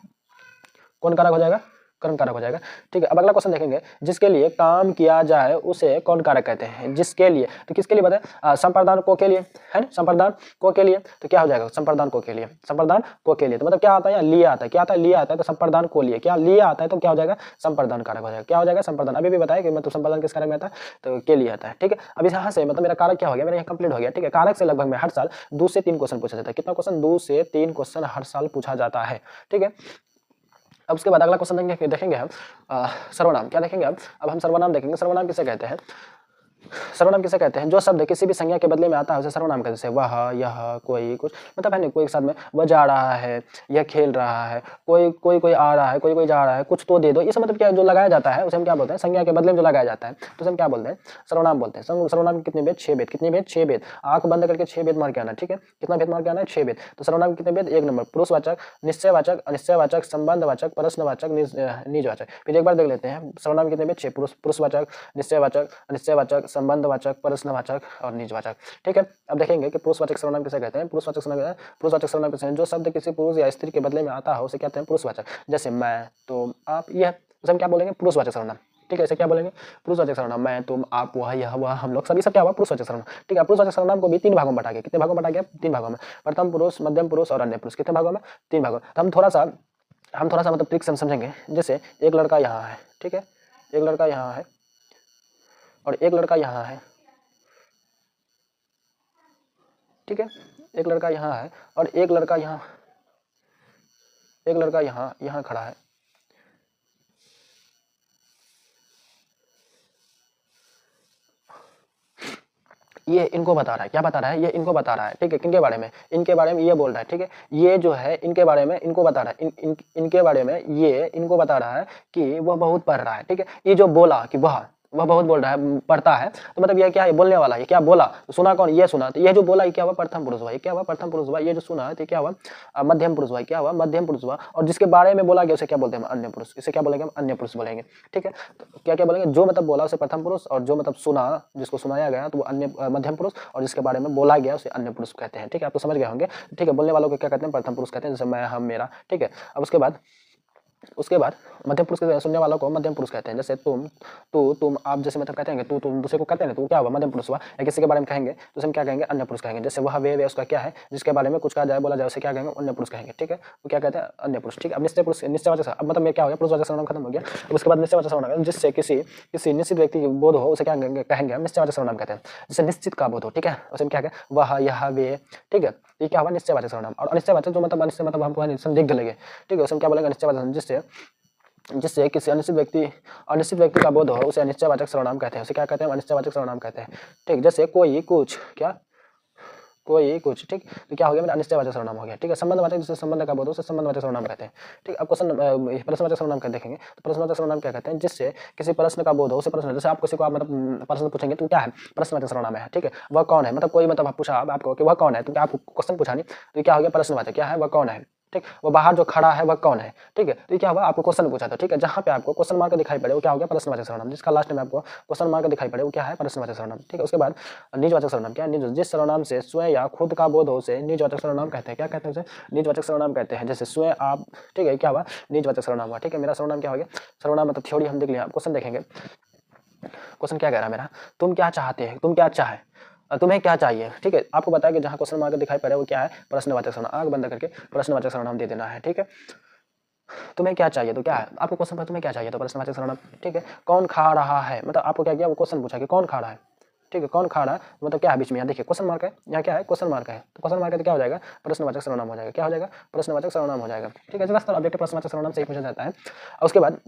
कौन कारक हो जाएगा करण कारक हो जाएगा। ठीक है, अब अगला क्वेश्चन देखेंगे जिसके लिए काम किया जाए उसे कौन कारक कहते हैं, जिसके लिए, तो किसके लिए बताए संप्रदान को के लिए, है ना संप्रदान को के लिए, तो क्या हो जाएगा संप्रदान को के लिए, संप्रदान को के लिए, तो मतलब क्या आता है यहाँ लिए आता है, क्या आता है लिए आता है, तो संप्रदान को लिए क्या लिए आता है, तो क्या हो जाएगा संप्रदान कारक हो जाएगा, क्या हो जाएगा संप्रदान, अभी भी बताया कि मतलब संप्रदान किस कारक में आता है, तो के लिए आता है। ठीक है, अब यहाँ से मतलब मेरा कारक क्या हो गया, मेरा यहाँ कंप्लीट हो गया। ठीक है, कारक से लगभग में हर साल 2 से 3 क्वेश्चन पूछा जाता है, कितना क्वेश्चन 2 से 3 क्वेश्चन हर साल पूछा जाता है। ठीक है, अब उसके बाद अगला क्वेश्चन देखेंगे हम सर्वनाम, क्या देखेंगे अब हम सर्वनाम देखेंगे। सर्वनाम किसे कहते हैं, सर्वनाम किसे कहते हैं, जो शब्द किसी भी संज्ञा के बदले में आता है उसे सर्वनाम कहते हैं, वह यह कोई कुछ, मतलब है ना कोई एक साथ में वह जा रहा है, यह खेल रहा है, कोई कोई कोई आ रहा है, कोई कोई जा रहा है, कुछ तो दे दो, ये सब मतलब क्या जो लगाया जाता है उसे हम क्या बोलते हैं संज्ञा के बदले में जो लगाया जाता है तो उसे हम क्या बोलते हैं सर्वनाम बोलते हैं। सर्वनाम के कितने भेद 6 भेद, कितने भेद 6 भेद, आंख बंद करके 6 भेद मार के आना। ठीक है, कितना भेद मार के आना है 6 भेद। तो सर्वनाम कितने भेद, 1 नंबर पुरुषवाचक, निश्चयवाचक, अनिश्चयवाचक, संबंधवाचक, प्रश्नवाचक, निजवाचक। फिर एक बार देख लेते हैं सर्वनाम कितने भेद 6, पुरुषवाचक, निश्चयवाचक, अनिश्चयवाचक, संबंधवाचक, प्रश्नवाचक और निजवाचक। ठीक है, अब देखेंगे कि पुरुषवाचक सर्वनाम किसे कहते हैं। पुरुषवाचक सर्वनाम किसे हैं, जो शब्द किसी पुरुष या स्त्री के बदले में आता है उसे कहते हैं पुरुषवाचक, जैसे मैं तुम आप यह, उसे हम क्या बोलेंगे पुरुषवाचक सर्वनाम। ठीक है, ऐसे क्या बोलेंगे पुरुषवाचक सर्वनाम, मैं तुम आप वह यह वह हम लोग सभी सब क्या हुआ पुरुषवाचक सर्वनाम। ठीक है, पुरुषवाचक सर्वनाम को भी 3 भागों में बांटा गया, कितने भागों में बांटा गया 3 भागों में, प्रथम पुरुष, मध्यम पुरुष और अन्य पुरुष, कितने भागों में 3 भागों। तो हम थोड़ा सा मतलब ट्रिक से समझेंगे। जैसे एक लड़का यहाँ है, ठीक है, एक लड़का यहाँ है और एक लड़का यहाँ है। ठीक है, एक लड़का यहाँ है और एक लड़का यहाँ, एक लड़का यहाँ खड़ा है। ये इनको बता रहा है, क्या बता रहा है, ये इनको बता रहा है। ठीक है, किनके बारे में, इनके बारे में ये बोल रहा है। ठीक है, ये जो है इनके बारे में इनको बता रहा है, इनके बारे में ये इनको बता रहा है कि वह बहुत पढ़ रहा है। ठीक है, ये जो बोला कि वह बहुत बोल रहा है पढ़ता है, तो मतलब ये क्या है बोलने वाला, ये क्या बोला, तो सुना कौन, ये सुना, तो ये जो बोला ये क्या हुआ प्रथम पुरुष हुआ, ये क्या हुआ प्रथम पुरुष हुआ, ये जो सुना है तो क्या हुआ मध्यम पुरुष हुआ, क्या हुआ मध्यम पुरुष हुआ, और जिसके बारे में बोला गया उसे क्या बोलते हैं अन्य पुरुष, इसे क्या बोलेंगे हम अन्य पुरुष बोलेंगे। ठीक है, तो क्या क्या बोलेंगे, जो मतलब बोला उसे प्रथम पुरुष, और जो मतलब सुना जिसको सुनाया गया तो वो अन्य मध्यम पुरुष, और जिसके बारे में बोला गया उसे अन्य पुरुष कहते हैं। ठीक है, आप तो समझ गए होंगे। ठीक है, बोलने वालों को क्या कहते हैं प्रथम पुरुष कहते हैं, जैसे मैं हम मेरा। ठीक है, अब उसके बाद मध्यम पुरुष के सुनने वालों को मध्यम पुरुष कहते हैं, जैसे तुम, तू, तुम, आप, जैसे मतलब कहते हैं कि तू, तुम दूसरे को कहते हैं तो क्या हुआ मध्यम पुरुष हुआ। या किसी के बारे में कहेंगे तो उसे हम क्या कहेंगे अन्य पुरुष कहेंगे, जैसे वह वे उसका क्या है, जिसके बारे में कुछ कहा जाए बोला जाए उसे क्या कहेंगे अन्य पुरुष कहेंगे। ठीक है, वो क्या कहते हैं अन्य पुरुष। ठीक है, अब निश्चय पुरुष, निश्चयवाचक, अब मतलब मैं क्या हो गया पुरुषवाचक सर्वनाम खत्म हो गया। अब उसके बाद निश्चयवाचक सर्वनाम, जिससे किसी निश्चित व्यक्ति की बोध हो उसे क्या कहेंगे हम निश्चयवाचक सर्वनाम कहते हैं, जिससे निश्चित का बोध हो। ठीक है, उसे हम क्या कहें वह यह वे। ठीक है, ये क्या हुआ निश्चयवाचक सर्वनाम। और अनिश्चयवाचक जो मतलब अनिश्चय मतलब हमको संदिग्ध लगे। ठीक है, उसे हम क्या बोलेंगे अनिश्चयवाचक, जिससे किसी अनिश्चित व्यक्ति का बोध हो उसे अनिश्चयवाचक सर्वनाम कहते हैं, उसे क्या कहते हैं अनिश्चयवाचक सर्वनाम कहते हैं। ठीक, जैसे कोई कुछ, क्या कोई कुछ। ठीक, तो क्या हो गया मेरा अनिश्चयवाचक सर्वनाम हो गया। ठीक है, संबंधवाचक जिससे संबंध का बोध हो उसे संबंधवाचक सर्वनाम कहते हैं। ठीक, अब क्वेश्चन प्रश्नवाचक सर्वनाम क्या देखेंगे, तो प्रश्नवाचक सर्वनाम क्या कहते हैं, जिससे किसी प्रश्न का बोध हो उसे प्रश्न, जैसे आप किसी को आप मतलब प्रश्न पूछेंगे तो क्या है प्रश्नवाचक सर्वनाम है। ठीक है, वह कौन है, मतलब कोई मतलब आप पूछा आपको कि वह कौन है, तो क्या आप क्वेश्चन पूछा नहीं तो क्या हो गया प्रश्नवाचक, क्या है वह कौन है। ठीक, वो बाहर जो खड़ा है वह कौन है। ठीक है, तो क्या हुआ आपको क्वेश्चन पूछा था। ठीक है, जहाँ पे आपको क्वेश्चन मार्क दिखाई पड़े वो क्या हो गया प्रश्नवाचक सर्वनाम, जिसका लास्ट में आपको क्वेश्चन मार्क दिखाई पड़े वो क्या है प्रश्नवाचक सर्वनाम। ठीक है, उसके बाद निजवाचक सर्वनाम, क्या निज, जिस सर्वनाम से स्वयं या खुद का बोध हो उसे निजवाचक सर्वनाम कहते हैं। क्या कहते हैं उसे निजवाचक सर्वनाम कहते हैं, जैसे स्वयं आप। ठीक है, क्या हुआ निजवाचक सर्वनाम हुआ। ठीक है, मेरा सर्वनाम क्या हो गया, सर्वनाम मतलब थ्योरी हम देख लिया। क्वेश्चन देखेंगे, क्वेश्चन क्या कह रहा है मेरा, तुम क्या चाहते हैं, तुम क्या चाहे, तुम्हें क्या चाहिए। ठीक है, आपको बताया कि जहाँ क्वेश्चन मार्क दिखाई पड़े वो क्या है प्रश्नवाचक सर्वनाम, आंख बंद करके प्रश्नवाचक सर्वनाम दे देना है। ठीक है, तुम्हें क्या चाहिए तो क्या है आपको क्वेश्चन पर तुम्हें क्या चाहिए तो प्रश्नवाचक सर्वनाम। ठीक है, कौन खा रहा है, मतलब आपको क्या किया वो क्वेश्चन पूछा कि कौन खा रहा है, ठीक है, कौन खा रहा है मतलब क्या है बीच में, यहाँ देखिए क्वेश्चन मार्क है, यहाँ क्या है क्वेश्चन मार्क है, तो क्वेश्चन मार्क है तो क्या हो जाएगा प्रश्नवाचक सर्वनाम हो जाएगा, क्या हो जाएगा प्रश्नवाचक सर्वनाम हो जाएगा। ठीक है, बस ऑब्जेक्टिव प्रश्नवाचक सर्वनाम से ही पूछा जाता है। और उसके बाद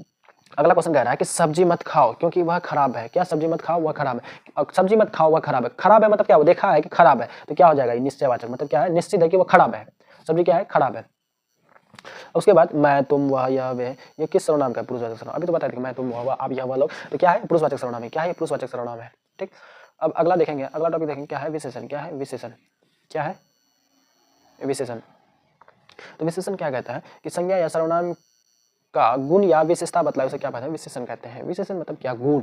अगला क्वेश्चन कह रहा है कि सब्जी मत खाओ क्योंकि वह खराब है, क्या सब्जी मत खाओ वह खराब है, और सब्जी मत खाओ वह खराब है, खराब है मतलब क्या, वो देखा है कि खराब है तो क्या हो जाएगा निश्चयवाचक, मतलब क्या है निश्चित है कि वो खराब है, सब्जी क्या है खराब है। उसके बाद मैं तुम वह यह वे ये किस सर्वनाम का पुरुषवाचक सर्वनाम, अभी तो बता दें मैं तुम वह आप यह वह लोग, तो क्या है पुरुषवाचक सर्वनाम है, क्या है पुरुषवाचक सर्वनाम है। ठीक, अब अगला देखेंगे, अगला टॉपिक देखेंगे क्या है विशेषण, क्या है विशेषण, क्या है विशेषण। तो विशेषण क्या कहता है कि संज्ञा या सर्वनाम का गुण या विशेषता बतलाए उसे क्या कहते हैं विशेषण कहते हैं। विशेषण मतलब क्या गुण,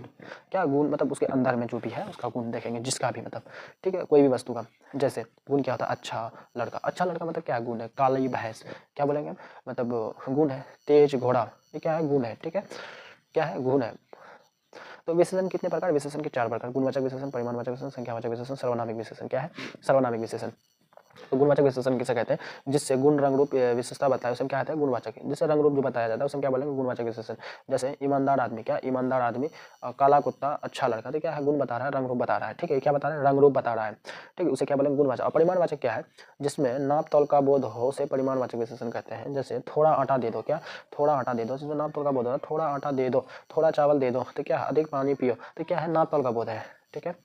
क्या गुण मतलब उसके अंदर में जो भी है उसका गुण देखेंगे, जिसका भी मतलब, ठीक है कोई भी वस्तु का। जैसे गुण क्या होता है अच्छा लड़का, अच्छा लड़का मतलब क्या गुण है, काली भैंस क्या बोलेंगे मतलब गुण है, तेज घोड़ा ये क्या है गुण है, ठीक है क्या है गुण है। तो विशेषण कितने प्रकार, विशेषण के 4 प्रकार, गुणवाचक विशेषण, परिमाणवाचक विशेषण, संख्यावाचक विशेषण, सर्वनामिक विशेषण। क्या है सर्वनामिक विशेषण। तो गुणवाचक विशेषण किसे कहते हैं, जिससे गुण रंग रूप विशेषता बताए उसे क्या कहते हैं गुणवाचक, जिससे रंग रूप जो बताया जाता है उसे क्या बोलेंगे गुणवाचक विशेषण। जैसे ईमानदार आदमी, क्या ईमानदार आदमी, काला कुत्ता अच्छा लड़का, तो क्या है गुण बता रहा है रंग रूप बता रहा है, ठीक है क्या बता रहा है रंग रूप बता रहा है, ठीक है उसे क्या बोलेंगे गुणवाचक। और परिमाणवाचक क्या है, जिसमें नाप तौल का बोध हो उसे परिमाणवाचक विशेषण कहते हैं। जैसे थोड़ा आटा दे दो, क्या थोड़ा आटा दे दो, जिसमें नाप तौल का बोध हो, थोड़ा आटा दे दो, थोड़ा चावल दे दो, तो क्या अधिक पानी पियो, तो क्या है नाप तौल का बोध है, ठीक है।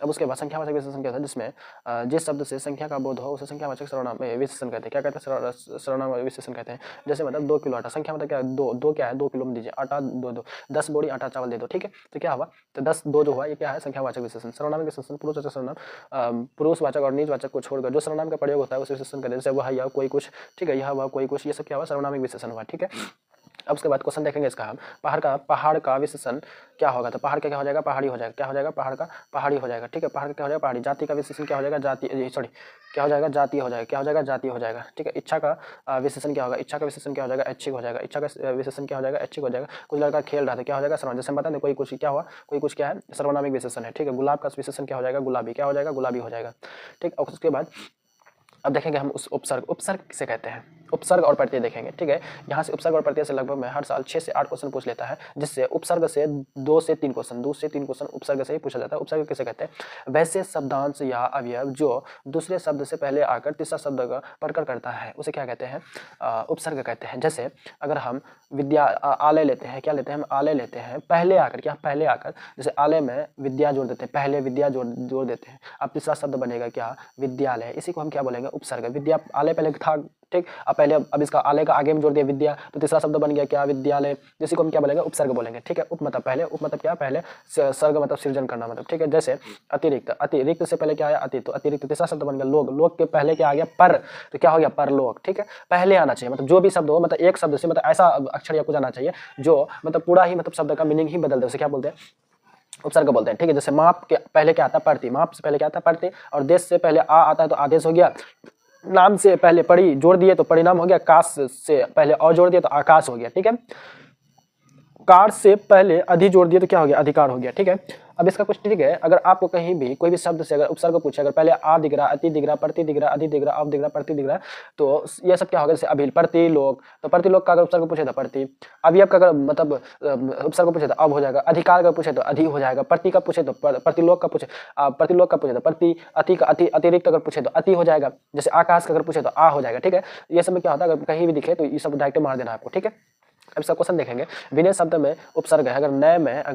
अब उसके बाद संख्यावाचक विशेषण क्या होता है, जिसमें जिस शब्द से संख्या का बोध हो उसे संख्यावाचक सर्वनाम विशेषण कहते हैं। क्या कहते हैं सर्वनाम विशेषण कहते हैं। जैसे मतलब 2 किलो आटा, संख्या मतलब क्या है दो क्या है 2 किलो में दीजिए आटा, दो 10 बोरी आटा चावल दे दो, ठीक है तो क्या हुआ तो 10 2 जो हुआ ये क्या है संख्यावाचक विशेषण। सर्वनाम विशेषण पुरुषवाचक सर्वनाम पुरुषवाचक और निजवाचक को छोड़कर जो सर्वनाम का प्रयोग होता है उस विशेषण कहते हैं। जैसे वह या कोई कुछ, ठीक है यह वह कोई कुछ, ये सब क्या हुआ सर्वनामिक विशेषण हुआ, ठीक है। अब उसके बाद क्वेश्चन देखेंगे इसका हम, पहाड़ का विशेषण क्या होगा, तो पहाड़ का क्या हो जाएगा पहाड़ी हो जाएगा, क्या हो जाएगा पहाड़ का पहाड़ी हो जाएगा, ठीक है पहाड़ का क्या हो जाएगा पहाड़ी। जाति का विशेषण क्या हो जाएगा जाति, सॉरी क्या हो जाएगा जाति हो जाएगा, क्या हो जाएगा जाति हो जाएगा, ठीक है। इच्छा का विशेषण क्या होगा, इच्छा का विशेषण क्या हो जाएगा ऐच्छिक हो जाएगा, इच्छा का विशेषण क्या हो जाएगा ऐच्छिक हो जाएगा। कुछ लड़का खेल रहा था क्या हो जाएगा सर्वनाम, जैसे हम बताते हैं कोई कुछ क्या हुआ कोई कुछ क्या है सर्वनामिक विशेषण है, ठीक है। गुलाब का विशेषण क्या हो जाएगा गुलाबी, क्या हो जाएगा गुलाबी हो जाएगा, ठीक। और उसके बाद अब देखेंगे हम उस उपसर्ग, उपसर्ग किसे कहते हैं, उपसर्ग और प्रत्यय देखेंगे, ठीक है। यहाँ से उपसर्ग और प्रत्यय से लगभग मैं हर साल 6 से 8 क्वेश्चन पूछ लेता है, जिससे उपसर्ग से 2 से 3 क्वेश्चन उपसर्ग से ही पूछा जाता है। उपसर्ग किसे कहते हैं, वैसे शब्दांश या अवयव जो दूसरे शब्द से पहले आकर तीसरा शब्द का प्रकट करता है उसे क्या कहते हैं उपसर्ग कहते हैं। जैसे अगर हम विद्या आलय लेते हैं, क्या लेते हैं हम आलय लेते हैं, पहले आकर, क्या पहले आकर, जैसे आलय में विद्या जोड़ देते हैं, पहले विद्या जोड़ देते हैं, अब तीसरा शब्द बनेगा क्या विद्यालय, इसी को हम क्या बोलेंगे उपसर्ग। विद्या आलय पहले था, ठीक, अब पहले अब इसका आलय का आगे में जोड़ दिया विद्या, तो तीसरा शब्द बन गया क्या विद्यालय, जिसी को हम क्या बोलेंगे उपसर्ग बोलेंगे, ठीक है। उप मतलब पहले, उप मतलब क्या पहले, सर्ग मतलब सृजन करना मतलब, ठीक है। जैसे अतिरिक्त, अतिरिक्त से पहले क्या आया अति, तो अतिरिक्त तीसरा शब्द बन गया लोग, लोग के पहले क्या आ गया पर, तो क्या हो गया परलोक, ठीक है। पहले आना चाहिए मतलब जो भी शब्द हो, मतलब एक शब्द से मतलब ऐसा अक्षर या कुछ आना चाहिए जो मतलब पूरा ही मतलब शब्द का मीनिंग ही बदल दे, उसे क्या बोलते हैं उपसर्ग बोलते हैं, ठीक है। जैसे माप के पहले क्या आता है प्रति, माप से पहले क्या आता है प्रति, और देश से पहले आ आता है तो आदेश हो गया, नाम से पहले पड़ी जोड़ दिए तो परिणाम हो गया, काश से पहले और जोड़ दिए तो आकाश हो गया, ठीक है। कार से पहले अधि जोड़ दिए तो क्या हो गया अधिकार हो गया, ठीक है। अब इसका कुछ ठीक है, अगर आपको कहीं भी कोई भी शब्द से अगर उपसर्ग पूछे, अगर पहले आ दिख रहा, अति दिख रहा, प्रति दिख रहा, अधि दिख रहा, अब दिख रहा, प्रति दिख रहा, तो ये सब क्या होगा, जैसे अभी प्रति लोग, तो प्रति लोग का अगर उपसर्ग पूछे तो प्रति, अवयव का अगर मतलब उपसर्ग पूछे तो अब हो जाएगा, अधिकार का पूछे तो अधि हो जाएगा, प्रति का पूछे तो प्रतिलोक का पूछे, प्रतिलोक का पूछे तो प्रति, अति का अतिरिक्त अगर पूछे तो अति हो जाएगा, जैसे आकाश का अगर पूछे तो आ हो जाएगा, ठीक है। ये सब में क्या होता है, अगर कहीं भी दिखे तो ये सब डायरेक्ट मार देना आपको, ठीक है। अब इसका क्वेश्चन देखेंगे, विनय शब्द में उपसर्ग है, अगर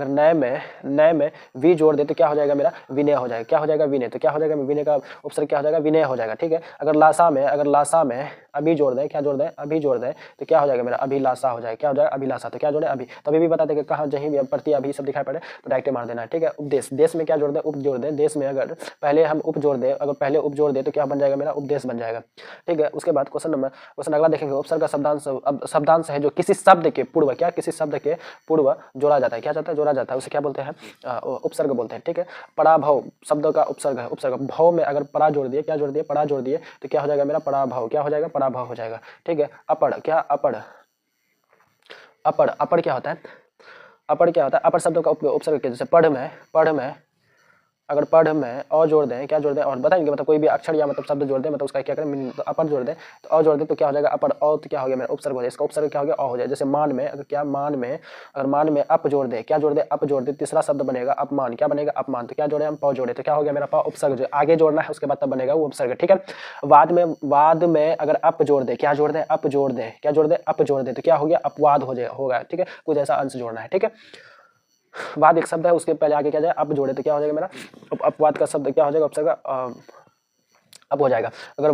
नय में वी जोड़ दे तो क्या हो जाएगा मेरा विनय हो जाएगा, क्या हो जाएगा विनय, तो क्या हो जाएगा विनय का उपसर्ग क्या हो जाएगा विनय हो जाएगा, ठीक है। अगर लासा में अभी जोड़ दें, क्या जोड़ दें अभी जोड़ दें, तो क्या हो जाएगा मेरा अभिलाषा हो जाएगा, क्या हो जाएगा अभिलाषा, तो क्या जोड़े अभी, तो अभी भी बता दें कि कहाँ जहीं भी प्रति अभी सब दिखाई पड़े तो डायरेक्ट मार देना है, ठीक है। उपदेश, देश में क्या जोड़ दें उप जोड़ दें, देश में अगर पहले हम उप जोड़ दें, अगर पहले उप जोड़ दें तो क्या बन जाएगा मेरा उपदेश बन जाएगा, ठीक है। उसके बाद क्वेश्चन अगला देखेंगे, उपसर्ग का शब्दांश है जो किसी शब्द के पूर्व, क्या किसी शब्द के पूर्व जोड़ा जाता है, क्या जाता है जोड़ा जाता है, उसे क्या बोलते हैं उपसर्ग बोलते हैं, ठीक है। पराभव शब्द का उपसर्ग है, उपसर्ग भव में अगर परा जोड़ दिए, क्या जोड़ दिए परा जोड़ दिए, तो क्या हो जाएगा मेरा पराभव, क्या हो जाएगा पराभव हो जाएगा, ठीक है। अपड़, क्या अपड़, अपड़ क्या होता है, अपड़ क्या होता है, अपड़ शब्दों का उपसर्ग, जैसे पढ़ में अगर पढ़ में अ जोड़ दें, क्या जोड़ दें, और बताएंगे मतलब कोई भी अक्षर या मतलब शब्द जोड़ दें, मतलब उसका क्या करें मीनिंग, तो अपर जोड़ दें, तो अ जोड़ दें तो क्या हो जाएगा अपर, अ तो क्या हो गया मेरा उपसर्ग हो जाएगा, इसका उपसर्ग क्या हो गया अ हो जाएगा। जैसे मान में अगर क्या मान में, अगर मान में अप जोड़ दे, क्या जोड़ दे अप जोड़ दे, तीसरा शब्द बनेगा अपमान, क्या बनेगा अपमान, तो क्या जोड़े हम प जोड़े, तो क्या हो गया मेरा प उपसर्ग, जो आगे जोड़ना है उसके बाद तब बनेगा वो उपसर्ग, ठीक है। बाद में अगर अप जोड़ दे, क्या जोड़ दे अप जोड़ दे, क्या जोड़ दे अप जोड़ दे, तो क्या हो गया अपवाद हो जाएगा, होगा, ठीक है, कुछ ऐसा अंश जोड़ना है, ठीक है। वाद एक शब्द है, उसके पहले आगे क्या जाए अप जोड़े, तो क्या हो जाएगा मेरा अपवाद का शब्द क्या हो जाएगा उपसर्ग अब हो जाएगा। अगर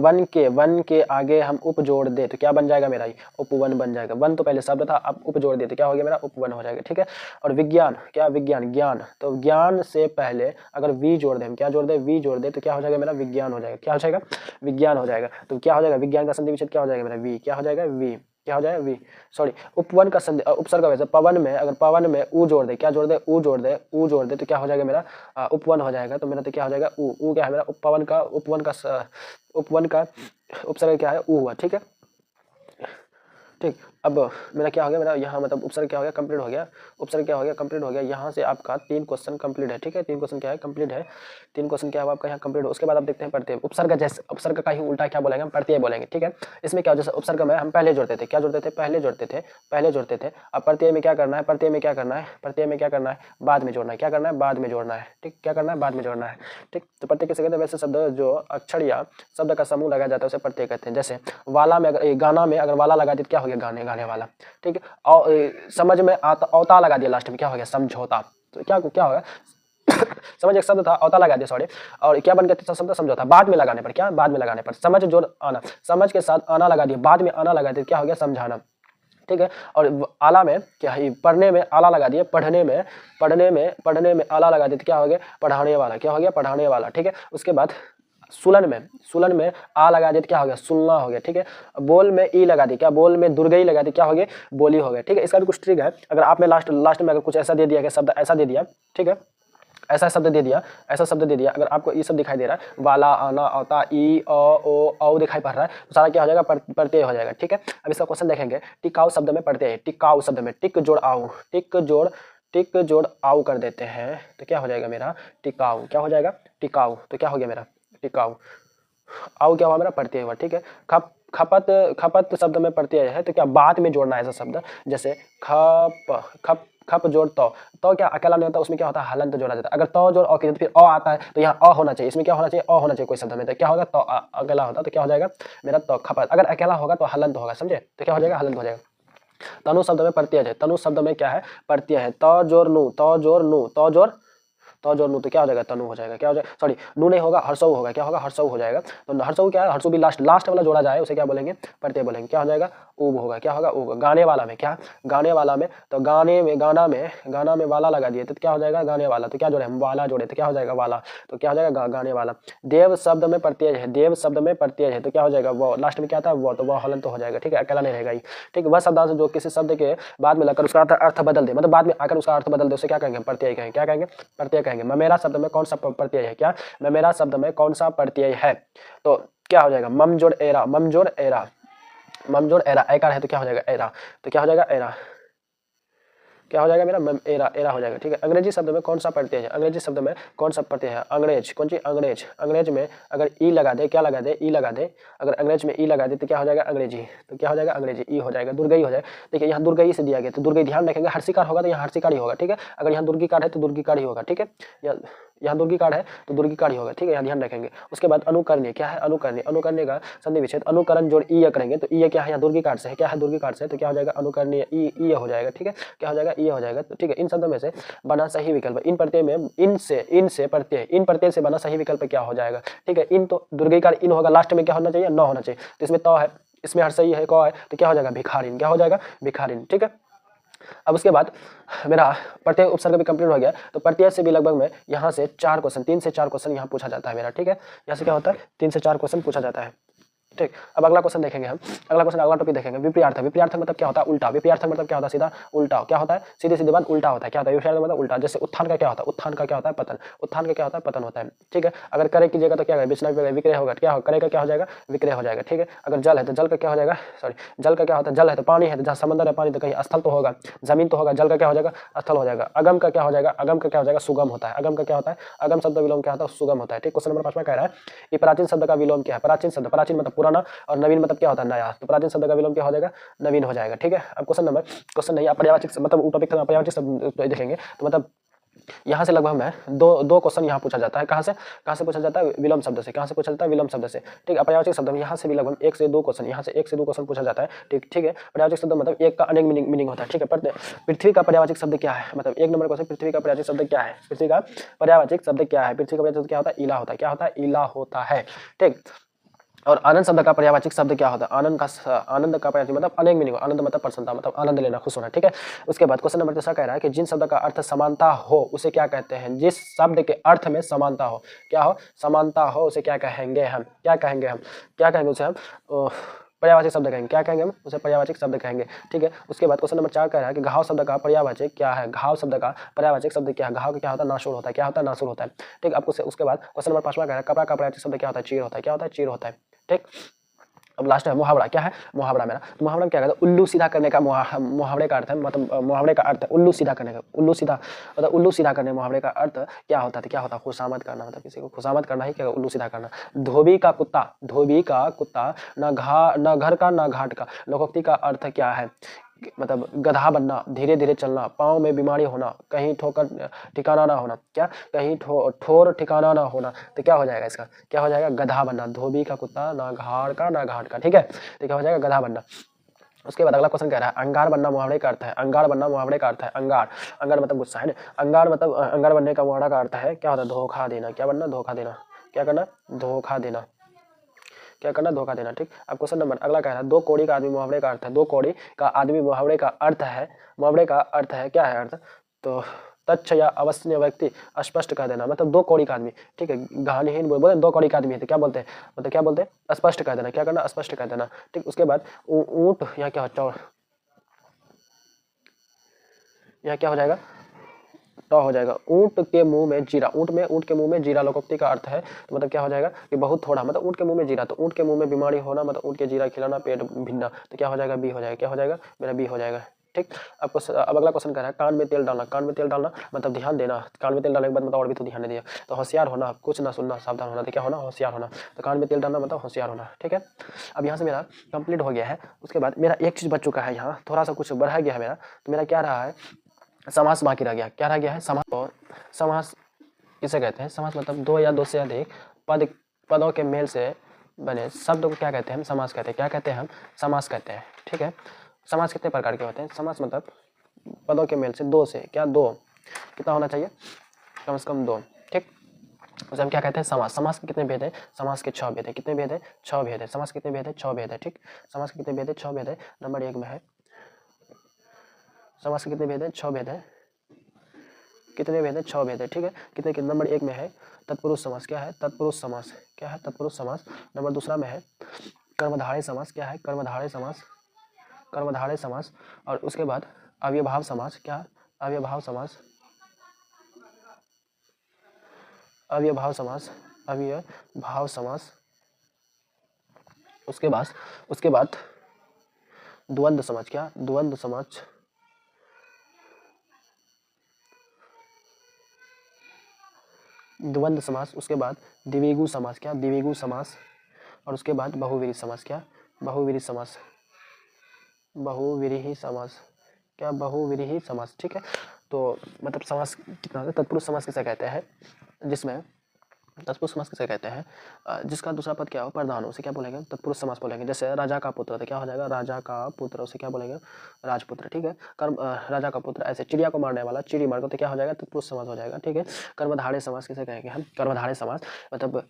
वन के आगे हम उप जोड़ दे तो क्या बन जाएगा मेरा, उपवन बन जाएगा। वन तो पहले शब्द था, अब उप जोड़ दे तो क्या हो गया मेरा उपवन हो जाएगा, ठीक है। और विज्ञान, क्या विज्ञान, ज्ञान, तो ज्ञान से पहले अगर वी जोड़ दे, हम क्या जोड़ दे वी जोड़ दे, तो क्या हो जाएगा मेरा विज्ञान हो जाएगा, क्या हो जाएगा विज्ञान हो जाएगा। तो क्या हो जाएगा विज्ञान का संधि विच्छेद क्या हो जाएगा मेरा वी, क्या हो जाएगा वी, क्या हो जाएगा वी, सॉरी उपवन का संधि उपसर्ग वैसे पवन में, अगर पवन में ऊ जोड़ दे, क्या जोड़ दे ऊ जोड़ दे, ऊ जोड़ दे तो क्या हो जाएगा मेरा उपवन हो जाएगा। तो मेरा तो क्या हो जाएगा ऊ क्या है मेरा पवन का उपवन का उपसर्ग क्या है ऊ हुआ, ठीक है, ठीक। अब मेरा क्या हो गया मेरा यहाँ मतलब उपसर्ग क्या हो गया कंप्लीट हो गया, उपसर्ग क्या हो गया कंप्लीट हो गया। यहाँ से आपका 3 क्वेश्चन कंप्लीट है, ठीक है, 3 क्वेश्चन क्या है कंप्लीट है, 3 क्वेश्चन क्या है आपका यहाँ कंप्लीट हो। उसके बाद आप देखते हैं प्रत्यय, उपसर्ग जैसे उपसर्ग का ही उल्टा क्या बोलेंगे हम प्रत्यय बोलेंगे, ठीक है। इसमें क्या जैसे उपसर्ग में हम पहले जोड़ते थे, क्या जोड़ते थे पहले जोड़ते थे। अब प्रत्यय में क्या करना है, प्रत्यय में क्या करना है बाद में जोड़ना है, क्या करना है बाद में जोड़ना है, ठीक, क्या करना है बाद में जोड़ना है, ठीक। तो प्रत्यय किसे कहते हैं, वैसे शब्द जो अक्षर या शब्द का समूह लगाया जाता है उसे प्रत्यय कहते हैं। जैसे वाला में अगर गाना में अगर वाला लगा दी तो क्या हो गया गाने वाला, ठीक है। और समझ में आता औता लगा दिया लास्ट में क्या हो गया समझौता, तो क्या होगा समझ एक शब्द था औता लगा दिया सॉरी, और क्या बन गया तीसरा शब्द समझौता, बाद में लगाने पर, क्या बाद में लगाने पर, समझ जोड़ आना, समझ के साथ आना लगा दिया, बाद में आना लगा दिया क्या हो गया समझाना, ठीक है। और आला में क्या है पढ़ने में आला लगा दिए, पढ़ने में आला लगा दिए तो क्या हो गया पढ़ाने वाला, क्या हो गया पढ़ाने वाला, ठीक है। उसके बाद सुलन में आ लगा दिए तो क्या हो गया सुनना हो गया, ठीक है। बोल में ई लगा दी, क्या बोल में दुर्गई लगा दी क्या हो गया बोली हो गया, ठीक है। इसका भी कुछ ट्रिक है, अगर आपने लास्ट में अगर कुछ ऐसा दे दिया शब्द ऐसा दे दिया, ठीक है, ऐसा शब्द दे दिया अगर आपको ये सब दिखाई दे रहा है वाला आना आता ई अ ओ औ दिखाई पड़ रहा है तो सारा क्या हो जाएगा प्रत्यय हो जाएगा, ठीक है। अब इसका क्वेश्चन देखेंगे, टिकाऊ शब्द में प्रत्यय, टिकाऊ शब्द में टिक जोड़ आऊ कर देते हैं तो क्या हो जाएगा मेरा टिकाऊ, क्या हो जाएगा टिकाऊ, तो क्या हो गया मेरा टिकाऊ, आऊ क्या हुआ मेरा प्रत्यय हुआ, ठीक है। खपत शब्द में प्रत्यय है तो क्या बाद में जोड़ना है ऐसा शब्द, जैसे खप जोड़ तो क्या अकेला नहीं होता उसमें क्या होता है हलंत जोड़ा जाता है। अगर तो जोड़ तो फिर अ आता है तो यहाँ अ होना चाहिए, इसमें क्या होना चाहिए अ होना चाहिए कोई शब्द में, तो क्या होगा तो अकेला होता तो क्या हो जाएगा मेरा तो खपत, अगर अकेला होगा तो हलंत होगा, समझे, तो क्या हो जाएगा हलंत हो जाएगा। तनु शब्द में प्रत्यय है, तनु शब्द में क्या है प्रत्यय है, तो जोड़ नू तो क्या हो जाएगा तनु हो जाएगा, क्या हो जाएगा सॉरी नू नहीं होगा हर्षऊ होगा, क्या होगा हर्षऊ हो जाएगा। तो हर्षऊ क्या है हर्षऊ भी लास्ट वाला जोड़ा जाए उसे क्या बोलेंगे प्रत्यय बोलेंगे, क्या हो जाएगा ऊब होगा, क्या होगा ऊब। गाने वाला में क्या गाने वाला में तो गाना में वाला लगा दिए तो क्या हो जाएगा गाने वाला, तो क्या जोड़े हम वाला जोड़े तो क्या हो जाएगा वाला, तो क्या हो जाएगा गाने वाला। देव शब्द में प्रत्यय है तो क्या हो जाएगा वो, लास्ट में क्या था वो, तो वह हलन तो हो जाएगा, ठीक है, अकेला नहीं रहेगा, ठीक है। वह शब्दांश जो किसी शब्द के बाद में लगकर उसका अर्थ बदल दे, मतलब बाद में आकर उसका अर्थ बदल दे उसे क्या कहेंगे प्रत्यय कहेंगे, क्या कहेंगे प्रत्यय कहेंगे। मेरा शब्द में कौन सा प्रत्यय है, क्या मेरा शब्द में कौन सा प्रत्यय है, तो क्या हो जाएगा मम जोड़ एरा एकार है तो क्या हो जाएगा एरा, तो क्या हो जाएगा एरा, क्या हो जाएगा मेरा एरा हो जाएगा, ठीक है। अंग्रेजी शब्द में कौन सा प्रत्यय है, अंग्रेजी शब्द में कौन सा प्रत्यय है अंग्रेज, कौन सी अंग्रेज में अगर ई लगा दे, क्या लगा दे ई लगा दे, अगर अंग्रेज में ई लगा दे तो क्या हो जाएगा अंग्रेजी, तो क्या हो जाएगा अंग्रेजी ई हो जाएगा, दुर्गई हो जाएगा। देखिए यहाँ दुर्गई से दिया गया तो दुर्गई ध्यान रखेंगे, हर्षिकार होगा तो यहाँ हर्षिकार ही होगा, ठीक है। अगर यहाँ दुर्गीकार है तो दुर्गीकार ही होगा, ठीक है, यहाँ दुर्गीकार है तो दुर्गीकार ही होगा, ठीक है, यहाँ ध्यान रखेंगे। उसके बाद अनुकरणीय क्या है अनुकरणीय का संधि विच्छेद, अनुकरण जोड़ ई करेंगे तो ई क्या है यहाँ दुर्गीकार से है, क्या है दुर्गीकार से, तो क्या हो जाएगा अनुकरणीय ई हो जाएगा, ठीक है, क्या हो जाएगा ई हो जाएगा, तो ठीक है। इन शब्दों में से बना सही विकल्प इन प्रत्यय में इन प्रत्यय से बना सही विकल्प क्या हो जाएगा, ठीक है। इन तो दुर्गीकार इन होगा, लास्ट में क्या होना चाहिए न होना चाहिए, तो इसमें तो है, इसमें हर्षई है क है तो क्या हो जाएगा भिखारिन, क्या हो जाएगा भिखारिन, ठीक है। अब उसके बाद मेरा प्रत्यय उपसर्ग भी कंप्लीट हो गया, तो प्रत्यय से भी लगभग में यहाँ से 4 क्वेश्चन 3 से 4 क्वेश्चन यहाँ पूछा जाता है मेरा, ठीक है। यहाँ से क्या होता है 3 से 4 क्वेश्चन पूछा जाता है। ठीक। अब अगला क्वेश्चन देखेंगे हम, अगला क्वेश्चन, अगला टॉपिक देखेंगे विपरीतार्थक। विपरीतार्थक मतलब क्या होता है? उल्टा। विपरीतार्थक मतलब क्या होता है? सीधा उल्टा। क्या होता है? सीधी सीधी बात उल्टा होता है। क्या होता है? विपरीतार्थक मतलब उल्टा। जैसे उत्थान का क्या होता है? उत्थान का क्या होता है? पतन। उत्थान का क्या होता है? पतन होता है। ठीक है। अगर करे कीजिएगा तो क्या होगा? विचलन विक्रय होगा। क्या होगा? करे का क्या हो जाएगा? विक्रय हो जाएगा। ठीक है। अगर जल है तो जल का क्या हो जाएगा? सॉरी, जल का क्या होता है? जल है तो पानी है, तो जहाँ समंदर है पानी तो कहीं स्थल तो होगा, जमीन तो होगा, जल का क्या हो जाएगा? स्थल हो जाएगा। अगम का क्या हो जाएगा? अगम का क्या हो जाएगा? सुगम होता है। अगम का क्या होता है? अगम शब्द विलोम क्या होता है? सुगम होता है। ठीक। क्वेश्चन नंबर 5 में कह रहा है कि प्राचीन शब्द का विलोम क्या है? प्राचीन शब्द, प्राचीन मतलब पुराना, और नवीन मतलब क्या होता है? नया। तो प्राचीन शब्द का विलोम क्या हो जाएगा? नवीन हो जाएगा। ठीक है। अब क्वेश्चन नहीं, पर्यायवाची मतलब टॉपिक पर्यायवाची शब्द देखेंगे तो मतलब यहाँ से लगभग में दो क्वेश्चन यहाँ पूछा जाता है। कहाँ से पूछा जाता है? विलोम शब्द से। कहाँ से पूछा जाता है? विलोम शब्द से। ठीक। पर्यायवाची शब्द में यहाँ से भी लगभग 1 से 2 क्वेश्चन, यहाँ से 1 से 2 क्वेश्चन पूछा जाता है। ठीक। ठीक है। पर्यायवाची शब्द मतलब एक का अनेक मीनिंग होता है। ठीक है। पर पृथ्वी का पर्यायवाची शब्द क्या है? मतलब 1 नंबर क्वेश्चन, पृथ्वी का पर्यायवाची शब्द क्या है? पृथ्वी का पर्यायवाची शब्द क्या है? पृथ्वी का पर्यायवाची शब्द क्या होता है? इला होता है। क्या होता है? इला होता है। ठीक। और आनंद शब्द का पर्यायवाचिक शब्द क्या होता है? आनंद का पर्यायवाची मतलब अनेक मीनिंग। आनंद मतलब प्रसन्नता, मतलब आनंद लेना, खुश होना। ठीक है। उसके बाद क्वेश्चन नंबर 3 कह रहा है कि जिन शब्द का अर्थ समानता हो उसे क्या कहते हैं? जिस शब्द के अर्थ में समानता हो, क्या हो? समानता हो, उसे क्या कहेंगे हम? क्या कहेंगे हम? क्या कहेंगे उसे हम? पर्यायवाची शब्द कहेंगे। क्या कहेंगे हम? उसे पर्यायवाची शब्द कहेंगे। ठीक है। उसके बाद क्वेश्चन नंबर 4 कह रहा है कि घाव शब्द का पर्यायवाची क्या है? घाव शब्द का पर्यायवाची शब्द क्या है? घाव क्या होता है? नासूर होता है। क्या होता है? नासूर होता है। ठीक। आपको उसके बाद क्वेश्चन नंबर 5 कह रहा है कपड़ा का पर्यायवाची शब्द क्या होता है? चीर होता है। क्या होता है? चीर होता है। ठीक। अब लास्ट है मुहावरा। क्या है? मुहावरा मेरा, तो मुहावरा में क्या कहता है? उल्लू सीधा करने का मुहावरे का अर्थ है, मतलब मुहावरे का अर्थ है उल्लू सीधा करने का। उल्लू सीधा मतलब उल्लू सीधा करने, मुहावरे का अर्थ क्या होता है? क्या होता है? खुशामद करना, मतलब किसी को खुशामद करना ही क्या? उल्लू सीधा करना। धोबी का कुत्ता न घर का न घाट का। लोकोक्ति का अर्थ क्या है? मतलब गधा बनना, धीरे धीरे चलना, पाँव में बीमारी होना, कहीं ठोकर ठिकाना ना होना। क्या? कहीं ठोर ठिकाना ना होना। तो क्या हो जाएगा इसका? क्या हो जाएगा? गधा बनना। धोबी का कुत्ता, ना घाड़ का ना घाट का। ठीक है। तो क्या हो जाएगा? गधा बनना। उसके बाद अगला क्वेश्चन कह रहा है अंगार बनना मुहावरे का अर्थ है। अंगार बनना मुहावरे का अर्थ है। अंगार मतलब गुस्सा है ना। अंगार मतलब अंगार बनने का मुहावरा का अर्थ है क्या होता है? धोखा देना। क्या बनना? धोखा देना। क्या करना? धोखा देना। क्या करना? धोखा देना। ठीक। अब क्वेश्चन नंबर अगला कह रहा है 2 कौड़ी का आदमी मुहावरे का अर्थ है। 2 कौड़ी का आदमी मुहावरे का अर्थ है। मुहावरे का अर्थ है क्या है? अर्थ तो तच्छ या अवश्य व्यक्ति स्पष्ट कर देना, मतलब 2 कौड़ी का आदमी। ठीक है। गहनहीन बोले 2 कौड़ी का आदमी है तो क्या बोलते हैं? मतलब क्या बोलते हैं? स्पष्ट कर देना। क्या करना? स्पष्ट कर देना। ठीक। उसके बाद ऊंट या क्या यह क्या हो जाएगा? तो हो जाएगा ऊंट के मुंह में जीरा। ऊंट के मुंह में जीरा लोकोक्ति का अर्थ है। तो मतलब क्या हो जाएगा कि बहुत थोड़ा, मतलब ऊंट के मुंह में जीरा, तो ऊंट के मुंह में बीमारी होना, मतलब ऊंट के जीरा खिलाना, पेट भिन्ना। तो क्या हो जाएगा? बी हो जाएगा। क्या हो जाएगा? मेरा बी हो जाएगा। ठीक। अब अगला क्वेश्चन कर रहा है कान में तेल डालना। कान में तेल डालना मतलब ध्यान देना। कान में तेल डालने के बाद मतलब और भी तो ध्यान नहीं दिया, तो होशियार होना, कुछ ना सुनना, सावधान होना। तो क्या होना? होशियार होना। तो कान में तेल डालना मतलब होशियार होना। ठीक है। अब यहाँ से मेरा कंप्लीट हो गया है। उसके बाद मेरा एक चीज़ बच चुका है, यहाँ थोड़ा सा कुछ बढ़ा गया है मेरा। तो मेरा क्या रहा है? समास बाकी रह गया। क्या रह गया है? समास। समास किसे कहते हैं? समास मतलब 2 या 2 से अधिक पदों के मेल से बने शब्द को क्या कहते हैं? हम समास कहते हैं। क्या कहते हैं? हम समास कहते हैं। ठीक है। समास कितने प्रकार के होते हैं? समास मतलब पदों के मेल से 2 से, क्या 2 कितना होना चाहिए? कम से कम 2। ठीक। उसे हम क्या कहते हैं? समास। समास के कितने भेद है? समास के 6 भेद है। कितने भेद है? 6 भेद है। समास के कितने भेद है? 6 भेद है। ठीक। समास के कितने भेद है? 6 भेद है। नंबर 1 में है समास के कितने भेद है? 6 भेद है। कितने भेद है? 6 भेद है। ठीक है। कितने नंबर 1 में है तत्पुरुष समास। क्या है? तत्पुरुष समास। क्या है? तत्पुरुष समास। नंबर 2 में है कर्मधारय समास। क्या है? कर्मधारय समास। कर्मधारय समास। और उसके बाद अव्ययभाव समास। क्या? अव्ययभाव समास। अव्ययभाव समास। अव्ययभाव समास। उसके बाद द्वंद्व समास। क्या? द्वंद्व समास। द्वंद्व समास। उसके बाद द्विगु समास। क्या? द्विगु समास। और उसके बाद बहुव्रीहि समास। क्या? बहुव्रीहि समास। बहुव्रीहि समास। क्या? बहुव्रीहि समास। ठीक है। तो मतलब समास कितना है? तत्पुरुष समास किसे कहते हैं? जिसमें तत्पुरुष समास किसे कहते हैं? जिसका दूसरा पद क्या हो? प्रधान, उसे क्या बोलेंगे? तत्पुरुष समास बोलेंगे। जैसे राजा का पुत्र, तो क्या हो जाएगा? राजा का पुत्र, उसे क्या बोलेंगे? राजपुत्र। ठीक है। कर्म राजा का पुत्र। ऐसे चिड़िया को मारने वाला, चिड़ी मार को, तो क्या हो जाएगा? तत्पुरुष समास हो जाएगा। ठीक है। कर्मधारय समास किसे कहेंगे हम? कर्मधारय समास मतलब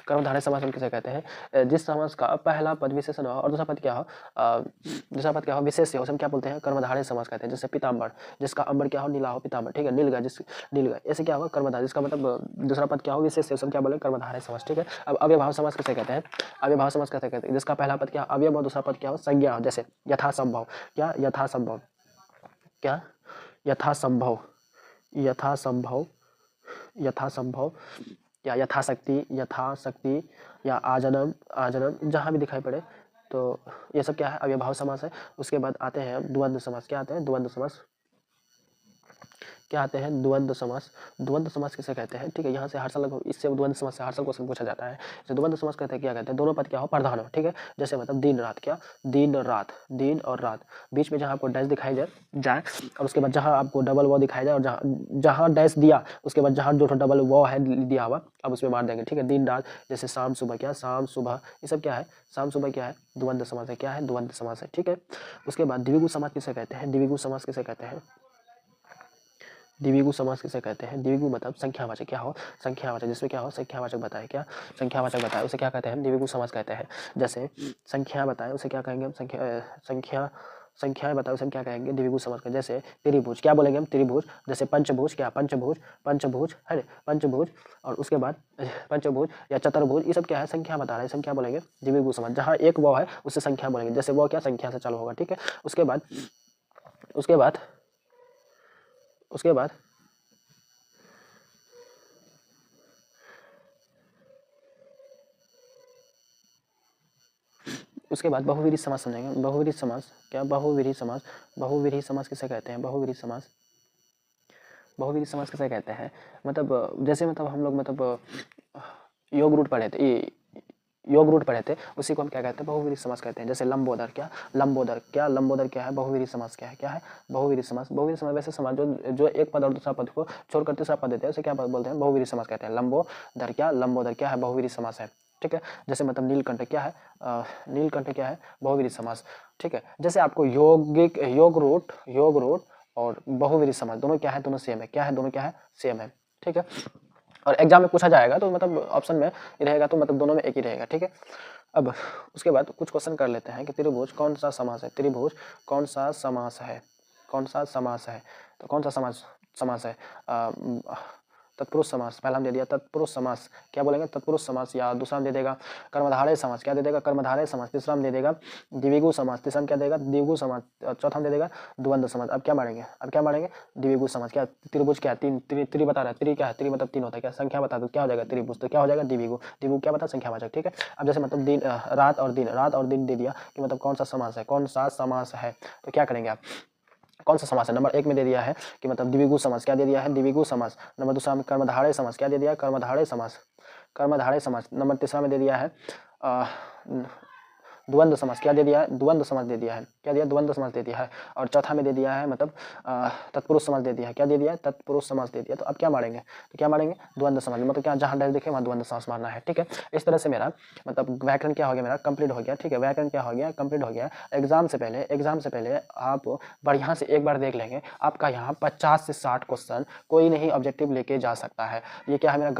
कर्मधारय समास हम किसे कहते हैं? जिस समास का पहला पद विशेषण हो और दूसरा पद क्या हो? दूसरा पद क्या हो? विशेष हो, उसे हम क्या बोलते हैं? कर्मधारय समास कहते हैं। जैसे पीताम्बर, जिसका अंबर क्या हो? नीला हो, पीताम्बर। ठीक है। नीलगा, ऐसे क्या होगा? कर्मधारय, जिसका मतलब दूसरा पद क्या हो? विशेष इसे सब क्या बोले, कर्मधारय समास। ठीक है, अब अव्ययभाव समास किसे कहते हैं, अव्ययभाव समास कैसे कहते हैं, जिसका पहला पद क्या अवयव और दूसरा पद क्या हो संज्ञा हो, जैसे यथासंभव, क्या यथासंभव, क्या यथासंभव, यथासंभव, यथासंभव, या यथाशक्ति, यथाशक्ति, या आजन्म, आजन्म, जहाँ भी दिखाई पड़े। तो ये सब क्या है, अव्ययभाव समास है। उसके बाद आते हैं द्वंद्व समास। क्या आते हैं, द्वंद्व समास, क्या आते हैं, द्वंद्व समास। द्वंद्व समास किसे कहते हैं, ठीक है, यहाँ से हर साल इससे द्वंद्व समास से हर साल क्वेश्चन पूछा जाता है। तो द्वंद्व समास कहते हैं, क्या कहते हैं, दोनों पद क्या हो, प्रधान हो। ठीक है, जैसे मतलब दिन रात, क्या दिन रात, दिन और रात, बीच में जहाँ आपको डैश दिखाई जाए और उसके बाद जहाँ आपको डबल वो दिखाई जाए, और जहाँ डैश दिया उसके बाद जहाँ जो डबल वो है दिया हुआ, अब उसमें मार देंगे। ठीक है, दिन रात, जैसे शाम सुबह, क्या शाम सुबह, ये सब क्या है, शाम सुबह क्या है, द्वंद्व समास है। क्या है, द्वंद्व समास है। ठीक है, उसके बाद द्विगु समास किसे कहते हैं, द्विगु समास किसे कहते हैं, द्विगु समास किसे कहते हैं, द्विगु मतलब संख्यावाचक, क्या हो, संख्यावाचक, जिसमें क्या हो, संख्यावाचक बताए, क्या संख्यावाचक बताए, उसे क्या कहते हैं, द्विगु समास कहते हैं। जैसे संख्या बताए उसे क्या कहेंगे हम, संख्याएं बताए उसे हम क्या कहेंगे, द्विगु समास कहेंगे। जैसे त्रिभुज, क्या बोलेंगे हम, त्रिभुज। जैसे पंचभुज, क्या पंचभुज, पंचभुज है ना, पंचभुज। और उसके बाद पंचभुज या चतुर्भुज, ये सब क्या है, संख्या बता रहे हैं, संख्या बोलेंगे द्विगु समास। जहाँ एक वो है उससे संख्या बोलेंगे, जैसे वो क्या संख्या से चालू होगा। ठीक है, उसके बाद उसके बाद उसके बाद उसके बाद बहुविधि समास समझेंगे। बहुविधि समास, क्या बहुविधि समास, बहुविधि समास किसे कहते हैं, बहुविधि समास, बहुविधि समास किसे कहते हैं, मतलब जैसे मतलब हम लोग मतलब योग रूट पढ़े थे, योग रूट पढ़े थे, उसी को हम क्या कहते हैं, बहुविधि समास कहते हैं। जैसे लंबोदर, क्या लंबोदर, क्या लंबोदर क्या है, बहुविधि समास क्या है, क्या है बहुविधि समास। बहुविधि समास वैसे समास जो एक पद और दूसरा पद को छोड़कर तीसरा पद देते हैं उसे क्या बोलते हैं, बहुविधि समास कहते हैं। लंबोदर, क्या लंबोदर क्या है, बहुविधि समास है। ठीक है, जैसे मतलब नीलकंठ, क्या है नीलकंठ क्या है, बहुविधि समास। ठीक है, जैसे आपको यौगिक, योग रूट और बहुविधि समास दोनों क्या है, दोनों सेम है। क्या है, दोनों क्या है, सेम है। ठीक है, और एग्जाम में पूछा जाएगा तो मतलब ऑप्शन में रहेगा तो मतलब दोनों में एक ही रहेगा। ठीक है, अब उसके बाद कुछ क्वेश्चन कर लेते हैं कि त्रिभुज कौन सा समास है, त्रिभुज कौन सा समास है, कौन सा समास है, तो कौन सा समास समास है, तत्पुरुष समास, पहला हम दे दिया तत्पुरुष समास, क्या बोलेंगे तत्पुरुष समास, या दूसरा हम दे देगा कर्मधारय समास, क्या दे देगा कर्मधारय समास, तीसरा हम दे देगा द्विगु समास, तीसरा हम क्या देगा द्विगु समास, चौथा हम दे देगा द्वंद्व समास। अब क्या मारेंगे, द्विगु समास, क्या त्रिभुज, क्या तीन, त्रि बता रहा है, त्रि क्या है, त्रि मतलब तीन होता है, क्या संख्या बता दो, क्या हो जाएगा त्रिभुज, तो क्या हो जाएगा द्विगु, द्विगु क्या बता संख्यावाचक। ठीक है, अब जैसे मतलब दिन रात और दिन दे दिया कि मतलब कौन सा समास है, कौन सा समास है, तो क्या करेंगे आप, कौन सा समास है, नंबर एक में दे दिया है कि मतलब द्विगु समास, क्या दे दिया है द्विगु समास। नंबर दूसरा में कर्मधारय समास, क्या दे दिया कर्मधारय समास, कर्मधारय समास। नंबर तीसरा में दे दिया है द्वंद्व समास, क्या दे दिया है द्वंद्व समास दे दिया है, क्या दिया द्वंद्व समास दे दिया है। और चौथा में दे दिया है मतलब तत्पुरुष समास दे दिया है, क्या दे दिया है तत्पुरुष समास दे दिया। तो अब क्या मारेंगे, तो क्या मारेंगे द्वंद्व समास, मतलब क्या जहाँ डैश दिखे वहाँ द्वंद्व समास मारना है। ठीक है, इस तरह से मेरा मतलब व्याकरण क्या हो गया, मेरा कंप्लीट हो गया। ठीक है, व्याकरण क्या हो गया, कंप्लीट हो गया। एग्जाम से पहले आप बढ़िया से एक बार देख लेंगे, आपका यहाँ 50 से 60 क्वेश्चन कोई नहीं ऑब्जेक्टिव लेके जा सकता है। ये क्या है, मेरा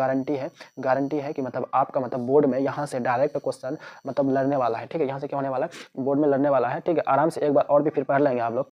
गारंटी है कि मतलब आपका मतलब बोर्ड में यहाँ से डायरेक्ट क्वेश्चन मतलब लड़ने वाला है। ठीक है, यहाँ से क्या होने वाला है, बोर्ड में लड़ने वाला है। ठीक है, आराम से एक बार और भी फिर पढ़ लेंगे आप लोग।